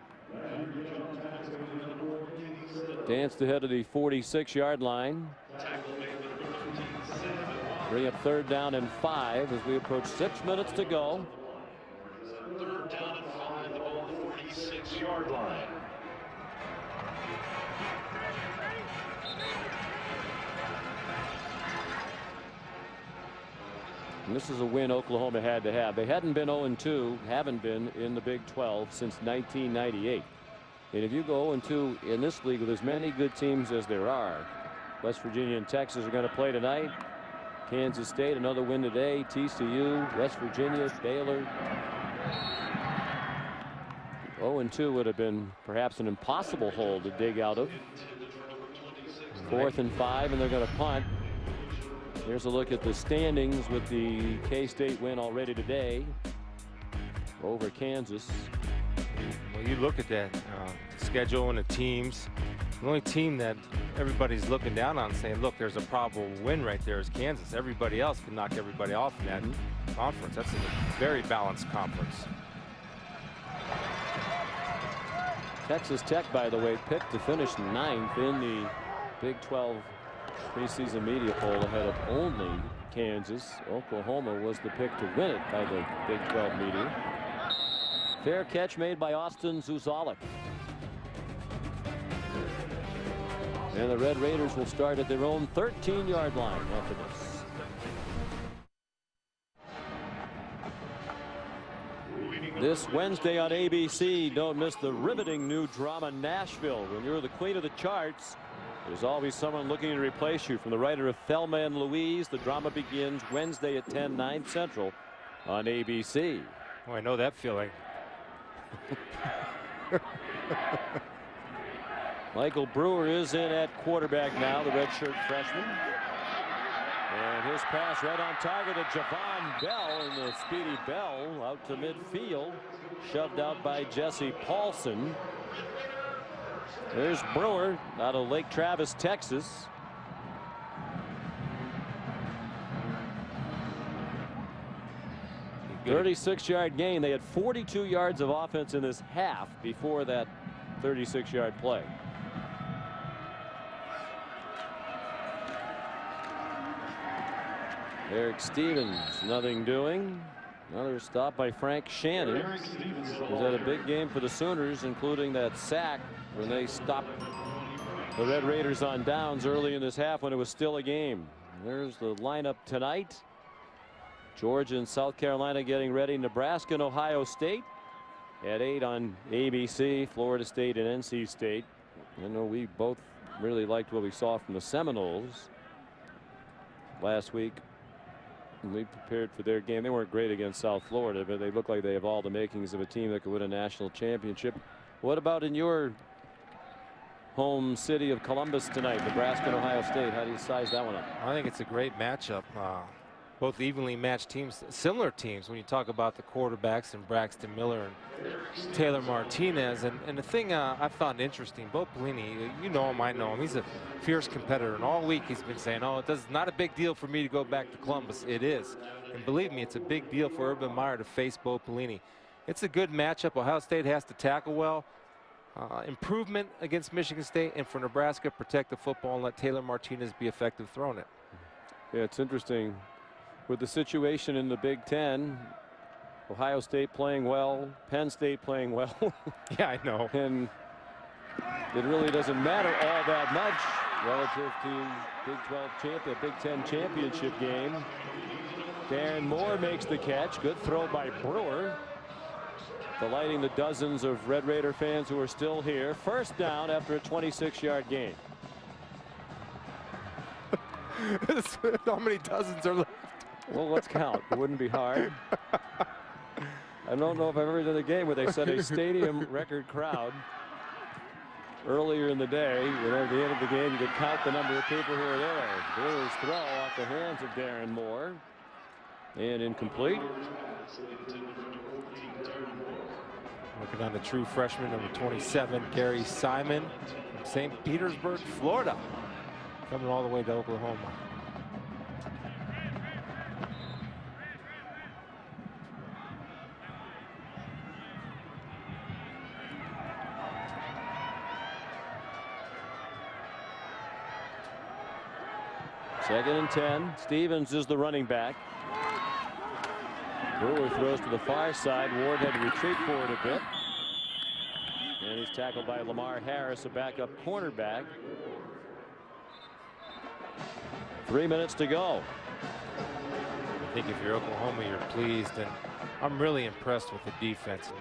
danced ahead of the 46-yard line. Bring up 3rd down and 5 as we approach 6 minutes to go. 3rd down and 5, the ball 46-yard line. And this is a win Oklahoma had to have. They hadn't been 0-2, haven't been in the Big 12 since 1998. And if you go 0-2 in this league with as many good teams as there are, West Virginia and Texas are going to play tonight. Kansas State, another win today. TCU, West Virginia, Baylor. 0-2 would have been perhaps an impossible hole to dig out of. 4th and 5, and they're going to punt. Here's a look at the standings with the K-State win already today over Kansas. Well, you look at that schedule and the teams. The only team that everybody's looking down on, saying, look, there's a probable win right there, is Kansas. Everybody else can knock everybody off in that conference. That's a very balanced conference. Texas Tech, by the way, picked to finish 9th in the Big 12 preseason media poll, ahead of only Kansas. Oklahoma was the pick to win it by the Big 12 media. Fair catch made by Austin Zuzalik. And the Red Raiders will start at their own 13-yard line after this. This Wednesday on ABC, don't miss the riveting new drama Nashville. When you're the queen of the charts, there's always someone looking to replace you. From the writer of Thelma and Louise, the drama begins Wednesday at 10, 9 Central on ABC. Oh, I know that feeling. Michael Brewer is in at quarterback now, the redshirt freshman. And his pass right on target to Javon Bell, and the speedy Bell out to midfield, shoved out by Jesse Paulson. There's Brewer out of Lake Travis, Texas. A 36-yard gain. They had 42 yards of offense in this half before that 36-yard play. Eric Stevens, nothing doing. Another stop by Frank Shannon. Was that a big game for the Sooners, including that sack when they stopped the Red Raiders on downs early in this half when it was still a game. There's the lineup tonight. Georgia and South Carolina getting ready. Nebraska and Ohio State at 8 on ABC. Florida State and NC State. I know we both really liked what we saw from the Seminoles last week. We prepared for their game. They weren't great against South Florida, but they look like they have all the makings of a team that could win a national championship. What about in your home city of Columbus tonight, Nebraska and Ohio State? How do you size that one up? I think it's a great matchup. Both evenly matched teams, similar teams when you talk about the quarterbacks and Braxton Miller and Taylor Martinez. And the thing I found interesting, Bo Pelini, you know him, I know him. He's a fierce competitor, and all week he's been saying, oh, it's not a big deal for me to go back to Columbus. It is. And believe me, it's a big deal for Urban Meyer to face Bo Pelini. It's a good matchup. Ohio State has to tackle well. Improvement against Michigan State, and for Nebraska, protect the football and let Taylor Martinez be effective throwing it. Yeah, it's interesting. With the situation in the Big Ten, Ohio State playing well, Penn State playing well. Yeah, I know. And it really doesn't matter all that much relative to Big Ten championship game. Darren Moore makes the catch. Good throw by Brewer. delighting the dozens of Red Raider fans who are still here. First down after a 26-yard gain. How many dozens are left? Well, let's count. It wouldn't be hard. I don't know if I've ever done a game where they set a stadium record crowd earlier in the day. At the end of the game, you could count the number of people who are there. Brewers throw off the hands of Darren Moore. And incomplete. Working on the true freshman, number 27, Gary Simon from St. Petersburg, Florida. Coming all the way to Oklahoma. Second and 10. Stevens is the running back. Brewer throws to the far side. Ward had to retreat forward a bit. And he's tackled by Lamar Harris, a backup cornerback. 3 minutes to go. I think if you're Oklahoma, you're pleased, and I'm really impressed with the defense.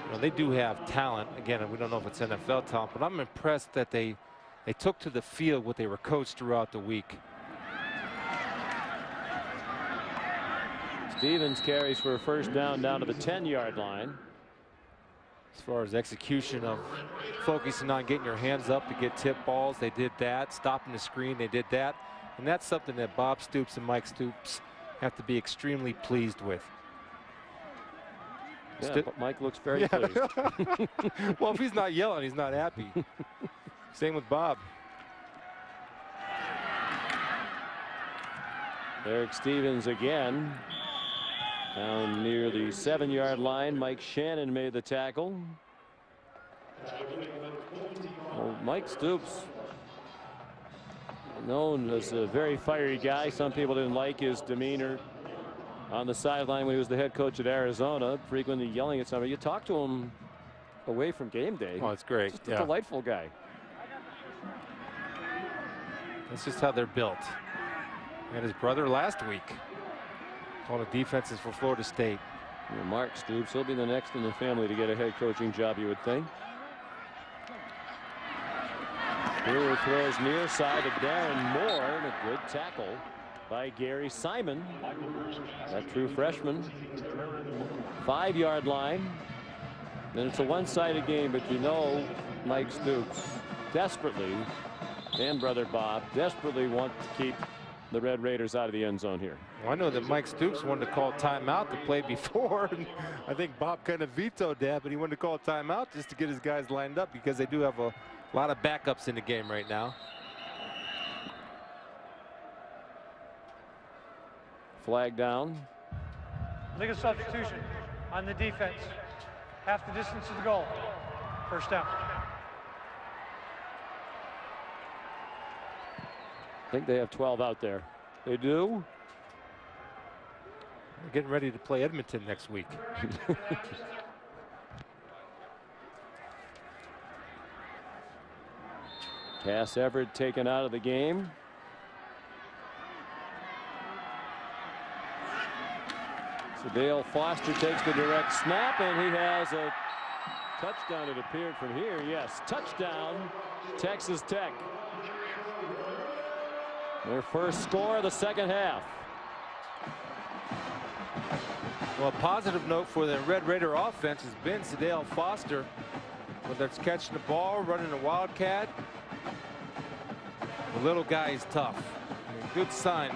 You know, they do have talent. Again, we don't know if it's NFL talent, but I'm impressed that they took to the field what they were coached throughout the week. Stevens carries for a first down to the 10-yard line. As far as execution of focusing on getting your hands up to get tip balls, they did that. Stopping the screen, they did that. And that's something that Bob Stoops and Mike Stoops have to be extremely pleased with. Yeah, but Mike looks very pleased. Well, if he's not yelling, he's not happy. Same with Bob. Eric Stevens again. Down near the 7-yard line. Mike Shannon made the tackle. Well, Mike Stoops, known as a very fiery guy. Some people didn't like his demeanor on the sideline when he was the head coach at Arizona, frequently yelling at somebody. You talk to him away from game day. Oh, it's great. Just a delightful guy. That's just how they're built. And his brother last week on the defenses for Florida State. Yeah, Mark Stoops, he'll be the next in the family to get a head coaching job, you would think. Brewer throws near side to Darren Moore, and a good tackle by Gary Simon, that true freshman. 5-yard line. Then it's a one-sided game, but you know Mike Stoops desperately, and brother Bob, desperately want to keep the Red Raiders out of the end zone here. Well, I know that Mike Stoops wanted to call timeout to play before, and I think Bob kind of vetoed that, but he wanted to call timeout just to get his guys lined up because they do have a lot of backups in the game right now. Flag down. Legal substitution on the defense. Half the distance to the goal. First down. I think they have 12 out there. They do. They're getting ready to play Edmonton next week. Cass Everett taken out of the game. So Dale Foster takes the direct snap, and he has a touchdown. It appeared from here. Yes, touchdown, Texas Tech. Their first score of the second half. Well, a positive note for the Red Raider offense has been Dale Foster. Whether it's catching the ball, running a wildcat, the little guy is tough. I mean, good sign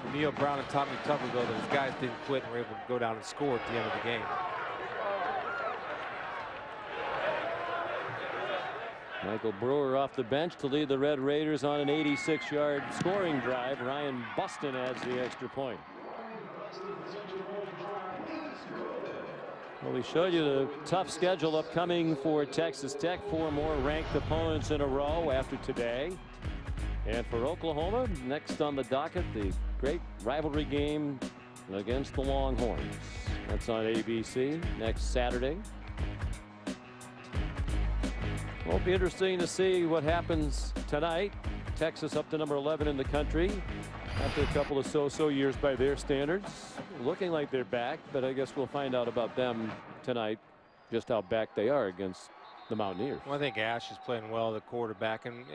for Neil Brown and Tommy Tuberville that his guys didn't quit and were able to go down and score at the end of the game. Michael Brewer off the bench to lead the Red Raiders on an 86-yard scoring drive. Ryan Buston adds the extra point. Well, we showed you the tough schedule upcoming for Texas Tech. 4 more ranked opponents in a row after today. And for Oklahoma, next on the docket, the great rivalry game against the Longhorns. That's on ABC next Saturday. Well, it'll be interesting to see what happens tonight. Texas up to number 11 in the country after a couple of so-so years by their standards. Looking like they're back, but I guess we'll find out about them tonight just how back they are against the Mountaineers. Well, I think Ash is playing well, the quarterback. And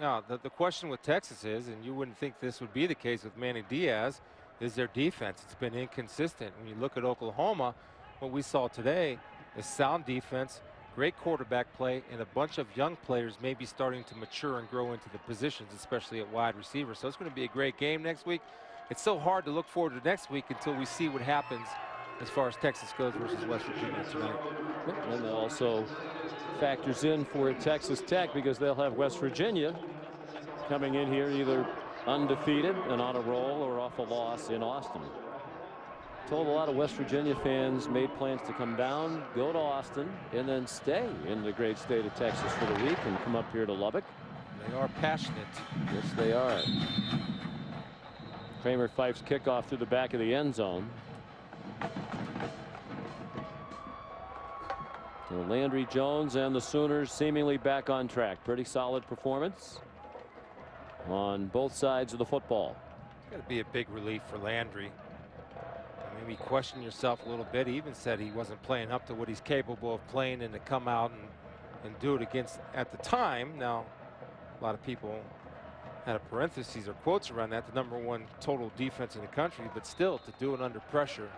the question with Texas is, and you wouldn't think this would be the case with Manny Diaz, is their defense. It's been inconsistent. When you look at Oklahoma, what we saw today is sound defense, great quarterback play, and a bunch of young players maybe starting to mature and grow into the positions, especially at wide receiver. So it's going to be a great game next week. It's so hard to look forward to next week until we see what happens as far as Texas goes versus West Virginia tonight. And also factors in for Texas Tech because they'll have West Virginia coming in here either undefeated and on a roll or off a loss in Austin. Told a lot of West Virginia fans made plans to come down, go to Austin, and then stay in the great state of Texas for the week and come up here to Lubbock. They are passionate. Yes, they are. Kramer Fife's kickoff through the back of the end zone. So Landry Jones and the Sooners seemingly back on track. Pretty solid performance on both sides of the football. It's got to be a big relief for Landry. Maybe question yourself a little bit. He even said he wasn't playing up to what he's capable of playing, and to come out and do it against at the time. Now, a lot of people had a parentheses or quotes around that, the #1 total defense in the country, but still to do it under pressure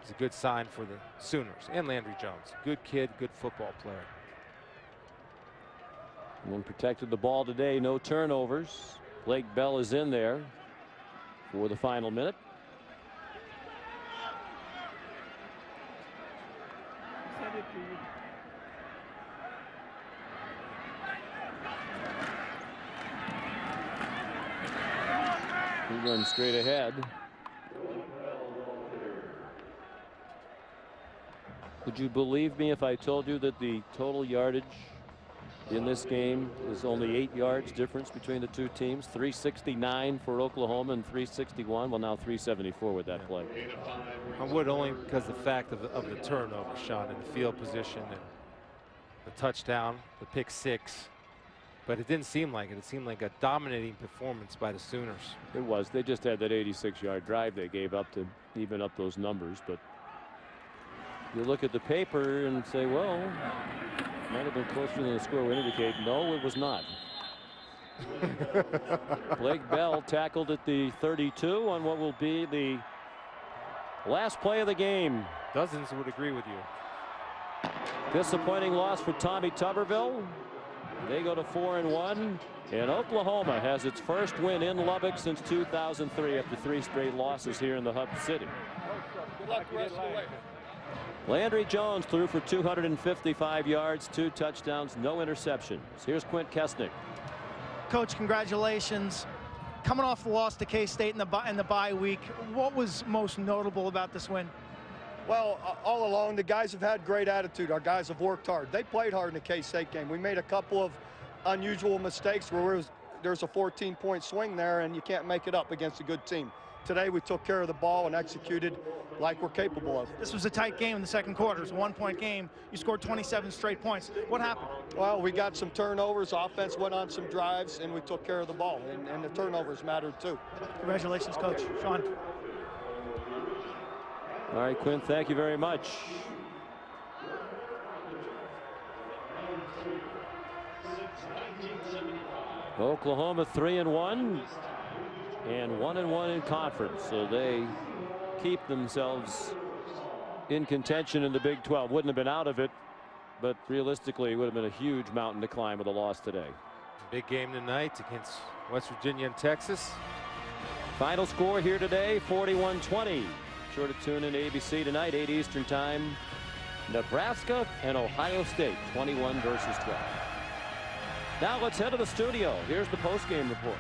is a good sign for the Sooners. And Landry Jones, good kid, good football player. And protected the ball today, no turnovers. Blake Bell is in there for the final minute. He runs straight ahead. Would you believe me if I told you that the total yardage in this game is only 8 yards difference between the two teams? 369 for Oklahoma and 361. Well, now 374 with that play. I would, only because the fact of the turnover, Sean, in the field position and the touchdown, the pick six. But it didn't seem like it. It seemed like a dominating performance by the Sooners. It was. They just had that 86-yard drive they gave up to even up those numbers. But you look at the paper and say, well, might have been closer than the score would indicate. No, it was not. Blake Bell tackled at the 32 on what will be the last play of the game. Dozens would agree with you. Disappointing loss for Tommy Tuberville. They go to 4-1, and Oklahoma has its first win in Lubbock since 2003 after 3 straight losses here in the hub city. Good luck the rest of the way. Landry Jones threw for 255 yards, 2 touchdowns, no interceptions. Here's Quint Kesnick. Coach, congratulations. Coming off the loss to K-State in the bye week, what was most notable about this win? Well, all along, the guys have had great attitude. Our guys have worked hard. They played hard in the K-State game. We made a couple of unusual mistakes where there's a 14-point swing there, and you can't make it up against a good team. Today, we took care of the ball and executed like we're capable of. This was a tight game in the second quarter. It was a 1-point game. You scored 27 straight points. What happened? Well, we got some turnovers. Offense went on some drives, and we took care of the ball, and the turnovers mattered too. Congratulations, Coach. Sean. All right, Quinn, thank you very much. Oklahoma 3-1 and 1-1 in conference, so they keep themselves in contention in the Big 12. Wouldn't have been out of it, but realistically it would have been a huge mountain to climb with a loss today. Big game tonight against West Virginia and Texas. Final score here today, 41-20. Sure to tune in to ABC tonight, 8 Eastern time. Nebraska and Ohio State, 21 versus 12. Now let's head to the studio. Here's the postgame report.